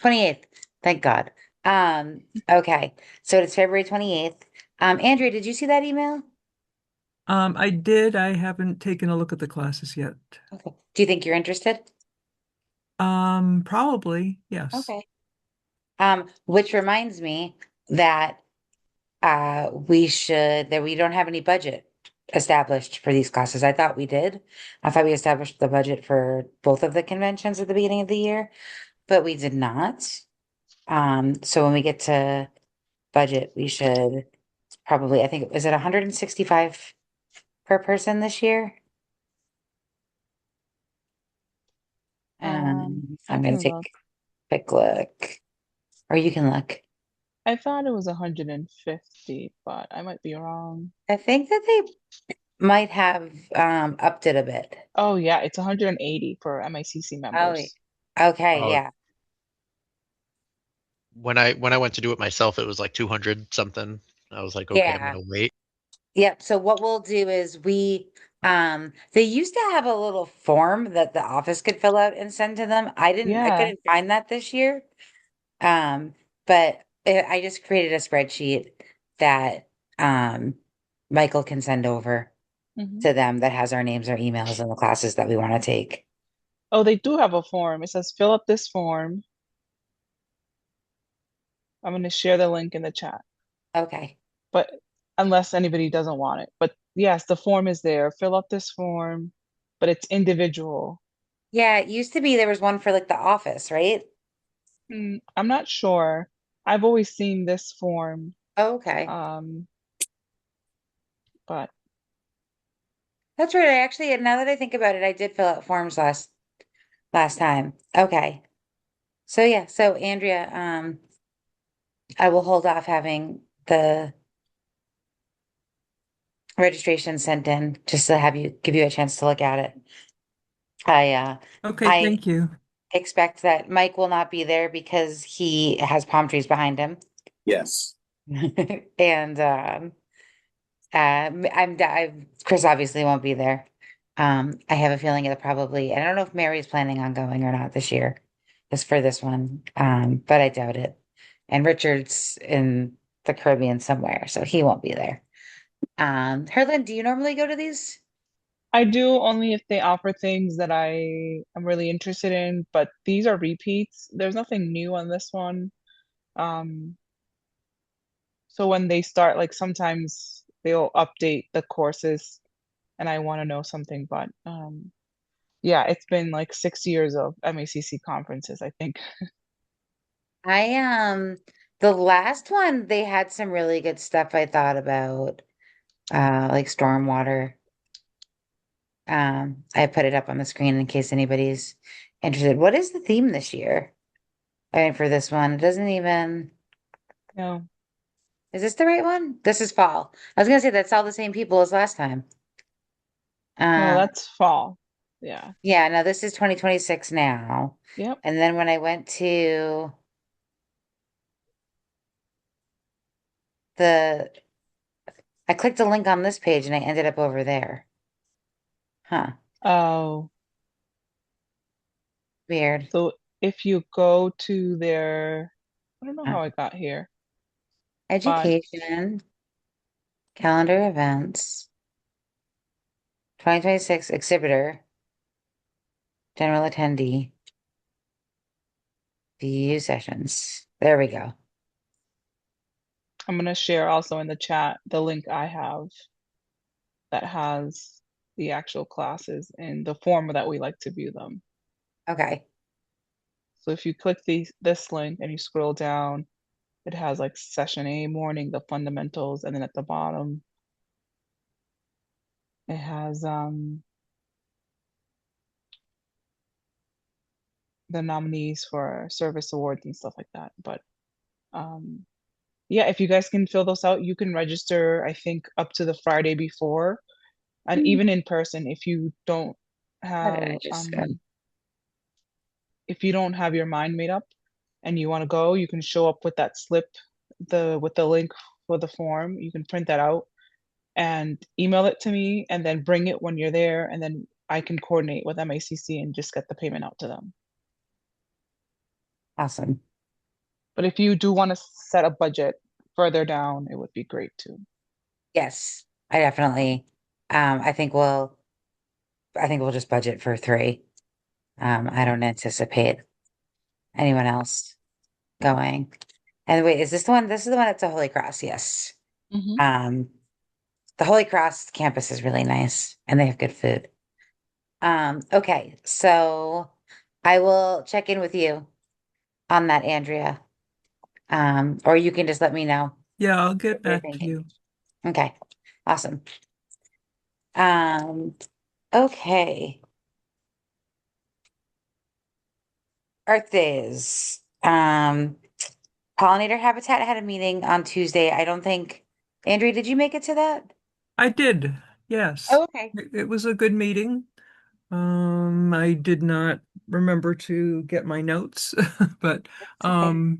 28th. Thank God. Okay. So it's February 28th. Andrea, did you see that email? I did. I haven't taken a look at the classes yet. Okay. Do you think you're interested? Probably, yes. Okay. Which reminds me that we don't have any budget established for these classes. I thought we did. I thought we established the budget for both of the conventions at the beginning of the year, but we did not. So when we get to budget, we should probably, I think, is it 165 per person this year? I I'm gonna can take look. a quick look, or you can look. I thought it was 150, but I might be wrong. I think that they might have upped it a bit. Oh yeah, it's 180 for MICC Oh, members. okay, Oh, yeah. when I went to do it myself, it was like 200 something. I was like, okay, I'm Yeah. gonna wait. Yep. So what we'll do is they used to have a little form that the office could fill out and send to them. I Yeah. couldn't find that this year. But I just created a spreadsheet that Michael can send over Mhm. to them that has our names, our emails, and the classes that we want to take. Oh, they do have a form. It says fill up this form. I'm going to share the link in the chat, Okay. but unless anybody doesn't want it. But yes, the form is there. Fill up this form, but it's individual. Yeah, it used to be there was one for like the office, right? I'm not sure. I've always seen this form. Oh, okay. But That's right. I actually, now that I think about it, I did fill out forms last time. Okay. So yeah, so Andrea, I will hold off having the registration sent in just to give you a chance to look at it. Okay, I thank you. expect that Mike will not be there because he has palm trees behind him. Yes. And Chris obviously won't be there. I have a feeling it'll probably, and I don't know if Mary's planning on going or not this year, just for this one. But I doubt it. And Richard's in the Caribbean somewhere, so he won't be there. Herlin, do you normally go to these? I do only if they offer things that I am really interested in, but these are repeats. There's nothing new on this one. So when they start, like sometimes they'll update the courses and I want to know something, but yeah, it's been like 6 years of MACC conferences, I think. The last one they had some really good stuff I thought about, like stormwater. I put it up on the screen in case anybody's interested. What is the theme this year? I mean, for this one, it doesn't even. No. Is this the right one? This is fall. I was gonna say that's all the same people as last time. No, that's fall. Yeah. Yeah, no, this is 2026 now. Yep. And then when I went to I clicked a link on this page and I ended up over there. Huh. Oh. Weird. So if you go to their, I don't know how I got here. Education, calendar events, 2026 exhibitor, general attendee, view sessions. There we go. I'm going to share also in the chat the link I have that has the actual classes in the form that we like to view them. Okay. So if you click this link and you scroll down, it has like session A morning, the fundamentals, and then at the bottom, it has the nominees for service awards and stuff like that. But yeah, if you guys can fill those out, you can register, I think, up to the Friday before, and even in person, if you don't have your mind made up and you want to go, you can show up with that slip, with the link for the form. You can print that out and email it to me, and then bring it when you're there, and then I can coordinate with MACC and just get the payment out to them. Awesome. But if you do want to set a budget further down, it would be great too. Yes, I definitely I think we'll just budget for 3. I don't anticipate anyone else going. And wait, is this the one? This is the one that's a Holy Cross, yes. Mhm. The Holy Cross campus is really nice and they have good food. Okay, so I will check in with you on that, Andrea. Or you can just let me know Yeah, I'll get what you're back to thinking. you. Okay, awesome. Um, okay. Earth Days. Pollinator Habitat had a meeting on Tuesday. I don't think, Andrea, did you make it to that? I did, yes. Oh, okay. It was a good meeting. I did not remember to get my notes, but Okay.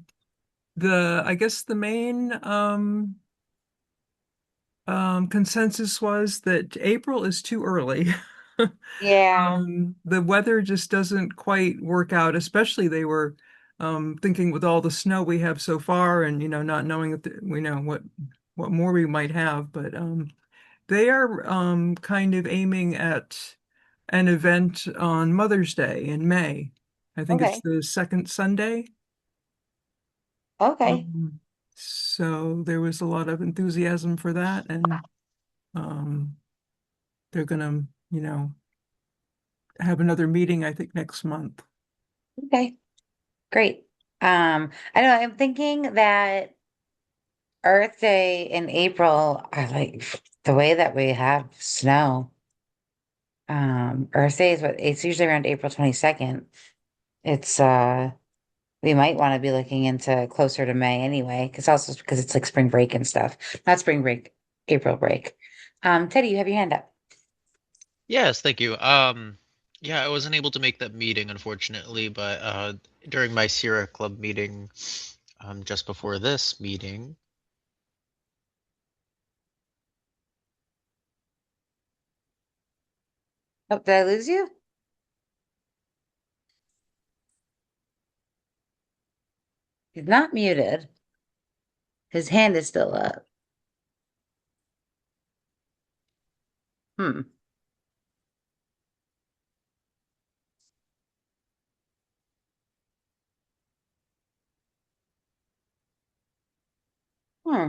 I guess the main consensus was that April is too early. Yeah. The weather just doesn't quite work out, especially they were thinking with all the snow we have so far and not knowing if we know what more we might have, but they are kind of aiming at an event on Mother's Day in May. I think it's Okay. the second Sunday. Okay. So there was a lot of enthusiasm for that, and um, they're gonna, have another meeting, I think, next month. Okay. Great. I know I'm thinking that Earth Day in April, I like the way that we have snow. Earth Day is it's usually around April 22nd. It's we might want to be looking into closer to May anyway, because it's like spring break and stuff. Not spring break, April break. Teddy, you have your hand up. Yes, thank you. Yeah, I wasn't able to make that meeting, unfortunately, but during my Sierra Club meeting, just before this meeting, Oh, did I lose you? He's not muted. His hand is still up. Hmm. Hmm.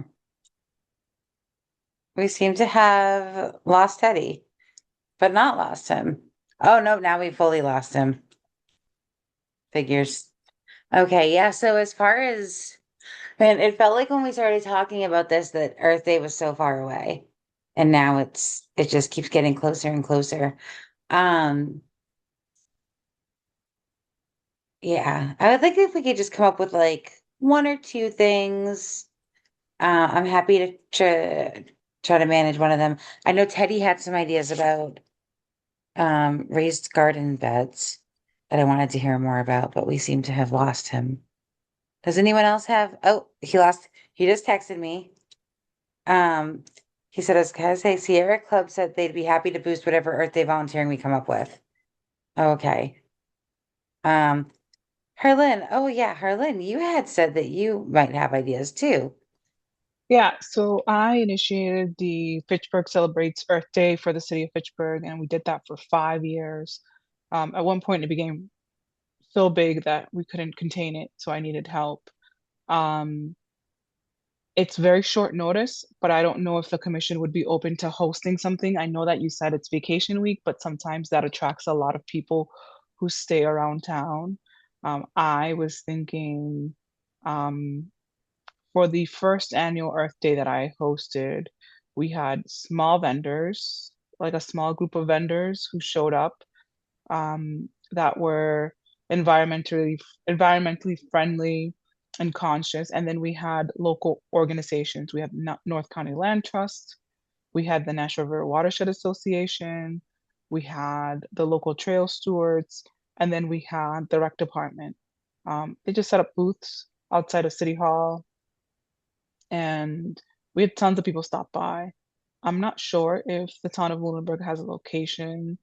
We seem to have lost Teddy, but not lost him. Oh no, now we fully lost him. Figures. Okay, yeah. So as far as, man, it felt like when we started talking about this that Earth Day was so far away. And now it just keeps getting closer and closer. Um, yeah. I would like if we could just come up with like 1 or 2 things. I'm happy to try to manage one of them. I know Teddy had some ideas about raised garden beds that I wanted to hear more about, but we seem to have lost him. Does anyone else have? Oh, he just texted me. Um, he said, I was gonna say Sierra Club said they'd be happy to boost whatever Earth Day volunteering we come up with. Okay. Um, Harlan, oh yeah, Harlan, you had said that you might have ideas too. Yeah, so I initiated the Fitchburg Celebrates Earth Day for the city of Fitchburg, and we did that for 5 years. At one point, it became so big that we couldn't contain it, so I needed help. Um, it's very short notice, but I don't know if the commission would be open to hosting something. I know that you said it's vacation week, but sometimes that attracts a lot of people who stay around town. I was thinking, um, for the first annual Earth Day that I hosted, we had small vendors, like a small group of vendors who showed up, that were environmentally friendly and conscious. And then we had local organizations. We had North County Land Trust, we had the National River Watershed Association, we had the local trail stewards, and then we had the rec department. They just set up booths outside of City Hall, and we had tons of people stop by. I'm not sure if the town of Lunenburg has a location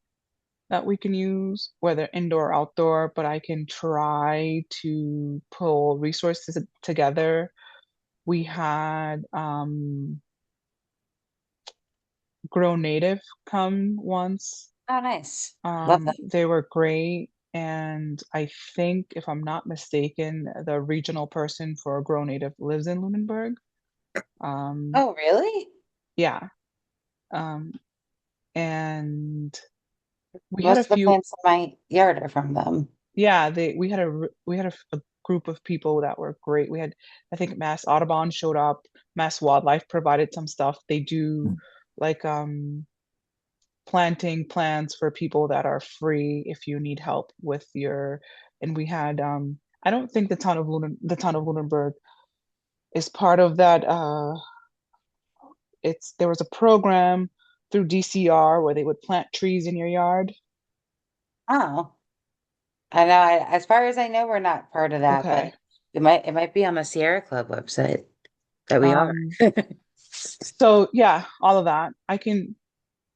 that we can use, whether indoor or outdoor, but I can try to pull resources together. We had Grow Native come once. Oh, nice. Love that. They were great. And I think, if I'm not mistaken, the regional person for Grow Native lives in Lunenburg. Oh, really? Yeah. And we had Most a of the few, plants in my yard are from them. yeah, we had a group of people that were great. We had, I think, Mass Audubon showed up, Mass Wildlife provided some stuff. They do like planting plants for people that are free if you need help with your, and we had I don't think the town of Lunenburg is part of that. There was a program through DCR where they would plant trees in your yard. Oh, I know. As far as I know, we're not part of that, Okay. but it might be on the Sierra Club website that we are. So yeah, all of that.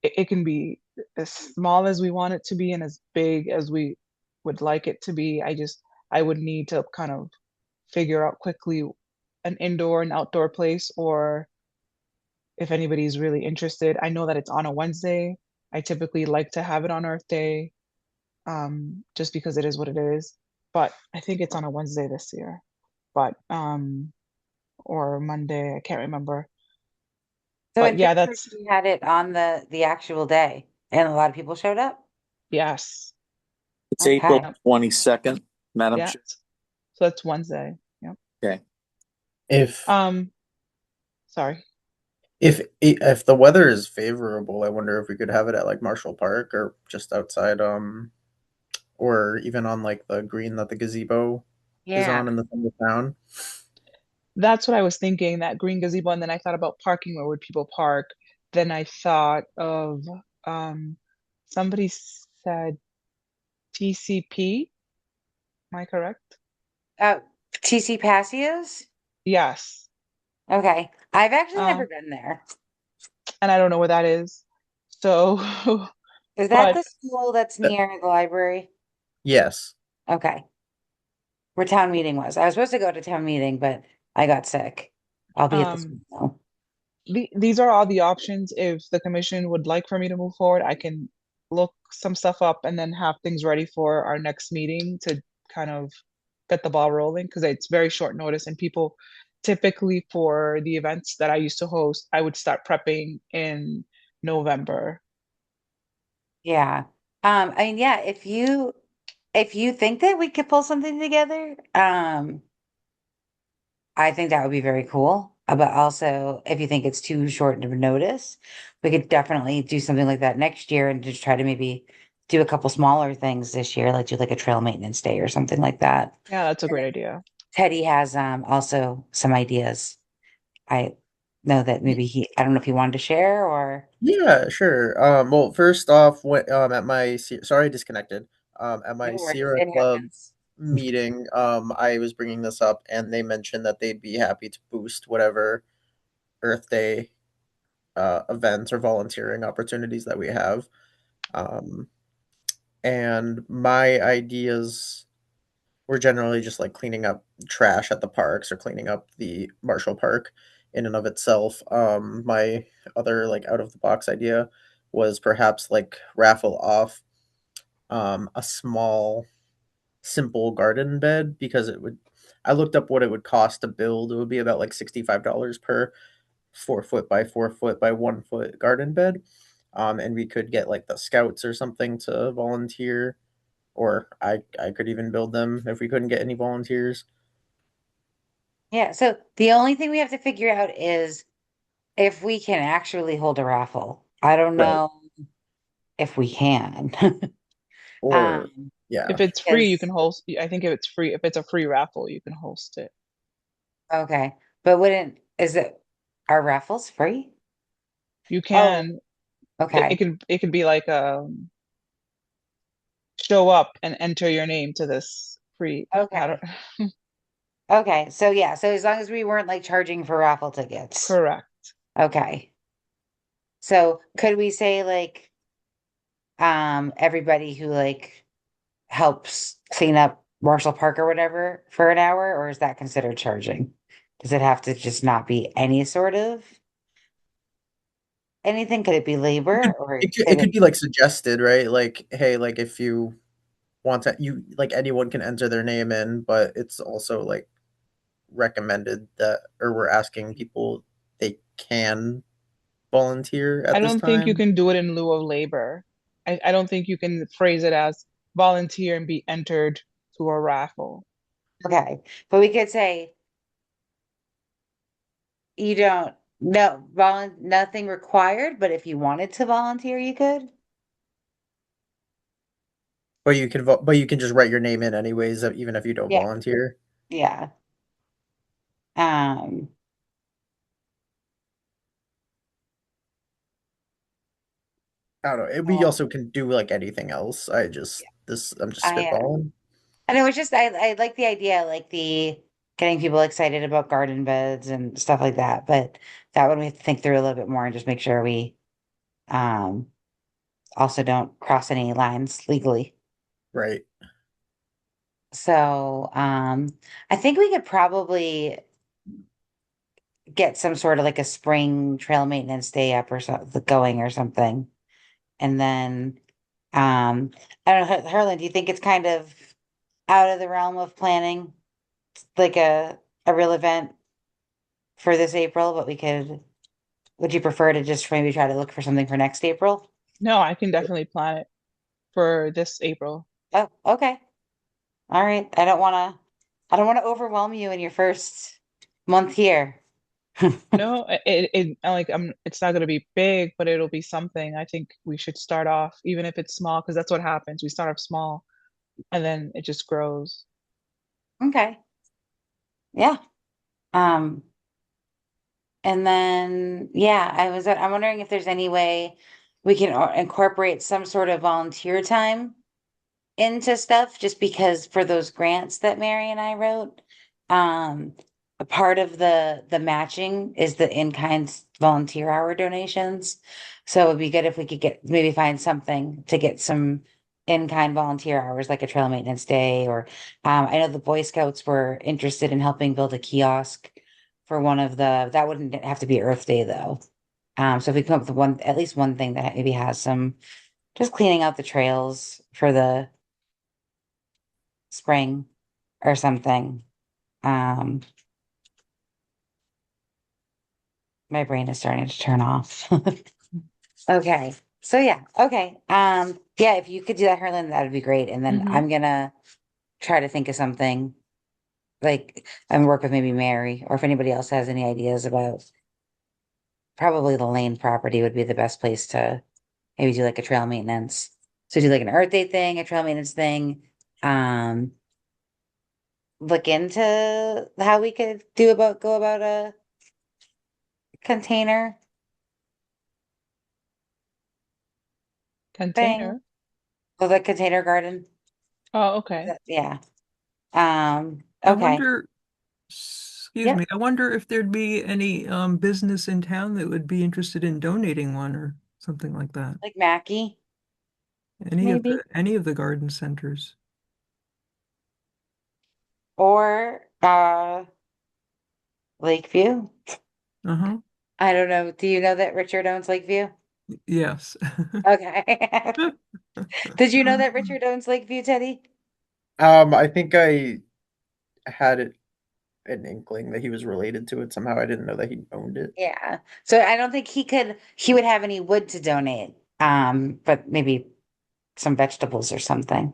It can be as small as we want it to be and as big as we would like it to be. I would need to kind of figure out quickly an indoor and outdoor place, or if anybody's really interested. I know that it's on a Wednesday. I typically like to have it on Earth Day, just because it is what it is. But I think it's on a Wednesday this year. But or Monday, I can't remember. So But in yeah, Pittsburgh, we had it on the actual day, and a lot of people showed up. yes. It's Okay. April 22nd, Madam Yeah. Chair. So that's Wednesday. Yep. Okay. If Sorry. if the weather is favorable, I wonder if we could have it at like Marshall Park or just outside, or even on like the green that the gazebo is Yeah. on in the center of town. That's what I was thinking, that green gazebo, and then I thought about parking. Where would people park? Then I thought of somebody said TCP. Am I correct? TC Passios? Yes. Okay. I've actually never Um, been there. and I don't know where that is. So, Is that but the school that's near the library? Yes. Okay. Where town meeting was. I was supposed to go to town meeting, but I got sick. I'll be at the school now. these are all the options. If the commission would like for me to move forward, I can look some stuff up and then have things ready for our next meeting to kind of get the ball rolling, because it's very short notice, and people typically, for the events that I used to host, I would start prepping in November. Yeah. I mean, yeah, if you think that we could pull something together, I think that would be very cool. But also, if you think it's too short of a notice, we could definitely do something like that next year and just try to maybe do a couple smaller things this year, like do like a trail maintenance day or something like that. Yeah, that's a great idea. Teddy has also some ideas. I know that maybe I don't know if he wanted to share or Yeah, sure. Well, first off, at my sorry, I disconnected. At no my worries, Sierra it Club happens. meeting, I was bringing this up, and they mentioned that they'd be happy to boost whatever Earth Day events or volunteering opportunities that we have. Um, and my ideas were generally just like cleaning up trash at the parks or cleaning up the Marshall Park in and of itself. My other like out of the box idea was perhaps like raffle off a small simple garden bed, because it would, I looked up what it would cost to build. It would be about like $65 per 4 foot by 4 foot by 1 foot garden bed. And we could get like the scouts or something to volunteer, or I could even build them if we couldn't get any volunteers. Yeah, so the only thing we have to figure out is if we can actually hold a raffle. I don't Right. know if we can. Or yeah. If it's free, you Because can host. I think if it's a free raffle, you can host it. okay, but is it are raffles free? You Oh, can. It okay. could be like show up and enter your name to this free. I Okay. don't, Okay. So yeah, so as long as we weren't like charging for raffle tickets. correct. Okay. So could we say like everybody who like helps clean up Marshall Park or whatever for an hour, or is that considered charging? Does it have to just not be any sort of? anything? Could it be labor or It could could it? be like suggested, right? Like, hey, like if you want to, you like anyone can enter their name in, but it's also like recommended that, or we're asking people they can volunteer I at this don't think you time. can do it in lieu of labor. I don't think you can phrase it as volunteer and be entered to a raffle. Okay, but we could say you don't, no, nothing required, but if you wanted to volunteer, you could. But you can but you can just write your name in anyways, even if you don't Yeah, volunteer. yeah. Um, I don't know. We also can do like anything else. I'm just I spitballing. and it was just I like the idea, like the getting people excited about garden beds and stuff like that. But that one we have to think through a little bit more and just make sure we um also don't cross any lines legally. Right. So I think we could probably get some sort of like a spring trail maintenance day up or something going or something. And then I don't know, Harlan, do you think it's kind of out of the realm of planning, like a real event for this April, but would you prefer to just maybe try to look for something for next April? No, I can definitely plan it for this April. Oh, okay. All right. I don't want to overwhelm you in your first month here. No, it's not gonna be big, but it'll be something. I think we should start off, even if it's small, because that's what happens. We start off small and then it just grows. Okay. Yeah. Um, and then yeah, I'm wondering if there's any way we can incorporate some sort of volunteer time into stuff just because for those grants that Mary and I wrote, um, a part of the matching is the in-kind volunteer hour donations. So it'd be good if we could maybe find something to get some in-kind volunteer hours, like a trail maintenance day, or I know the Boy Scouts were interested in helping build a kiosk for one of that wouldn't have to be Earth Day though. So if we come up with at least one thing that maybe has some just cleaning out the trails for the spring or something. Um, my brain is starting to turn off. Okay. So yeah, okay. Yeah, if you could do that, Harlan, that would be great. And then Mhm. I'm gonna try to think of something like and work with maybe Mary, or if anybody else has any ideas about probably the Lane property would be the best place to maybe do like a trail maintenance. So do like an Earth Day thing, a trail maintenance thing. Um, look into how we could go about a container thing. Container. Oh, the container garden. Oh, okay. Yeah. I Okay. wonder, excuse Yeah. me, I wonder if there'd be any business in town that would be interested in donating one or something like that. Like Mackie, maybe. Any of the garden centers. Or Lakeview. Uh-huh. I don't know. Do you know that Richard owns Lakeview? Yes. Okay. Did you know that Richard owns Lakeview, Teddy? I think I had an inkling that he was related to it somehow. I didn't know that he owned it. Yeah. So I don't think he would have any wood to donate. But maybe some vegetables or something.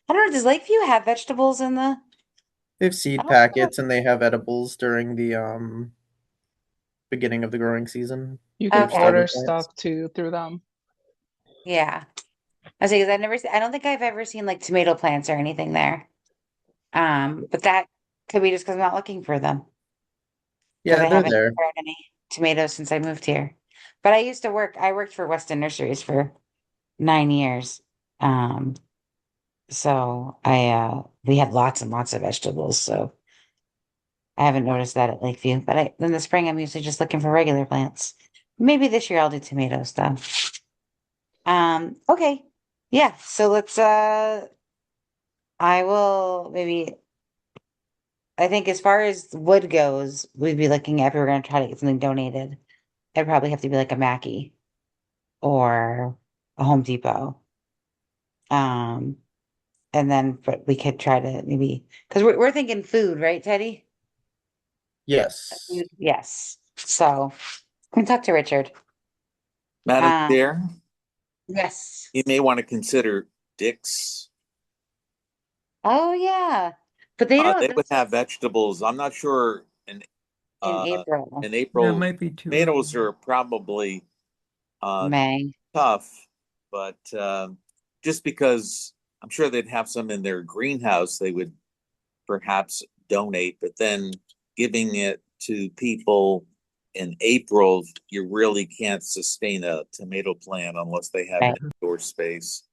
I don't know. Does Lakeview have vegetables in the? They have I seed don't know. packets and they have edibles during the beginning of the growing season. You They can have starter order plants. stuff too through them. Yeah. I say because I don't think I've ever seen like tomato plants or anything there. But that could be just because I'm not looking for them. Because Yeah, I they're haven't there. grown any tomatoes since I moved here. But I worked for Weston Nurseries for 9 years. Um, so we had lots and lots of vegetables, so I haven't noticed that at Lakeview. But in the spring I'm usually just looking for regular plants. Maybe this year I'll do tomatoes though. Okay. Yeah, so let's I will maybe I think as far as wood goes, we'd be looking at if we were gonna try to get something donated. It'd probably have to be like a Mackie or a Home Depot. And then but we could try to maybe because we're thinking food, right, Teddy? Yes. Yes. So can talk to Richard. Madam Um, Chair, yes. you may want to consider Dick's. Oh yeah. But they don't They would have vegetables. I'm not sure in in April, Yeah, it April. might be too Tomatoes early. are probably May. tough, but just because I'm sure they'd have some in their greenhouse, they would perhaps donate, but then giving it to people in April, you really can't sustain a tomato plant unless they have Right. indoor space.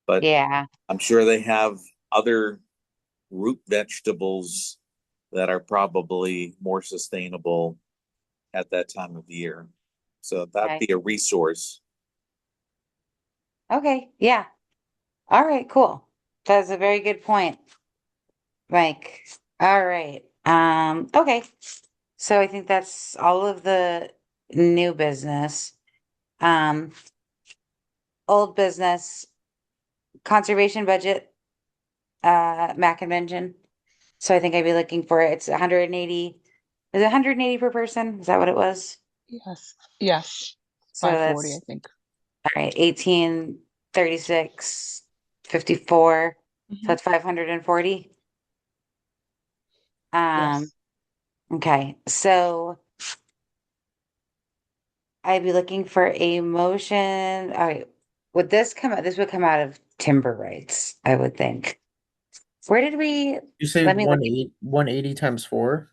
But Yeah. I'm sure they have other root vegetables that are probably more sustainable at that time of year. So that'd Okay. be a resource. Okay. Yeah. All right, cool. That's a very good point, Mike. All right. Okay. So I think that's all of the new business. Um, old business, conservation budget, MAC convention. So I think I'd be looking for it's 180. Is it 180 per person? Is that what it was? Yes, yes, So 540, I that's think. all right, 1836.54. So Mhm. that's 540. Yes. Okay, so I'd be looking for a motion. All right, would this come out? This would come out of timber rights, I would think. Where did we? You say Let me look. 180 times 4?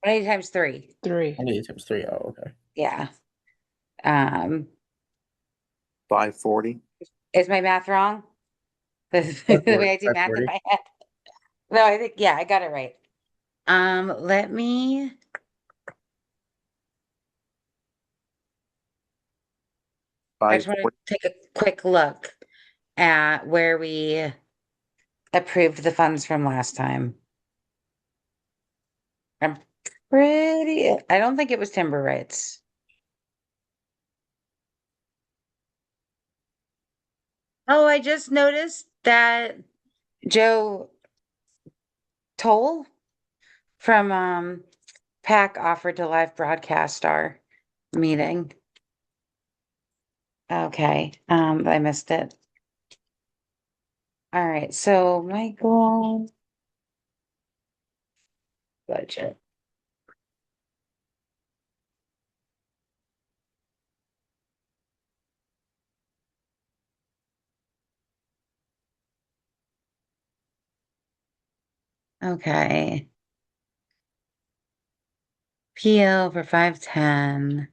180 times 3. 3. 180 times 3. Oh, okay. Yeah. Um, 540. is my math wrong? The way I do math in 540. my head. No, I think yeah, I got it right. Let me. I just want to 540. take a quick look at where we approved the funds from last time. I'm I don't think it was timber rights. Oh, I just noticed that Joe Toll from PAC offered to live broadcast our meeting. Okay, I missed it. All right, so Michael budget. Okay. PO for 510.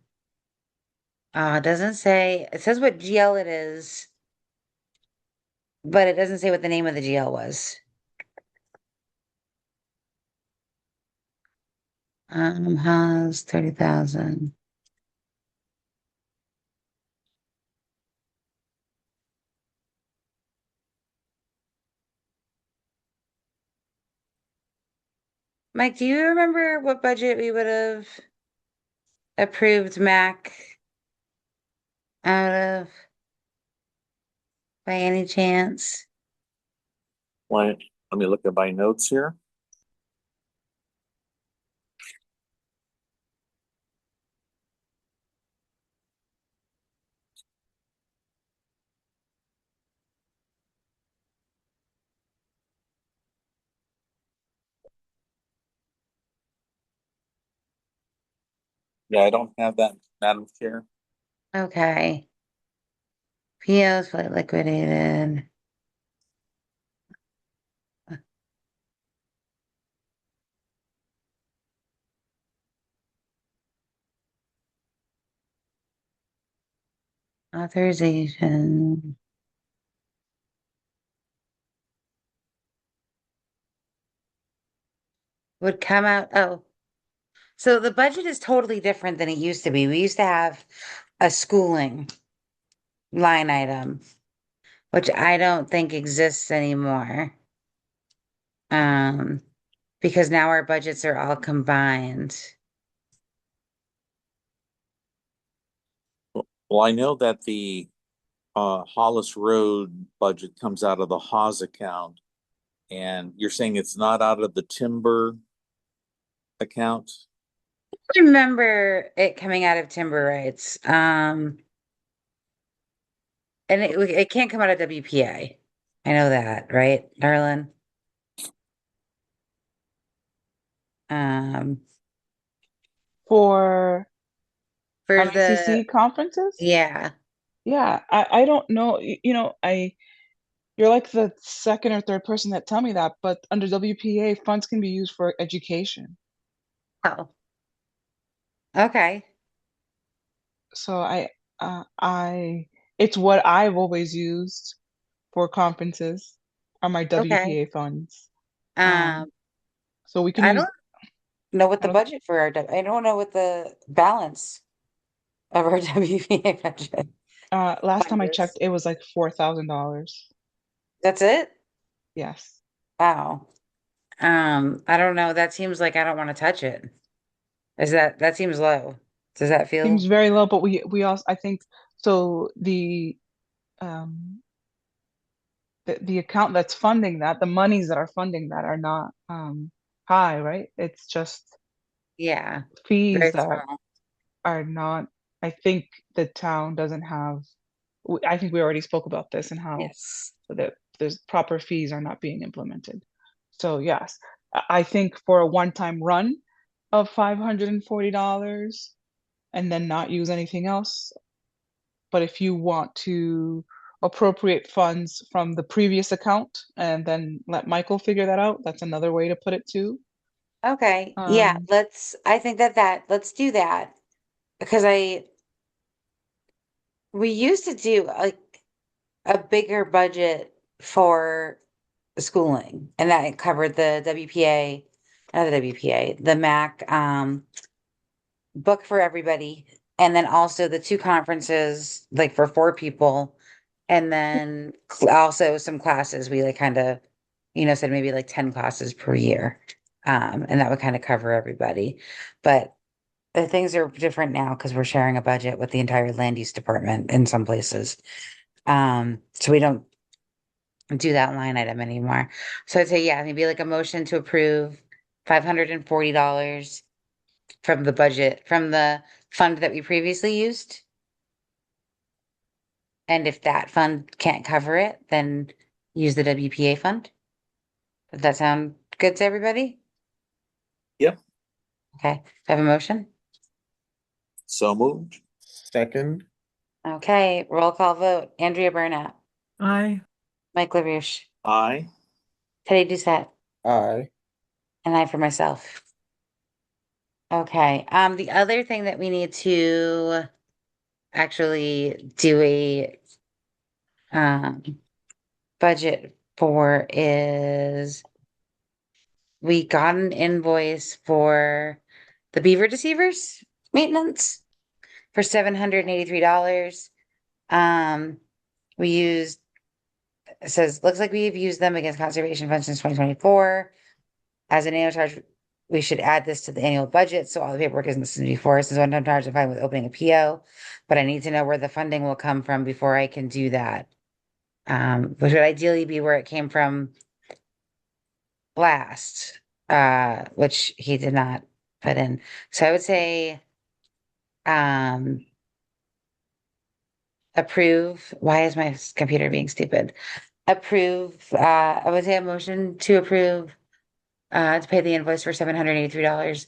It doesn't say, it says what GL it is, but it doesn't say what the name of the GL was. Has 30,000. Mike, do you remember what budget we would have approved Mac out of by any chance? Let me look at my notes here. Yeah, I don't have that, Madam Chair. Okay. POs fully liquidated. Authorization. Would come out. Oh, so the budget is totally different than it used to be. We used to have a schooling line item, which I don't think exists anymore. Um, because now our budgets are all combined. Well, I know that the Hollis Road budget comes out of the Haas account, and you're saying it's not out of the timber account? I remember it coming out of timber rights. And it can't come out of WPA. I know that, right, Darlin? Um, For for MACC conferences? yeah. Yeah, I don't know. You're like the second or third person that tell me that, but under WPA, funds can be used for education. Oh, okay. So it's what I've always used for conferences are my Okay. WPA funds. Um, So we can I use, don't know what I the don't, budget for I don't know what the balance of our WPA budget last time fund I is. checked, it was like $4,000. That's it? Yes. Wow. I don't know. That seems like I don't want to touch it. That seems low? Does that Seems feel? very low, but we also, I think, so um the account that's funding that, the monies that are funding that are not high, right? It's just Yeah, fees very that small. are not, I think the town doesn't have, I think we already spoke about this and how Yes. there's proper fees are not being implemented. So yes, I think for a one-time run of $540 and then not use anything else. But if you want to appropriate funds from the previous account and then let Michael figure that out, that's another way to put it too. Okay. Yeah, I think let's do that because we used to do like a bigger budget for schooling and that covered the WPA, not the WPA, the MAC, book for everybody. And then also the two conferences, like for four people. And then also some classes. We like kind of, said maybe like 10 classes per year. And that would kind of cover everybody. But the things are different now because we're sharing a budget with the entire land use department in some places. So we don't do that line item anymore. So I'd say, yeah, maybe like a motion to approve $540 from the budget, from the fund that we previously used. And if that fund can't cover it, then use the WPA fund. Does that sound good to everybody? Yep. Okay, have a motion? So moved. Second. Okay, roll call vote. Andrea Burnett, Aye. Mike LaRouche, Aye. Teddy Doucette, Aye. and I for myself. Okay, the other thing that we need to actually do a um budget for is we got an invoice for the beaver deceivers maintenance for $783. We used, it says, looks like we've used them against conservation funds since 2024. As an annual charge, we should add this to the annual budget, so all the paperwork isn't submitted before, since one-time charge I'm fine with opening a PO. But I need to know where the funding will come from before I can do that. Which would ideally be where it came from last, which he did not put in. So I would say, um, approve. Why is my computer being stupid? Approve, I would say a motion to approve, to pay the invoice for $783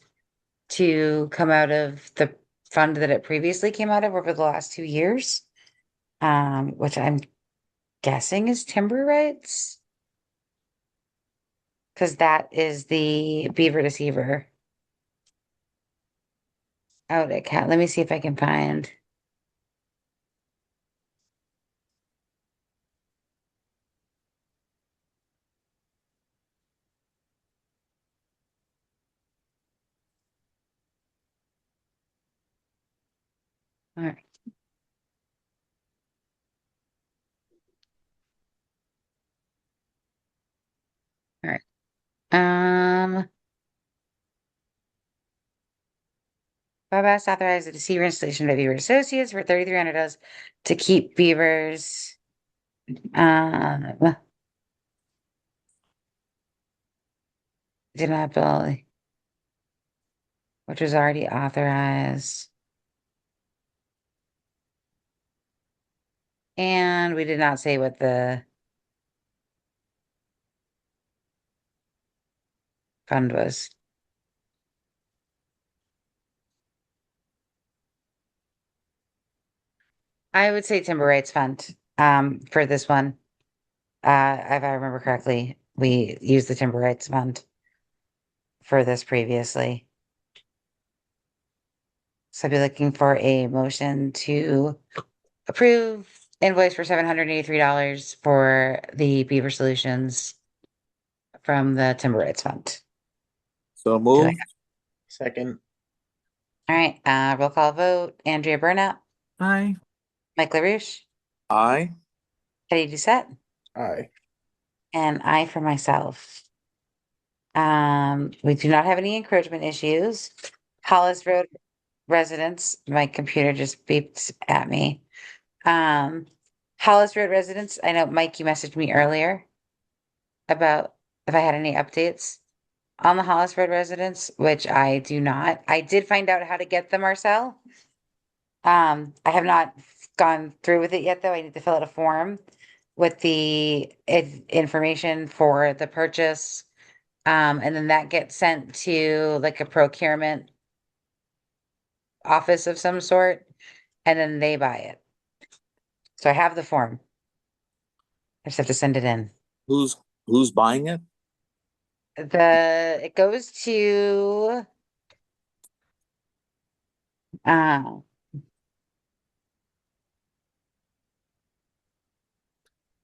to come out of the fund that it previously came out of over the last 2 years. Which I'm guessing is timber rights. Cause that is the beaver deceiver. Oh, that cat. Let me see if I can find. All right. All right. Wabash authorized the seaver installation by Beaver Associates for $3,300 to keep beavers. Did not bill, which was already authorized. And we did not say what the fund was. I would say Timber Rights Fund, for this one. If I remember correctly, we used the Timber Rights Fund for this previously. So I'd be looking for a motion to approve invoice for $783 for the Beaver Solutions from the Timber Rights Fund. So moved. Second. All right, roll call vote. Andrea Burnett, Aye. Mike LaRouche, Aye. Eddie Doucette, Aye. and I for myself. We do not have any encroachment issues. Hollis Road residents, my computer just beeped at me. Hollis Road residents, I know, Mike, you messaged me earlier about if I had any updates on the Hollis Road residents, which I do not. I did find out how to get them, Marcel. I have not gone through with it yet, though. I need to fill out a form with the information for the purchase. And then that gets sent to like a procurement office of some sort, and then they buy it. So I have the form. I just have to send it in. Who's buying it? It goes to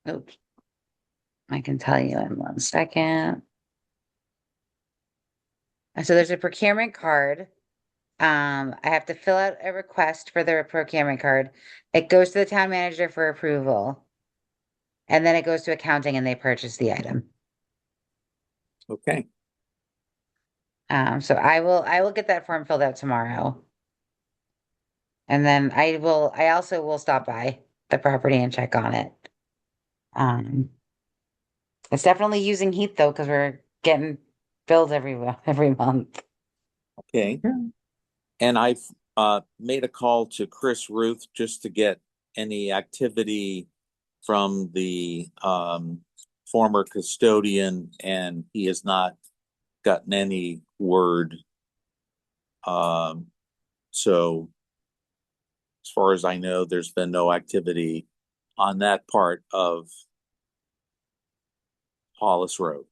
oops. I can tell you in 1 second. So there's a procurement card. I have to fill out a request for the procurement card. It goes to the town manager for approval. And then it goes to accounting and they purchase the item. Okay. So I will get that form filled out tomorrow. And then I also will stop by the property and check on it. It's definitely using heat though, because we're getting billed every month. Okay. And I've made a call to Chris Ruth just to get any activity from the former custodian, and he has not gotten any word. So as far as I know, there's been no activity on that part of Hollis Road.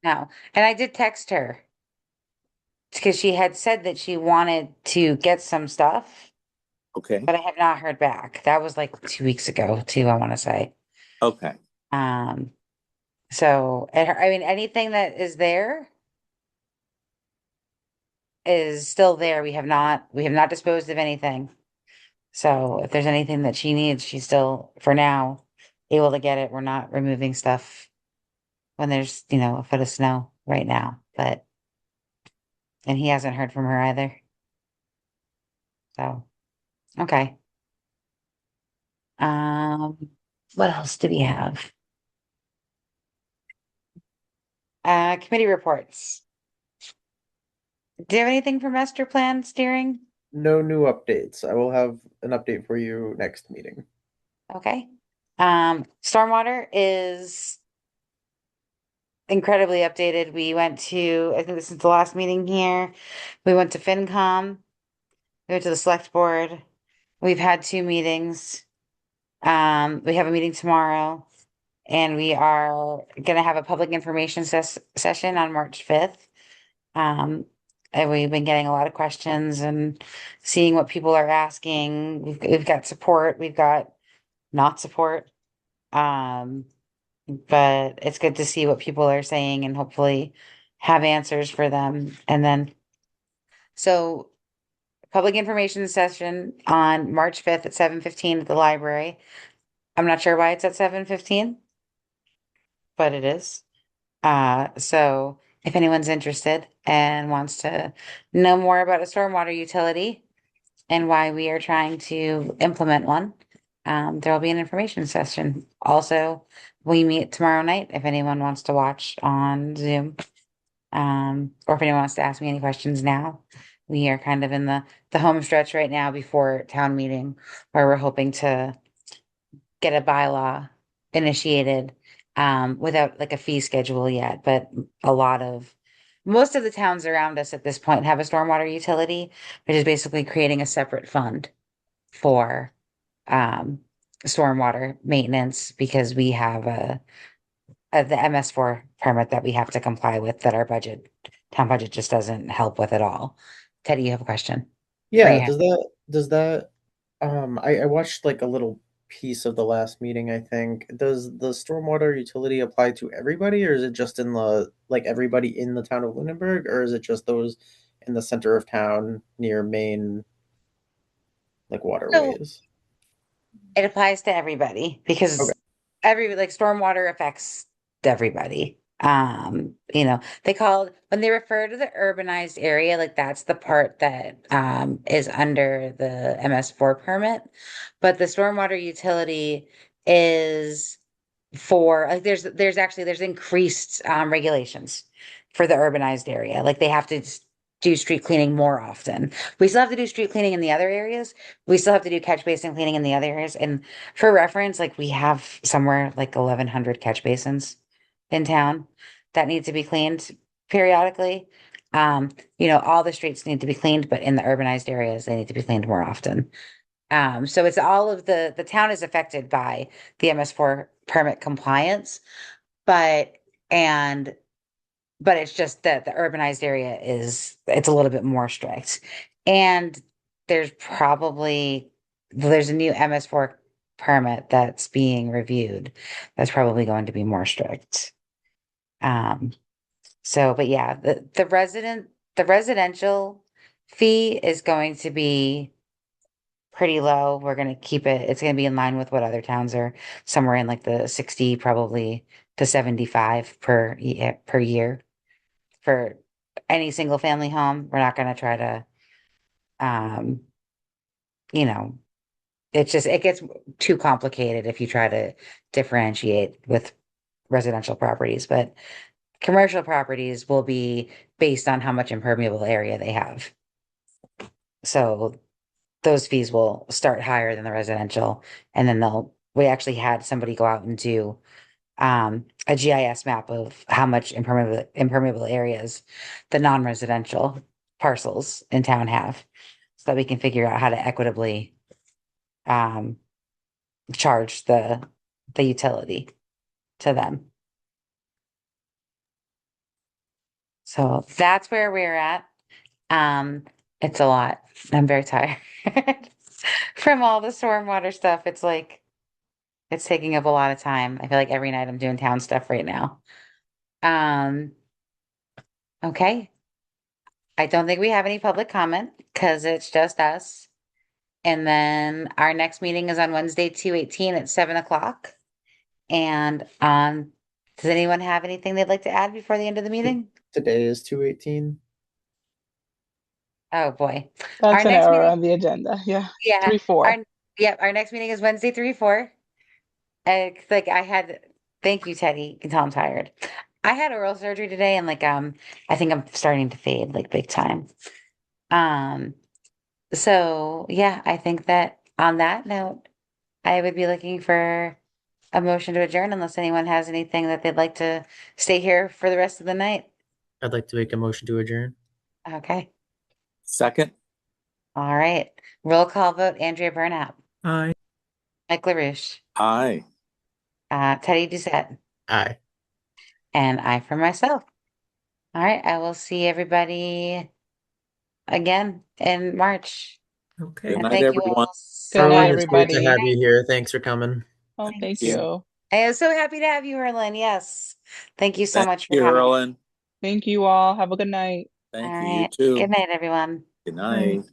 No, and I did text her because she had said that she wanted to get some stuff, Okay. but I have not heard back. That was like 2 weeks ago, too, I want to say. Okay. So I mean, anything that is there is still there. We have not disposed of anything. So if there's anything that she needs, she's still, for now, able to get it. We're not removing stuff when there's, a foot of snow right now, and he hasn't heard from her either. So, okay. What else do we have? Committee reports. Do you have anything for master plan steering? No new updates. I will have an update for you next meeting. Okay. Stormwater is incredibly updated. We went to, I think this is the last meeting here. We went to FinCom. We went to the select board. We've had 2 meetings. We have a meeting tomorrow, and we are gonna have a public information session on March 5th. And we've been getting a lot of questions and seeing what people are asking. We've got support, we've got not support. But it's good to see what people are saying and hopefully have answers for them. And then, so public information session on March 5th at 7:15 at the library. I'm not sure why it's at 7:15, but it is. So if anyone's interested and wants to know more about a stormwater utility, and why we are trying to implement one. There will be an information session. Also, we meet tomorrow night if anyone wants to watch on Zoom. Or if anyone wants to ask me any questions now. We are kind of in the home stretch right now before town meeting, where we're hoping to get a bylaw initiated without like a fee schedule yet, but most of the towns around us at this point have a stormwater utility, which is basically creating a separate fund for stormwater maintenance because we have the MS4 permit that we have to comply with that our town budget just doesn't help with at all. Teddy, you have a question? Yeah, does that I watched like a little piece of the last meeting, I think. Does the stormwater utility apply to everybody, or is it just in the like everybody in the town of Lunenburg, or is it just those in the center of town near main like waterways? It applies to everybody because stormwater affects everybody. When they refer to the urbanized area, like that's the part that is under the MS4 permit. But the stormwater utility is for like there's increased regulations for the urbanized area. Like they have to do street cleaning more often. We still have to do street cleaning in the other areas. We still have to do catch basin cleaning in the other areas. And for reference, like we have somewhere like 1,100 catch basins in town that need to be cleaned periodically. All the streets need to be cleaned, but in the urbanized areas, they need to be cleaned more often. So it's all of the town is affected by the MS4 permit compliance, but it's just that the urbanized area it's a little bit more strict. And there's a new MS4 permit that's being reviewed. That's probably going to be more strict. But yeah, the residential fee is going to be pretty low. We're going to keep it's going to be in line with what other towns are, somewhere in like the 60 probably to 75 per year for any single family home. We're not going to try to it gets too complicated if you try to differentiate with residential properties, but commercial properties will be based on how much impermeable area they have. So those fees will start higher than the residential, and then we actually had somebody go out and do a GIS map of how much impermeable areas the non-residential parcels in town have, so that we can figure out how to equitably charge the utility to them. So that's where we're at. It's a lot. I'm very tired from all the stormwater stuff. It's taking up a lot of time. I feel like every night I'm doing town stuff right now. Okay. I don't think we have any public comment because it's just us. And then our next meeting is on Wednesday, 2/18 at 7:00. And does anyone have anything they'd like to add before the end of the meeting? Today is 2/18. Oh boy. That's an error on the agenda. Yeah. Yeah. 3/4. Our next meeting is Wednesday, 3/4. Thank you, Teddy. You can tell I'm tired. I had oral surgery today and I think I'm starting to fade like big time. So yeah, I think that on that note, I would be looking for a motion to adjourn unless anyone has anything that they'd like to stay here for the rest of the night. I'd like to make a motion to adjourn. Okay. Second. All right. Roll call vote. Andrea Burnap. Aye. Mike LaRouche. Aye. Teddy Doucette. Aye. And I for myself. All right. I will see everybody again in March. Okay. Good And night, thank you everyone. all Good night, It's great to everybody. have you here. Thanks for coming. Oh, thank you. you. I am so happy to have you, Erlyn. Yes. Thank you so Thank much for you, coming. Erlen. Thank you all. Have a good night. Thank All you. You right. too. Good night, everyone. Good night.